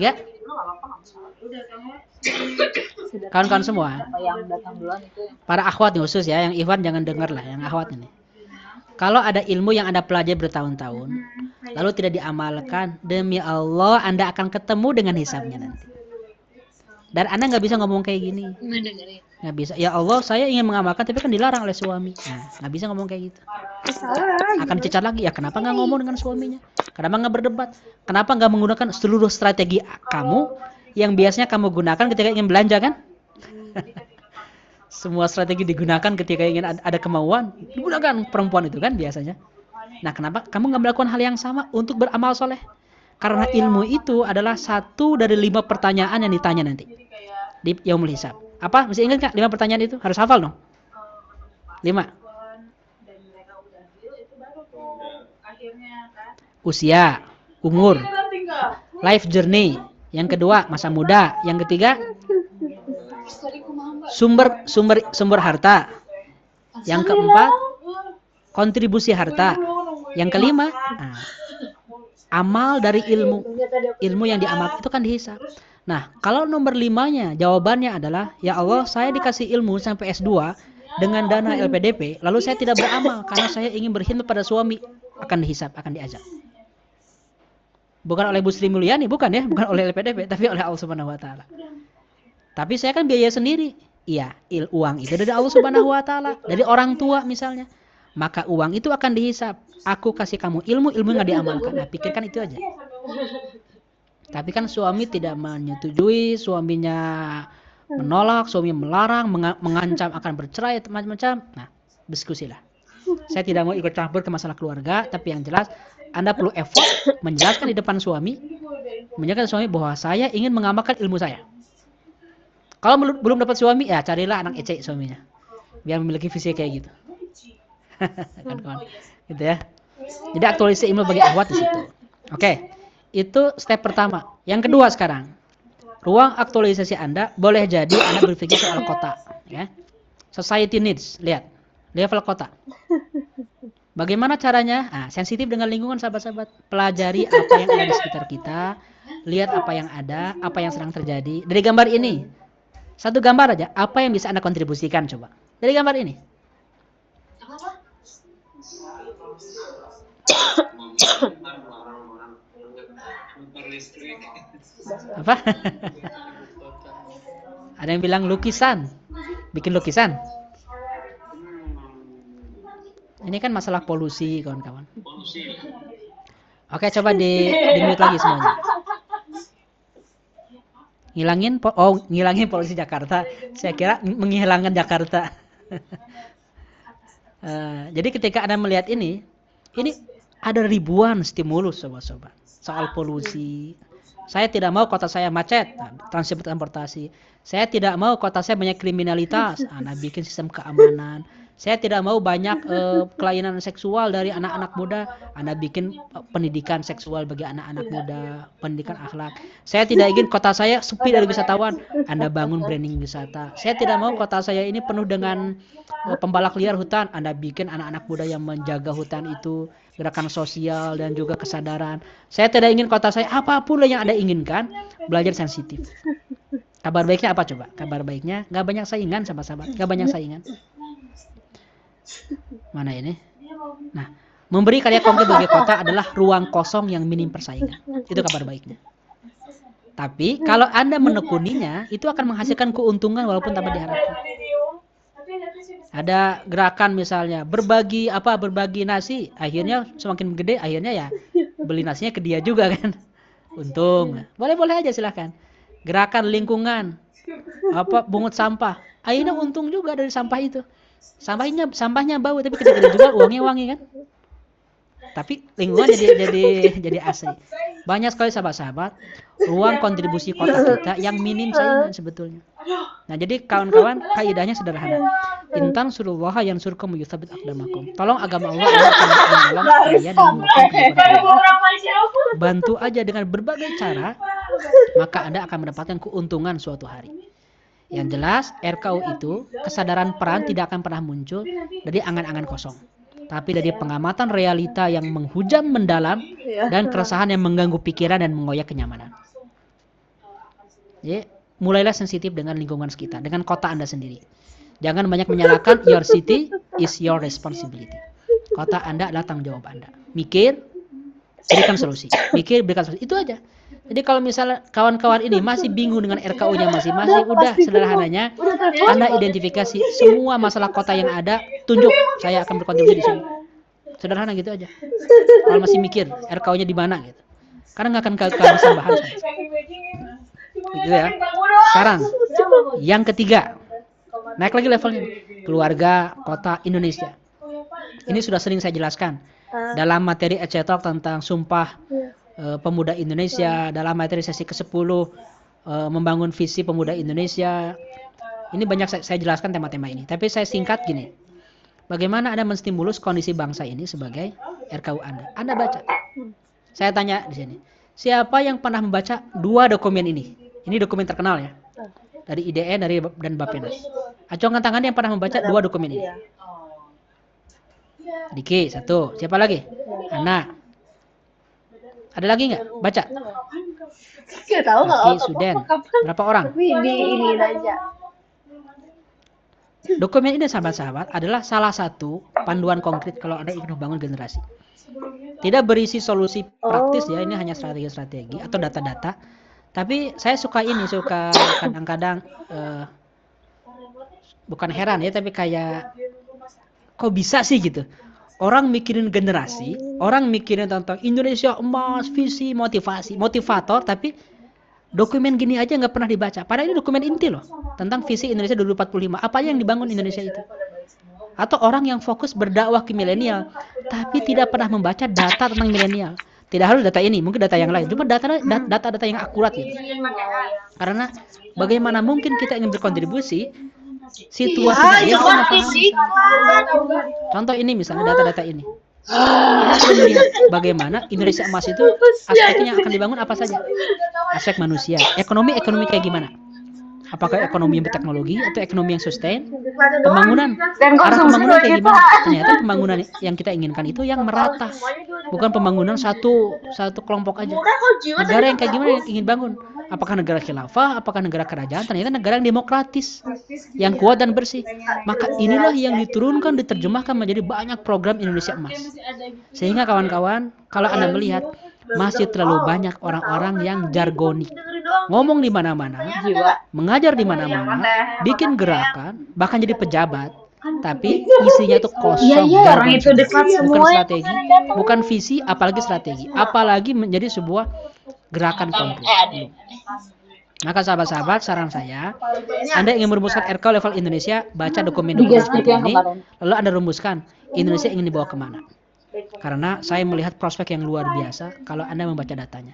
Kawan-kawan semua. apa yang datang duluan itu Para akhwat nih khusus ya. Yang Ikhwan jangan dengar lah. Yang akhwat ini. Kalau ada ilmu yang Anda pelajari bertahun-tahun, lalu tidak diamalkan, demi Allah Anda akan ketemu dengan hisabnya nanti. Dan Anda nggak bisa ngomong kayak gini. Nggak bisa. Ya Allah, saya ingin mengamalkan, tapi kan dilarang oleh suami. Nah, nggak bisa ngomong kayak gitu. Akan dicecar lagi. Ya kenapa nggak ngomong dengan suaminya? Kenapa nggak berdebat? Kenapa nggak menggunakan seluruh strategi kamu yang biasanya kamu gunakan ketika ingin belanja kan? Semua strategi digunakan ketika ingin ada kemauan, digunakan perempuan itu kan biasanya. Nah, kenapa kamu nggak melakukan hal yang sama untuk beramal soleh? Karena ilmu itu adalah 1 dari 5 pertanyaan yang ditanya nanti di Yaumul Hisab. Apa? Masih ingat nggak 5 pertanyaan itu? Harus hafal dong. 5. Usia, umur, life journey. Yang kedua, masa muda. Yang ketiga, sumber harta. Yang keempat, kontribusi harta. Yang kelima, amal dari ilmu yang diamalkan itu kan dihisab. Nah, kalau nomor 5-nya jawabannya adalah, ya Allah, saya dikasih ilmu sampai S2 dengan dana LPDP, lalu saya tidak beramal karena saya ingin berkhidmat pada suami, akan dihisab, akan diazab. Bukan oleh Bu Sri Mulyani, bukan ya, bukan oleh LPDP, tapi oleh Allah Subhanahu wa taala. Tapi saya kan biaya sendiri. Iya, uang itu dari Allah Subhanahu wa taala, dari orang tua misalnya. Maka uang itu akan dihisab. Aku kasih kamu ilmu nggak diamalkan. Nah, pikirkan itu aja. Tapi kan suami tidak menyetujui, suaminya menolak, suami melarang, mengancam akan bercerai, macam-macam. Nah, diskusilah. Saya tidak mau ikut campur ke masalah keluarga, tapi yang jelas Anda perlu effort menjelaskan di depan suami, menjelaskan suami bahwa saya ingin mengamalkan ilmu saya. Kalau belum dapat suami, ya carilah anak ecek suaminya, biar memiliki visi kayak gitu. Kan, gitu ya. Jadi aktualisasi ilmu bagi akhwat di situ. Oke, itu step pertama. Yang kedua sekarang, ruang aktualisasi Anda boleh jadi Anda berpikir soal kota, ya. Society needs, lihat level kota. Bagaimana caranya? Sensitif dengan lingkungan sahabat-sahabat. Pelajari apa yang ada di sekitar kita, lihat apa yang ada, apa yang sedang terjadi. Dari gambar ini, satu gambar aja, apa yang bisa Anda kontribusikan coba? Dari gambar ini. Apa? Ada yang bilang lukisan, bikin lukisan. Ini kan masalah polusi, kawan-kawan. Oke, coba di mute lagi semuanya. Ngilangin polusi Jakarta. Saya kira menghilangkan Jakarta. Jadi ketika Anda melihat ini ada ribuan stimulus sobat-sobat soal polusi. Saya tidak mau kota saya macet, transportasi. Saya tidak mau kota saya banyak kriminalitas. Anda bikin sistem keamanan, Saya tidak mau banyak kelainan seksual dari anak-anak muda. Anda bikin pendidikan seksual bagi anak-anak muda, pendidikan akhlak. Saya tidak ingin kota saya sepi dari wisatawan. Anda bangun branding wisata. Saya tidak mau kota saya ini penuh dengan pembalak liar hutan. Anda bikin anak-anak muda yang menjaga hutan itu, gerakan sosial dan juga kesadaran. Saya tidak ingin kota saya apapun yang Anda inginkan, belajar sensitif. Kabar baiknya apa coba? Kabar baiknya nggak banyak saingan, sahabat-sahabat. Nggak banyak saingan. Mana ini? Nah, memberi karya konkret bagi kota adalah ruang kosong yang minim persaingan. Itu kabar baiknya. Tapi kalau Anda menekuninya, itu akan menghasilkan keuntungan walaupun tanpa diharapkan. Ada gerakan misalnya berbagi nasi, akhirnya semakin gede, akhirnya ya beli nasinya ke dia juga kan. Untung. Boleh-boleh aja silahkan. Gerakan lingkungan, bungut sampah, akhirnya untung juga dari sampah itu. Sampahnya bau tapi ketika dijual uangnya wangi kan. Tapi lingkungan jadi asri. Banyak sekali sahabat-sahabat ruang kontribusi kota kita yang minim saingan sebetulnya. Nah, jadi kawan-kawan kaidahnya sederhana. Intan surullaha yang surkum yuthabit aqdamakum. Tolong agama Allah akan menolong kalian dan bantu aja dengan berbagai cara, maka Anda akan mendapatkan keuntungan suatu hari. Yang jelas, RKU itu kesadaran peran tidak akan pernah muncul dari angan-angan kosong, tapi dari pengamatan realita yang menghujam mendalam dan keresahan yang mengganggu pikiran dan mengoyak kenyamanan. Jadi, mulailah sensitif dengan lingkungan sekitar, dengan kota Anda sendiri. Jangan banyak menyalahkan, your city is your responsibility. Kota Anda adalah tanggung jawab Anda. Mikir, berikan solusi. Mikir, berikan solusi. Itu aja. Jadi kalau misalnya kawan-kawan ini masih bingung dengan RKU-nya masing-masing, udah sederhananya Anda identifikasi semua masalah kota yang ada, tunjuk saya akan berkontribusi di sini. Sederhana gitu aja. Kalau masih mikir RKU-nya di mana gitu. Karena nggak akan kehabisan bahan. Gitu ya. Sekarang yang ketiga, naik lagi levelnya. Keluarga, kota, Indonesia. Ini sudah sering saya jelaskan dalam materi ECTalk tentang Sumpah Pemuda Indonesia, dalam materi sesi ke-10 membangun visi pemuda Indonesia. Ini banyak saya jelaskan tema-tema ini, tapi saya singkat gini. Bagaimana Anda menstimulus kondisi bangsa ini sebagai RKU Anda? Anda baca. Saya tanya di sini. Siapa yang pernah membaca 2 dokumen ini? Ini dokumen terkenal ya. Dari IDN dan Bappenas. Acungkan tangan yang pernah membaca 2 dokumen ini. Diki, 1. Siapa lagi? Ana. Ada lagi nggak? Baca. Nggak tahu kalau Suden. Berapa orang? Tapi ini aja. Dokumen ini sahabat-sahabat adalah salah satu panduan konkret kalau Anda ingin membangun generasi. Tidak berisi solusi praktis ya, ini hanya strategi-strategi atau data-data. Tapi saya suka kadang-kadang bukan heran ya, tapi kayak kok bisa sih gitu. Orang mikirin generasi, orang mikirin tentang Indonesia emas, visi, motivator, tapi dokumen gini aja nggak pernah dibaca. Padahal ini dokumen inti loh, tentang visi Indonesia 2045. Apa yang dibangun Indonesia itu? Atau orang yang fokus berdakwah ke milenial, tapi tidak pernah membaca data tentang milenial. Tidak harus data ini, mungkin data yang lain. Cuma data-data yang akurat gitu. Karena bagaimana mungkin kita ingin berkontribusi situasi dia pun contoh ini misalnya data-data ini. Kita perlu melihat bagaimana Indonesia emas itu aspeknya yang akan dibangun apa saja. Aspek manusia, ekonomi kayak gimana? Apakah ekonomi yang berteknologi atau ekonomi yang sustain? Pembangunan, arah pembangunan kayak gimana? Ternyata pembangunan yang kita inginkan itu yang merata, bukan pembangunan satu kelompok aja. Negara yang kayak gimana yang ingin bangun? Apakah negara khilafah? Apakah negara kerajaan? Ternyata negara yang demokratis, yang kuat dan bersih. Maka inilah yang diturunkan, diterjemahkan menjadi banyak program Indonesia Emas. Sehingga kawan-kawan, kalau Anda melihat masih terlalu banyak orang-orang yang jargonik, ngomong di mana-mana, mengajar di mana-mana, bikin gerakan, bahkan jadi pejabat, tapi isinya itu kosong, orang itu dekat bukan semua. strategi, bukan visi, apalagi strategi, apalagi menjadi sebuah gerakan konkret. Maka sahabat-sahabat, saran saya, Anda ingin merumuskan RK level Indonesia, baca dokumen-dokumen seperti ini, lalu Anda rumuskan Indonesia ingin dibawa kemana. Karena saya melihat prospek yang luar biasa kalau Anda membaca datanya.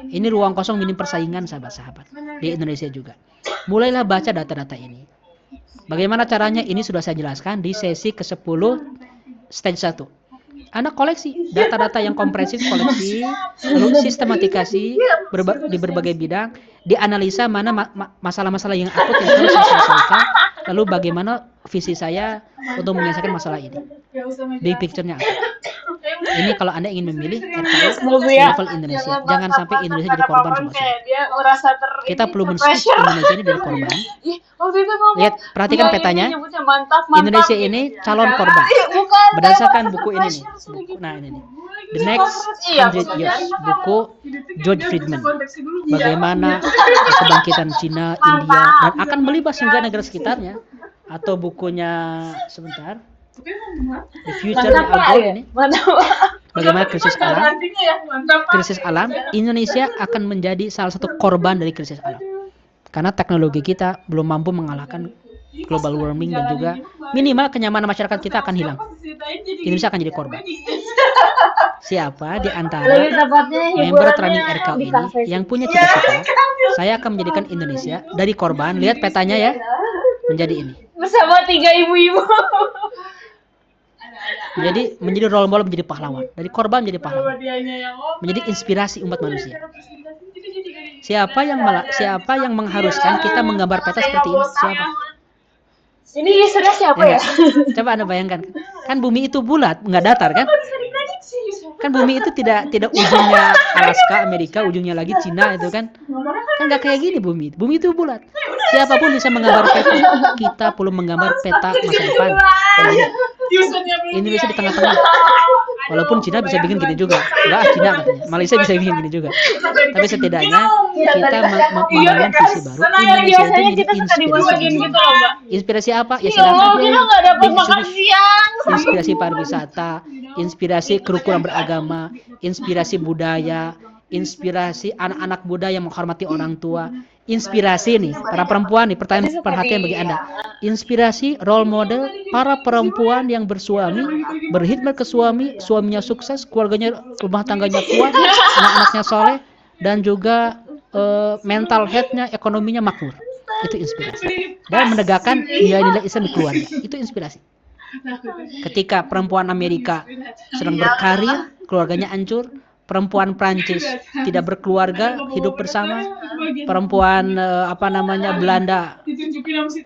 Ini ruang kosong minim persaingan sahabat-sahabat di Indonesia juga. Mulailah baca data-data ini. Bagaimana caranya? Ini sudah saya jelaskan di sesi ke-10 stage 1. Anda koleksi data-data yang komprehensif, koleksi, lalu sistematikasi di berbagai bidang, dianalisa mana masalah-masalah yang akut yang harus saya selesaikan, lalu bagaimana visi saya untuk menyelesaikan masalah ini. Big picture-nya apa? Ini kalau Anda ingin memilih level Indonesia, jangan sampai Indonesia jadi korban semua. Kita perlu men-switch Indonesia ini dari korban. Lihat, perhatikan petanya. Indonesia ini calon korban. Berdasarkan buku ini nih. Nah, ini nih. The Next 100 Years, buku George Friedman. Bagaimana kebangkitan Cina, India, dan akan melibas negara-negara sekitarnya. Atau bukunya sebentar. The Future Al Gore ini. Bagaimana krisis alam? Krisis alam, Indonesia akan menjadi salah satu korban dari krisis alam. Karena teknologi kita belum mampu mengalahkan global warming dan juga minimal kenyamanan masyarakat kita akan hilang. Indonesia akan jadi korban. Siapa di antara member training RKU ini yang punya cita-cita, saya akan menjadikan Indonesia dari korban, lihat petanya ya, menjadi ini. Bersama 3 ibu-ibu. Jadi menjadi role model, menjadi pahlawan. Dari korban menjadi pahlawan. Menjadi inspirasi umat manusia. Siapa yang mengharuskan kita menggambar peta seperti ini? Siapa? Ini sudah siapa ya? Coba Anda bayangkan. Kan bumi itu bulat, nggak datar kan? Kan bumi itu tidak ujungnya Alaska, Amerika, ujungnya lagi Cina itu kan. Kan nggak kayak gini bumi. Bumi itu bulat. Siapapun bisa menggambar peta. Kita perlu menggambar peta masa depan. Indonesia di tengah-tengah. Walaupun Cina bisa bikin gini juga. Enggak, Cina katanya. Malaysia bisa bikin gini juga. Tapi setidaknya kita membangun visi baru. Indonesia itu menjadi inspirasi. Inspirasi apa? Ya silakan. Inspirasi pariwisata, inspirasi kurikulum beragama, inspirasi budaya, inspirasi anak-anak muda yang menghormati orang tua. Inspirasi nih, para perempuan nih, perhatian bagi Anda. Inspirasi role model para perempuan yang bersuami, berkhidmat ke suami, suaminya sukses, keluarganya, rumah tangganya kuat, anak-anaknya soleh, dan juga mental health-nya, ekonominya makmur. Itu inspirasi. Dan menegakkan nilai-nilai Islam di keluarga. Itu inspirasi. Ketika perempuan Amerika sedang berkarir, keluarganya hancur, perempuan Prancis tidak berkeluarga, hidup bersama, perempuan Belanda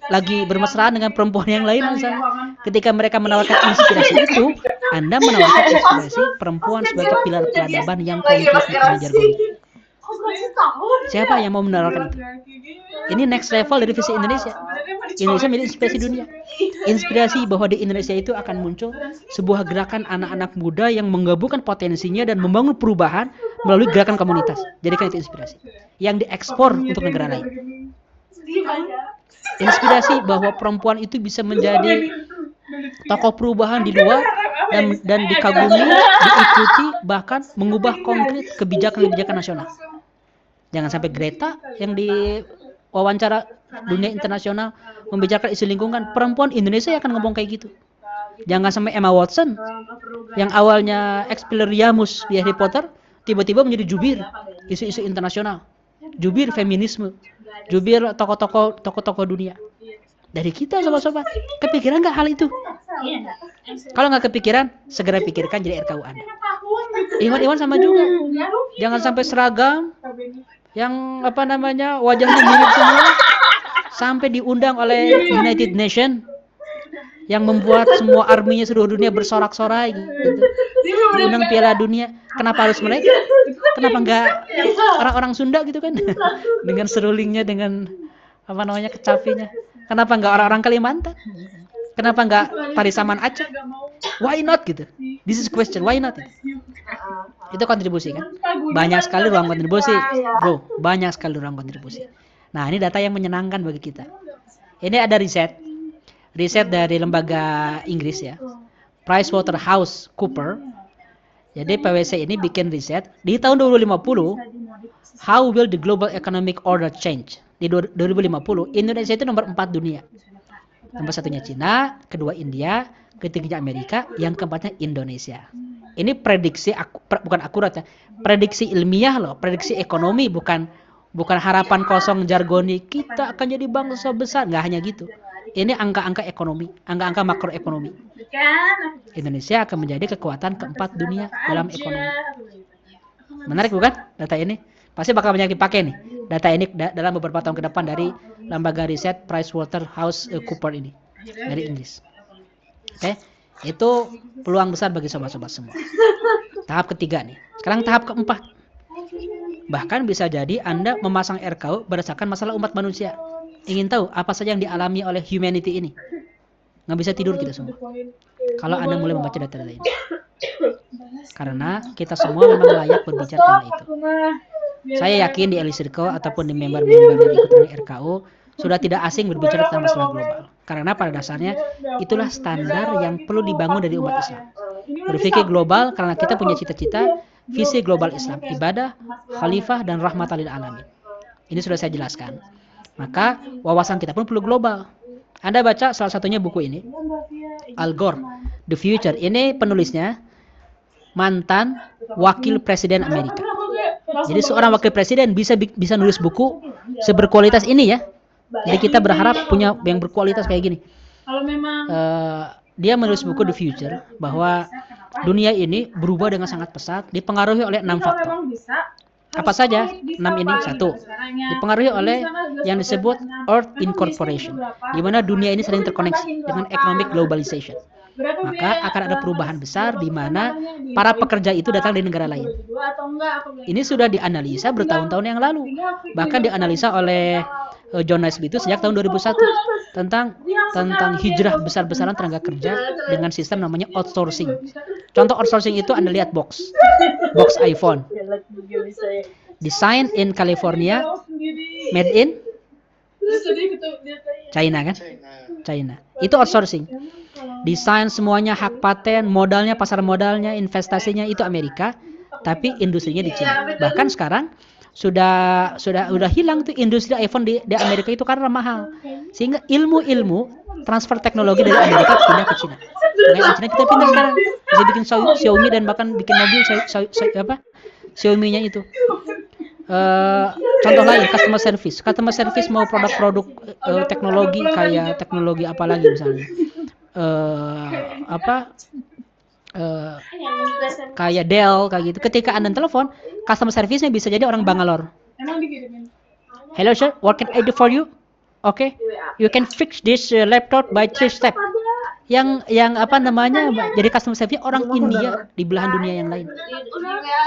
lagi bermesraan dengan perempuan yang lain misalnya. Ketika mereka menawarkan inspirasi itu, Anda menawarkan inspirasi perempuan sebagai pilar peradaban yang konkret bukan jargon. Siapa yang mau menawarkan itu? Ini next level dari visi Indonesia. Indonesia menjadi inspirasi dunia. Inspirasi bahwa di Indonesia itu akan muncul sebuah gerakan anak-anak muda yang menggabungkan potensinya dan membangun perubahan melalui gerakan komunitas. Jadikan itu inspirasi. Yang diekspor untuk negara lain. Inspirasi bahwa perempuan itu bisa menjadi tokoh perubahan di luar dan dikagumi, diikuti, bahkan mengubah konkret kebijakan-kebijakan nasional. Jangan sampai Greta yang di wawancara dunia internasional membicarakan isu lingkungan, perempuan Indonesia akan ngomong kayak gitu. Jangan sampai Emma Watson yang awalnya Expelliarmus di Harry Potter tiba-tiba menjadi jubir isu-isu internasional, jubir feminisme, jubir tokoh-tokoh dunia. Dari kita sobat-sobat, kepikiran nggak hal itu? Kalau nggak kepikiran, segera pikirkan jadi RKU Anda. Iwan sama juga. Jangan sampai seragam yang wajahnya mirip semua sampai diundang oleh United Nations yang membuat semua arminya seluruh dunia bersorak-sorai gitu. Diundang Piala Dunia. Kenapa harus mereka? Kenapa enggak orang-orang Sunda gitu kan? Dengan serulingnya, dengan kecapinya. Kenapa enggak orang-orang Kalimantan? Kenapa enggak Tari Saman Aceh? Why not gitu? This is question, why not? Itu kontribusi kan? Banyak sekali ruang kontribusi, bro. Banyak sekali ruang kontribusi. Nah, ini data yang menyenangkan bagi kita. Ini ada riset dari lembaga Inggris ya, PricewaterhouseCoopers. Jadi PwC ini bikin riset di tahun 2050, how will the global economic order change? Di 2050, Indonesia itu nomor 4 dunia. Nomor satunya Cina, kedua India, ketiganya Amerika, yang keempatnya Indonesia. Ini prediksi bukan akurat ya, prediksi ilmiah loh, prediksi ekonomi, bukan harapan kosong jargoni kita akan jadi bangsa besar, nggak hanya gitu. Ini angka-angka ekonomi, angka-angka makroekonomi. Indonesia akan menjadi kekuatan keempat dunia dalam ekonomi. Menarik bukan data ini? Pasti bakal banyak dipakai nih. Data ini dalam beberapa tahun ke depan dari lembaga riset PricewaterhouseCoopers ini dari Inggris. Oke, itu peluang besar bagi sobat-sobat semua. Tahap ketiga nih. Sekarang tahap keempat. Bahkan bisa jadi Anda memasang RKU berdasarkan masalah umat manusia. Ingin tahu apa saja yang dialami oleh humanity ini? Nggak bisa tidur kita semua. Kalau Anda mulai membaca data-data ini. Karena kita semua memang layak berbicara tentang itu. Saya yakin di Early Circle ataupun di member-member yang ikut dengan RKU sudah tidak asing berbicara tentang masalah global. Karena pada dasarnya itulah standar yang perlu dibangun dari umat Islam. Berpikir global karena kita punya cita-cita visi global Islam, ibadah, khalifah, dan rahmatan lil alamin. Ini sudah saya jelaskan. Maka wawasan kita pun perlu global. Anda baca salah satunya buku ini, Al Gore, The Future. Ini penulisnya mantan wakil presiden Amerika. Jadi seorang wakil presiden bisa nulis buku seberkualitas ini ya. Jadi kita berharap punya yang berkualitas kayak gini. Kalau memang Dia menulis buku The Future bahwa dunia ini berubah dengan sangat pesat, dipengaruhi oleh 6 faktor. Apa saja 6 ini? 1. Dipengaruhi oleh yang disebut Earth Incorporation, di mana dunia ini sering terkoneksi dengan economic globalization. Maka akan ada perubahan besar di mana para pekerja itu datang dari negara lain. Ini sudah dianalisa bertahun-tahun yang lalu. Bahkan dianalisa oleh John Naisbitt itu sejak tahun 2001 tentang hijrah besar-besaran tenaga kerja dengan sistem namanya outsourcing. Contoh outsourcing itu Anda lihat box iPhone. Design in California, made in China kan? China. Itu outsourcing. Desain semuanya, hak paten, modalnya, pasar modalnya, investasinya itu Amerika, tapi industrinya di China. Bahkan sekarang sudah hilang tuh industri iPhone di Amerika itu karena mahal. Sehingga ilmu transfer teknologi dari Amerika pindah ke China. Makanya China kita pindah sekarang. Bisa bikin Xiaomi dan bahkan bikin mobil Xiaomi-nya itu. Contoh lain, customer service mau produk-produk teknologi kayak teknologi apa lagi misalnya kayak Dell kayak gitu. Ketika Anda telepon, customer service-nya bisa jadi orang Bangalore. Hello sir, what can I do for you? Okay, you can fix this laptop by 3 step. Yang apa namanya, jadi customer service orang India di belahan dunia yang lain.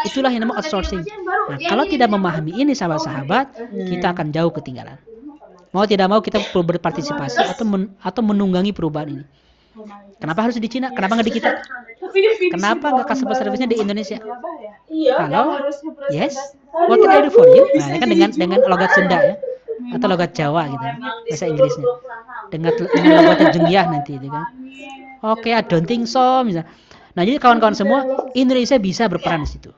Itulah yang namanya outsourcing. Nah, kalau tidak memahami ini sahabat-sahabat, kita akan jauh ketinggalan. Mau tidak mau kita perlu berpartisipasi atau menunggangi perubahan ini. Kenapa harus di Cina? Kenapa nggak di kita? Kenapa nggak customer service-nya di Indonesia? Kalau yes, what can I do for you? Nah, ini kan dengan logat Sunda ya, atau logat Jawa gitu, bahasa Inggrisnya. Dengan logat Jengyah nanti, gitu kan? Oke, I don't think so, misalnya. Nah, jadi kawan-kawan semua, Indonesia bisa berperan di situ.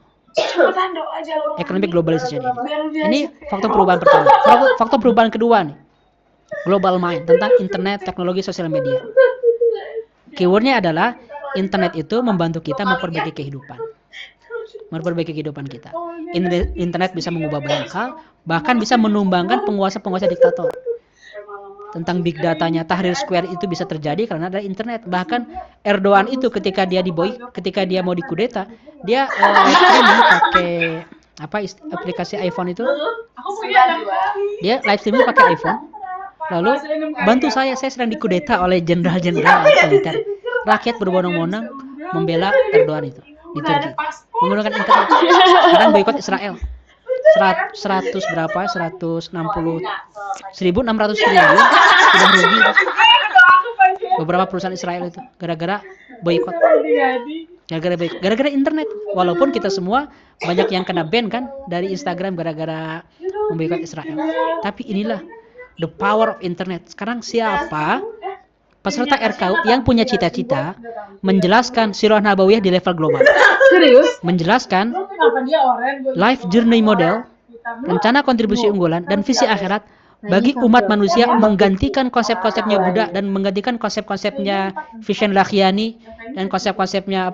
Economic globalization ini. Ini faktor perubahan pertama. Faktor perubahan kedua nih, global mind, tentang internet, teknologi, sosial media. Keywordnya adalah internet itu membantu kita memperbaiki kehidupan kita. Internet bisa mengubah banyak hal, bahkan bisa menumbangkan penguasa-penguasa diktator. Tentang big datanya, Tahrir Square itu bisa terjadi karena ada internet. Bahkan Erdogan itu ketika dia mau dikudeta, dia pakai aplikasi iPhone itu. Dia live streaming pakai iPhone. Lalu bantu saya sedang dikudeta oleh jenderal-jenderal militer. Rakyat berbondong-bondong membela Erdogan itu di Turki menggunakan internet. Sekarang boikot Israel. 160 1.600 triliun sudah rugi beberapa perusahaan Israel itu gara-gara boikot. Gara-gara internet. Walaupun kita semua banyak yang kena ban kan dari Instagram gara-gara memboikot Israel. Tapi inilah the power of internet. Sekarang siapa peserta RKU yang punya cita-cita menjelaskan sirah nabawiyah di level global? Serius? Menjelaskan life journey model, rencana kontribusi unggulan, dan visi akhirat bagi umat manusia, menggantikan konsep-konsepnya Buddha dan menggantikan konsep-konsepnya Vishen Lakhiani dan konsep-konsepnya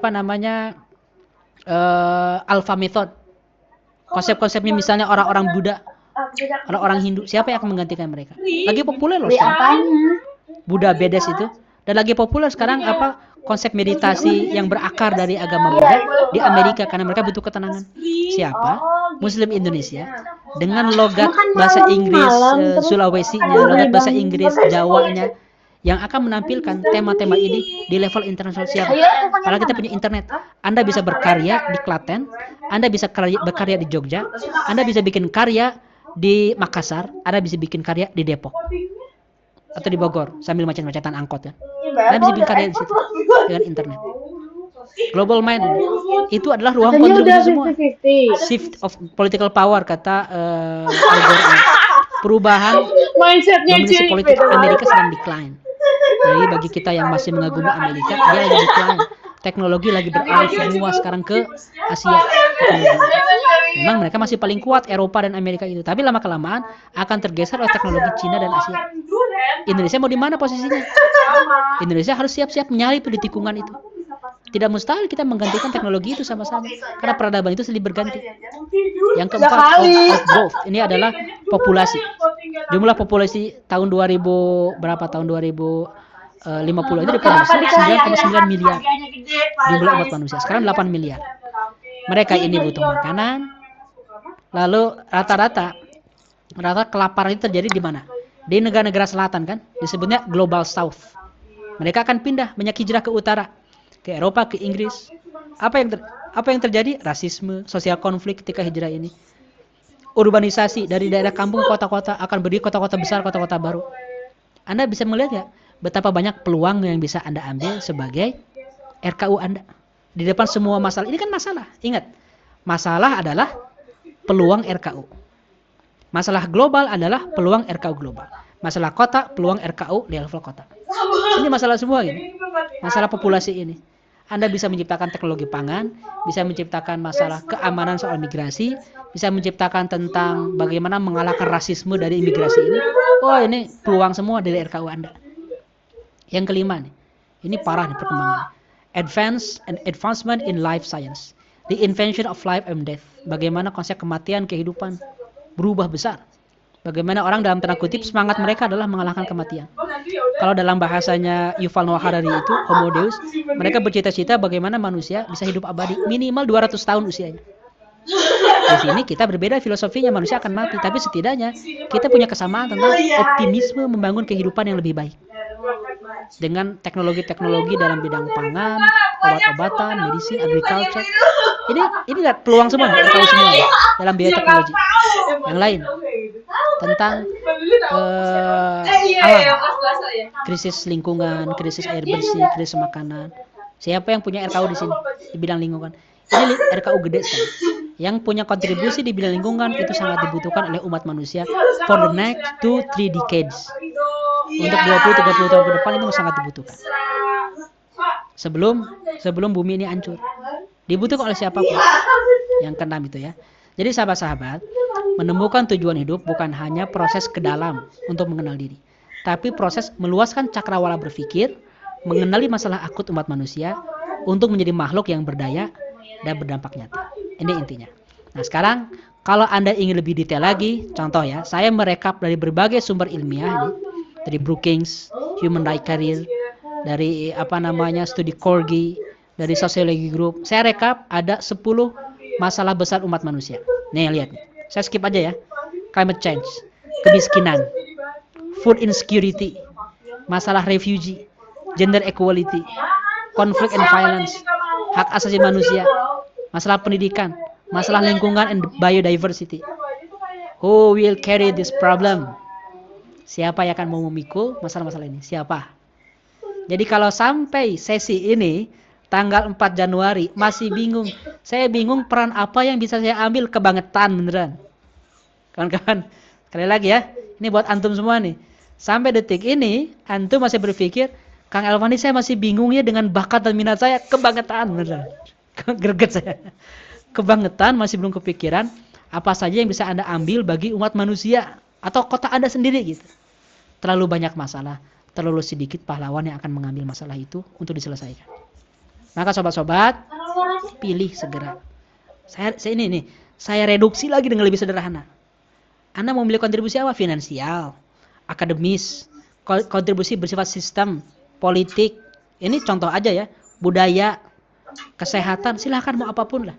Alpha Method. Konsep-konsepnya misalnya orang-orang Buddha, orang-orang Hindu, siapa yang akan menggantikan mereka? Lagi populer loh sekarang. Buddha Bedes itu. Dan lagi populer sekarang apa konsep meditasi yang berakar dari agama Buddha di Amerika karena mereka butuh ketenangan. Siapa? Muslim Indonesia dengan logat bahasa Inggris Sulawesinya, logat bahasa Inggris Jawanya yang akan menampilkan tema-tema ini di level internasional. Siapa? Kalau kita punya internet, Anda bisa berkarya di Klaten, Anda bisa berkarya di Jogja, Anda bisa bikin karya di Makassar, Anda bisa bikin karya di Depok atau di Bogor sambil macet-macetan angkot ya. Anda bisa bikin karya di situ dengan internet. Global mind itu adalah ruang kontribusi semua. Shift of political power kata Al Gore. Perubahan dominasi politik Amerika sedang decline. Jadi bagi kita yang masih mengagumi Amerika, dia lagi decline. Teknologi lagi beralih semua sekarang ke Asia. Memang mereka masih paling kuat Eropa dan Amerika itu, tapi lama-kelamaan akan tergeser oleh teknologi Cina dan Asia. Indonesia mau di mana posisinya? Indonesia harus siap-siap menyalip di tikungan itu. Tidak mustahil kita menggantikan teknologi itu sama-sama, karena peradaban itu silih berganti. Yang keempat, outgrowth. Ini adalah populasi. Jumlah populasi tahun 2000 berapa tahun 2050 itu diprediksi 9,9 miliar jumlah umat manusia. Sekarang 8 miliar. Mereka ini butuh makanan. Lalu rata-rata kelaparan itu terjadi di mana? Di negara-negara selatan kan, disebutnya Global South. Mereka akan pindah banyak hijrah ke utara, ke Eropa, ke Inggris. Apa yang terjadi? Rasisme, sosial konflik ketika hijrah ini. Urbanisasi dari daerah kampung ke kota-kota akan berdiri kota-kota besar, kota-kota baru. Anda bisa melihat ya betapa banyak peluang yang bisa Anda ambil sebagai RKU Anda. Di depan semua masalah, ini kan masalah. Ingat, masalah adalah peluang RKU. Masalah global adalah peluang RKU global. Masalah kota, peluang RKU di level kota. Ini masalah semua ini. Masalah populasi ini. Anda bisa menciptakan teknologi pangan, bisa menciptakan masalah keamanan soal migrasi, bisa menciptakan tentang bagaimana mengalahkan rasisme dari imigrasi ini. Oh, ini peluang semua dari RKU Anda. Yang kelima nih, ini parah nih perkembangan. Advancement in life science. The invention of life and death. Bagaimana konsep kematian, kehidupan berubah besar. Bagaimana orang dalam tanda kutip semangat mereka adalah mengalahkan kematian. Kalau dalam bahasanya Yuval Noah Harari itu Homo Deus, mereka bercita-cita bagaimana manusia bisa hidup abadi minimal 200 tahun usianya. Di sini kita berbeda filosofinya, manusia akan mati, tapi setidaknya kita punya kesamaan tentang optimisme membangun kehidupan yang lebih baik. Dengan teknologi-teknologi dalam bidang pangan, obat-obatan, medicine, agriculture. Ini peluang semua, tahu semua ya, dalam bidang teknologi. Yang lain tentang alam, krisis lingkungan, krisis air bersih, krisis makanan. Siapa yang punya RKU di sini di bidang lingkungan? Ini RKU gede sekali. Yang punya kontribusi di bidang lingkungan itu sangat dibutuhkan oleh umat manusia for the next 2-3 decades. Untuk 20-30 tahun ke depan itu sangat dibutuhkan. Sebelum bumi ini hancur. Dibutuhkan oleh siapapun. Yang keenam itu ya. Jadi sahabat-sahabat, menemukan tujuan hidup bukan hanya proses ke dalam untuk mengenal diri, tapi proses meluaskan cakrawala berpikir, mengenali masalah akut umat manusia untuk menjadi makhluk yang berdaya dan berdampak nyata. Ini intinya. Nah, sekarang kalau Anda ingin lebih detail lagi, contoh ya, saya merekap dari berbagai sumber ilmiah ini, dari Brookings, Human Rights Career, dari studi Corgi, dari Sociology Group. Saya rekap ada 10 masalah besar umat manusia. Nih, lihat. Saya skip aja ya. Climate change, kemiskinan, food insecurity, masalah refugee, gender equality, conflict and violence, hak asasi manusia, masalah pendidikan, masalah lingkungan and biodiversity. Who will carry this problem? Siapa yang akan mau memikul masalah-masalah ini? Siapa? Jadi kalau sampai sesi ini tanggal 4 Januari masih bingung, saya bingung peran apa yang bisa saya ambil, kebangetan beneran. Kawan-kawan, sekali lagi ya, ini buat antum semua nih. Sampai detik ini antum masih berpikir, Kang Elvan, saya masih bingung ya dengan bakat dan minat saya, kebangetan beneran. Greget saya. Kebangetan, masih belum kepikiran apa saja yang bisa Anda ambil bagi umat manusia atau kota Anda sendiri gitu. Terlalu banyak masalah, terlalu sedikit pahlawan yang akan mengambil masalah itu untuk diselesaikan. Maka sobat-sobat, pilih segera. Saya reduksi lagi dengan lebih sederhana. Anda mau memiliki kontribusi apa? Finansial, akademis, kontribusi bersifat sistem, politik. Ini contoh aja ya, budaya, kesehatan, silahkan mau apapun lah.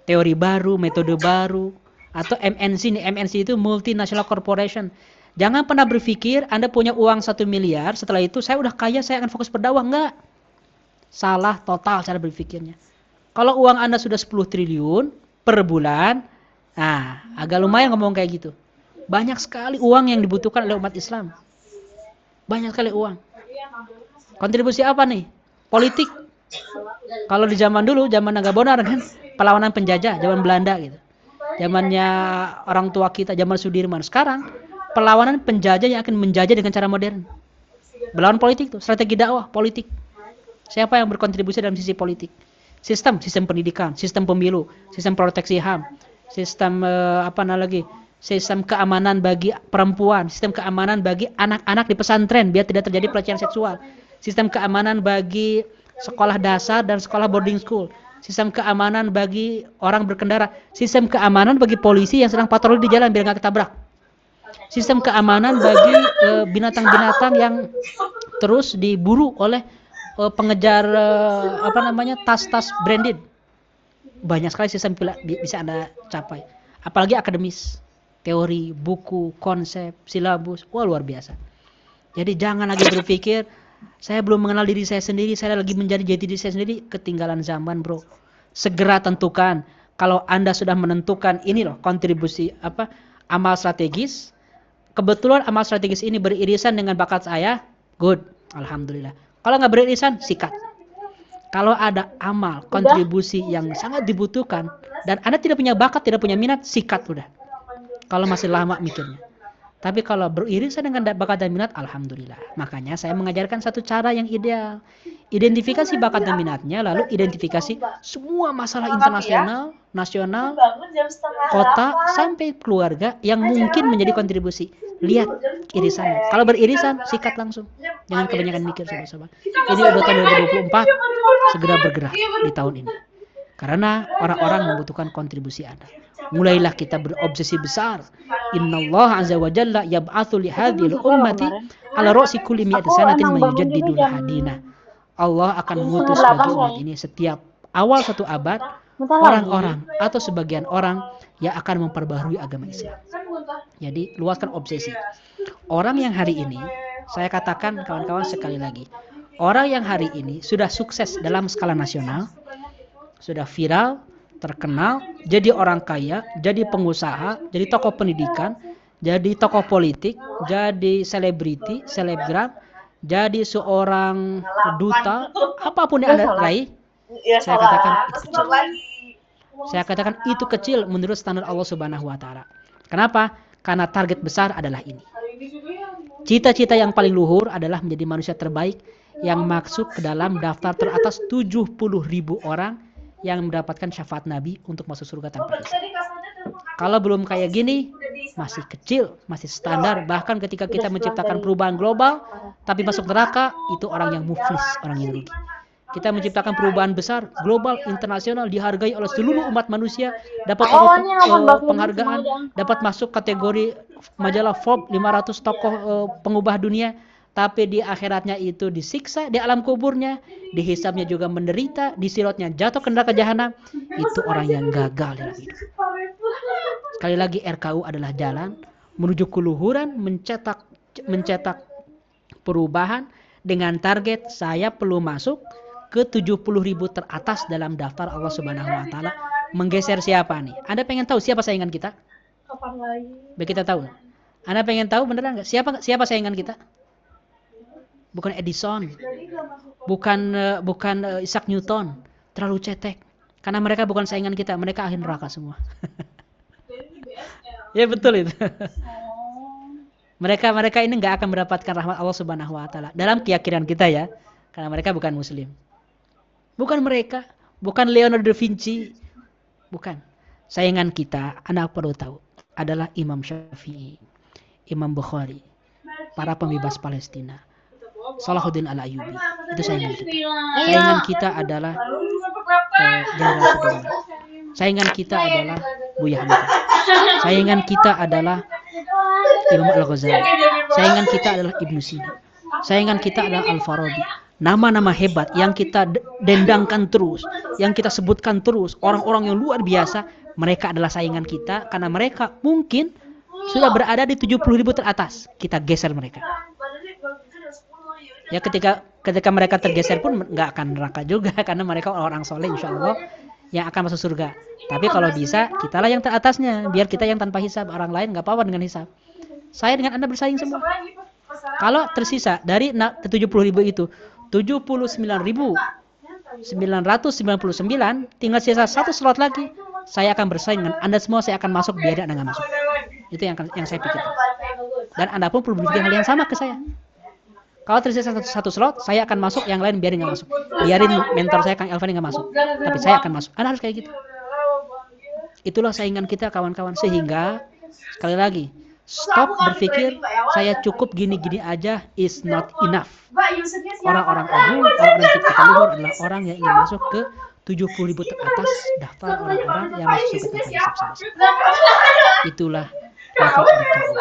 Teori baru, metode baru, atau MNC nih, MNC itu multinational corporation. Jangan pernah berpikir Anda punya uang 1 miliar, setelah itu saya udah kaya, saya akan fokus berdakwah. Enggak. Salah total cara berpikirnya. Kalau uang Anda sudah 10 triliun per bulan, nah agak lumayan ngomong kayak gitu. Banyak sekali uang yang dibutuhkan oleh umat Islam. Banyak sekali uang. Kontribusi apa nih? Politik. Kalau di zaman dulu, zaman Nagabonar kan, perlawanan penjajah, zaman Belanda gitu. Zamannya orang tua kita, zaman Sudirman. Sekarang, perlawanan penjajah yang akan menjajah dengan cara modern. Melawan politik tuh, strategi dakwah, politik. Siapa yang berkontribusi dalam sisi politik? Sistem pendidikan, sistem pemilu, sistem proteksi HAM, sistem sistem keamanan bagi perempuan, sistem keamanan bagi anak-anak di pesantren biar tidak terjadi pelecehan seksual, sistem keamanan bagi sekolah dasar dan sekolah boarding school, sistem keamanan bagi orang berkendara, sistem keamanan bagi polisi yang sedang patroli di jalan biar nggak ketabrak, sistem keamanan bagi binatang-binatang yang terus diburu oleh pengejar tas-tas branded. Banyak sekali sistem bisa Anda capai. Apalagi akademis, teori, buku, konsep, silabus, wah luar biasa. Jadi jangan lagi berpikir saya belum mengenal diri saya sendiri, saya lagi menjadi jati diri saya sendiri, ketinggalan zaman, bro. Segera tentukan. Kalau Anda sudah menentukan ini loh kontribusi amal strategis, kebetulan amal strategis ini beririsan dengan bakat saya, good, alhamdulillah. Kalau nggak beririsan, sikat. Kalau ada amal, kontribusi yang sangat dibutuhkan, dan Anda tidak punya bakat, tidak punya minat, sikat udah. Kalau masih lama mikirnya. Tapi kalau beririsan dengan bakat dan minat, alhamdulillah. Makanya saya mengajarkan satu cara yang ideal. Identifikasi bakat dan minatnya, lalu identifikasi semua masalah internasional, nasional, kota, sampai keluarga yang mungkin menjadi kontribusi. Lihat irisannya. Kalau beririsan, sikat langsung. Jangan kebanyakan mikir, sobat-sobat. Ini udah tahun 2024, segera bergerak di tahun ini. Karena orang-orang membutuhkan kontribusi Anda. Mulailah kita berobsesi besar. Innallaha azza wa jalla yab'atsu li hadhil ummati ala ra'si kulli mi'ati sanatin man yujaddidul hadina. Allah akan mengutus bagi umat ini setiap awal satu abad orang-orang atau sebagian orang yang akan memperbaharui agama Islam. Jadi luaskan obsesi. Orang yang hari ini, saya katakan kawan-kawan sekali lagi, orang yang hari ini sudah sukses dalam skala nasional, sudah viral, terkenal, jadi orang kaya, jadi pengusaha, jadi tokoh pendidikan, jadi tokoh politik, jadi selebriti, selebgram, jadi seorang duta, apapun yang Anda raih, saya katakan itu kecil. Saya katakan itu kecil menurut standar Allah Subhanahu wa taala. Kenapa? Karena target besar adalah ini. Cita-cita yang paling luhur adalah menjadi manusia terbaik yang masuk ke dalam daftar teratas 70.000 orang yang mendapatkan syafaat Nabi untuk masuk surga tanpa hisab. Kalau belum kayak gini, masih kecil, masih standar. Bahkan ketika kita menciptakan perubahan global, tapi masuk neraka, itu orang yang muflis, orang yang rugi. Kita menciptakan perubahan besar, global, internasional, dihargai oleh seluruh umat manusia, dapat penghargaan, dapat masuk kategori majalah Forbes 500 tokoh pengubah dunia, tapi di akhiratnya itu disiksa, di alam kuburnya, dihisabnya juga menderita, di sirotnya jatuh ke neraka jahanam. Itu orang yang gagal dalam hidup. Sekali lagi, RKU adalah jalan menuju keluhuran, mencetak perubahan dengan target saya perlu masuk ke 70.000 teratas dalam daftar Allah Subhanahu wa taala. Menggeser siapa nih? Anda pengen tahu siapa saingan kita? Kapan lagi? Biar kita tahu. Anda pengen tahu beneran nggak? Siapa saingan kita? Bukan Edison, bukan Isaac Newton, terlalu cetek. Karena mereka bukan saingan kita, mereka ahli neraka semua. Ya betul itu. Mereka ini nggak akan mendapatkan rahmat Allah Subhanahu wa taala dalam keyakinan kita ya, karena mereka bukan muslim. Bukan mereka, bukan Leonardo da Vinci, bukan. Saingan kita, Anda perlu tahu, adalah Imam Syafi'i, Imam Bukhari, para pembebas Palestina, Salahuddin Al-Ayyubi. Itu saingan kita. Saingan kita adalah Jenderal Sudirman. Saingan kita adalah Buya Hamka. Saingan kita adalah Imam Al-Ghazali. Saingan kita adalah Ibnu Sina. Saingan kita adalah Al-Farabi. Nama-nama hebat yang kita dendangkan terus, yang kita sebutkan terus, orang-orang yang luar biasa, mereka adalah saingan kita karena mereka mungkin sudah berada di 70.000 teratas. Kita geser mereka. Ya ketika mereka tergeser pun nggak akan neraka juga karena mereka orang soleh insya Allah yang akan masuk surga. Tapi kalau bisa kitalah yang teratasnya, biar kita yang tanpa hisab, orang lain nggak apa-apa dengan hisab. Saya dengan Anda bersaing semua. Kalau tersisa dari 70.000 itu 79.999 tinggal sisa satu slot lagi, saya akan bersaing dengan Anda semua, saya akan masuk biar Anda nggak masuk. Itu yang saya pikirkan. Dan Anda pun perlu berpikir hal yang sama ke saya. Kalau tersisa satu slot, saya akan masuk, yang lain biarin nggak masuk. Biarin mentor saya Kang Elvan nggak masuk, tapi saya akan masuk. Anda harus kayak gitu. Itulah saingan kita kawan-kawan. Sehingga sekali lagi, stop berpikir saya cukup gini-gini aja is not enough. Orang-orang agung, orang-orang ciptakan luhur adalah orang yang ingin masuk ke 70.000 teratas daftar orang-orang yang masuk surga tanpa hisab sama sekali. Itulah level RKU.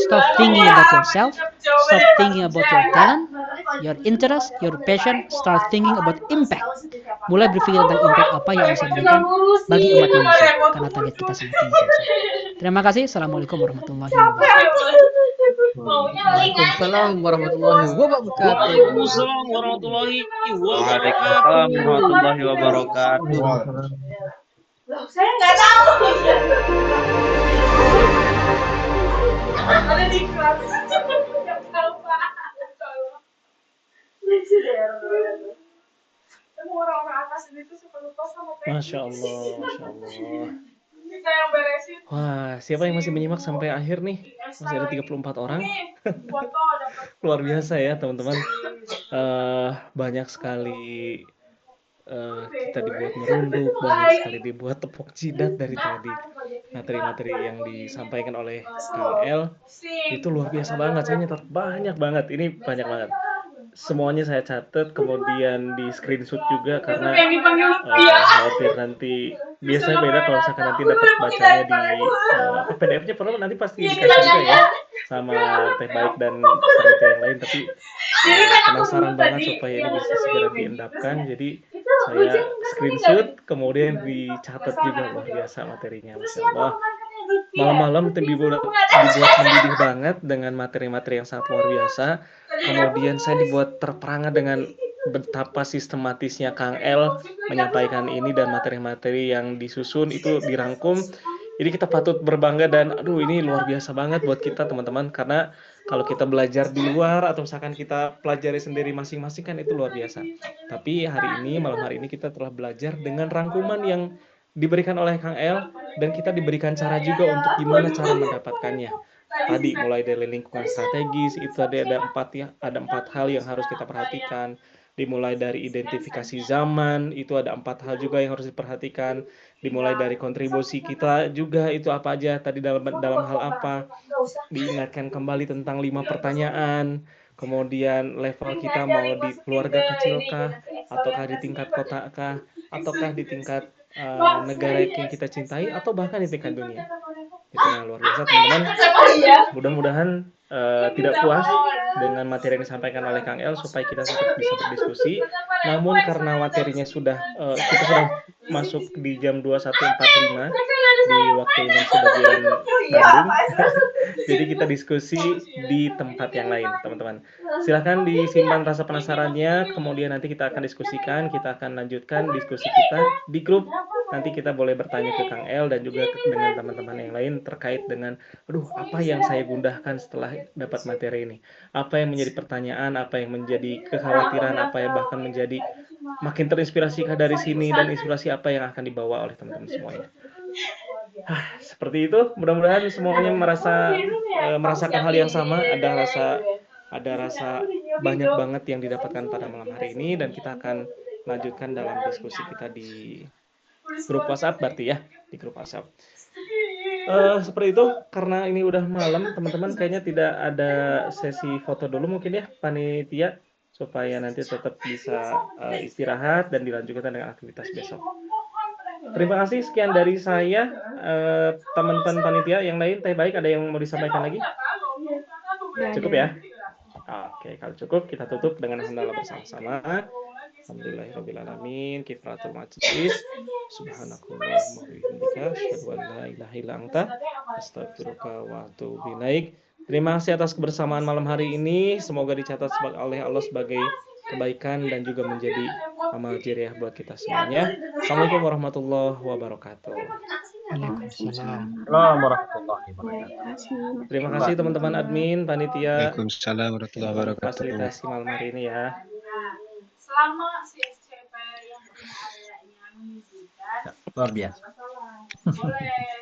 Stop thinking about yourself, stop thinking about your talent, your interest, your passion, start thinking about impact. Mulai berpikir tentang impact apa yang bisa diberikan bagi umat manusia, karena target kita sangat tinggi. Terima kasih. Assalamualaikum warahmatullahi wabarakatuh. Waalaikumsalam warahmatullahi wabarakatuh. Waalaikumsalam warahmatullahi wabarakatuh. Saya nggak tahu. Ada di kelas. Nggak tahu Pak. Lucu deh orang-orang. Semua orang-orang atas ini tuh suka lupa sama Peggy. Masya Allah, Masya Allah. Ini saya yang beresin. Wah, siapa yang masih menyimak sampai akhir nih? Masih ada 34 orang. Foto dapat. Luar biasa ya teman-teman. Banyak sekali kita dibuat merunduk, banyak sekali dibuat tepuk jidat dari tadi. Materi-materi yang disampaikan oleh Kang El itu luar biasa banget. Saya nyetat banyak banget. Ini banyak banget. Semuanya saya catat, kemudian di screenshot juga karena khawatir nanti biasanya beda kalau misalkan nanti dapat bacanya di PDF-nya perlu nanti pasti dikasih juga ya sama Teh Baik dan panitia yang lain, tapi penasaran banget supaya ini bisa segera diendapkan, jadi saya screenshot kemudian dicatat juga. Luar biasa materinya, Masya Allah. Malam-malam dibuat mendidih banget dengan materi-materi yang sangat luar biasa. Kemudian saya dibuat terperangah dengan betapa sistematisnya Kang El menyampaikan ini dan materi-materi yang disusun itu dirangkum. Jadi kita patut berbangga dan aduh ini luar biasa banget buat kita teman-teman, karena kalau kita belajar di luar atau misalkan kita pelajari sendiri masing-masing kan itu luar biasa. Tapi malam hari ini kita telah belajar dengan rangkuman yang diberikan oleh Kang El dan kita diberikan cara juga untuk gimana cara mendapatkannya. Tadi mulai dari lingkungan strategis itu ada 4 hal yang harus kita perhatikan. Dimulai dari identifikasi zaman itu ada 4 hal juga yang harus diperhatikan. Dimulai dari kontribusi kita juga itu apa aja tadi dalam hal apa. Diingatkan kembali tentang 5 pertanyaan. Kemudian level kita mau di keluarga kecilkah, ataukah di tingkat kota kah, ataukah di tingkat negara yang kita cintai, atau bahkan di tingkat dunia. Itu yang luar biasa teman-teman. Mudah-mudahan tidak puas dengan materi yang disampaikan oleh Kang El supaya kita tetap bisa berdiskusi. Namun karena materinya kita sudah masuk di jam 21.45 di waktu Indonesia bagian Bandung. Jadi kita diskusi di tempat yang lain, teman-teman. Silahkan disimpan rasa penasarannya, kemudian nanti kita akan diskusikan, kita akan lanjutkan diskusi kita di grup. Nanti kita boleh bertanya ke Kang El dan juga dengan teman-teman yang lain terkait dengan, apa yang saya gundahkan setelah dapat materi ini. Apa yang menjadi pertanyaan, apa yang menjadi kekhawatiran, apa yang bahkan menjadi makin terinspirasikah dari sini, dan inspirasi apa yang akan dibawa oleh teman-teman semuanya. Seperti itu, mudah-mudahan semuanya merasakan hal yang sama, ada rasa banyak banget yang didapatkan pada malam hari ini, dan kita akan lanjutkan dalam diskusi kita di grup WhatsApp berarti ya, di grup WhatsApp. Seperti itu, karena ini udah malam, teman-teman kayaknya tidak ada sesi foto dulu mungkin ya, panitia, supaya nanti tetap bisa istirahat dan dilanjutkan dengan aktivitas besok. Terima kasih, sekian dari saya. Teman-teman panitia yang lain, Teh Baik ada yang mau disampaikan lagi? Cukup ya? Oke, kalau cukup kita tutup dengan hamdalah bersama-sama. Alhamdulillahirrahmanirrahim. Kifaratul majlis. Subhanakallahumma wa bihamdika asyhadu an la ilaha illa anta astaghfiruka wa atubu ilaik. Terima kasih atas kebersamaan malam hari ini. Semoga dicatat oleh Allah sebagai kebaikan dan juga menjadi amal jariah buat kita semuanya. Assalamualaikum warahmatullahi wabarakatuh. Waalaikumsalam. warahmatullahi wabarakatuh. Terima kasih teman-teman admin, panitia, Waalaikumsalam warahmatullahi wabarakatuh. fasilitasi malam hari ini ya. Selama si SCP yang punya ayahnya mengizinkan, Luar biasa. boleh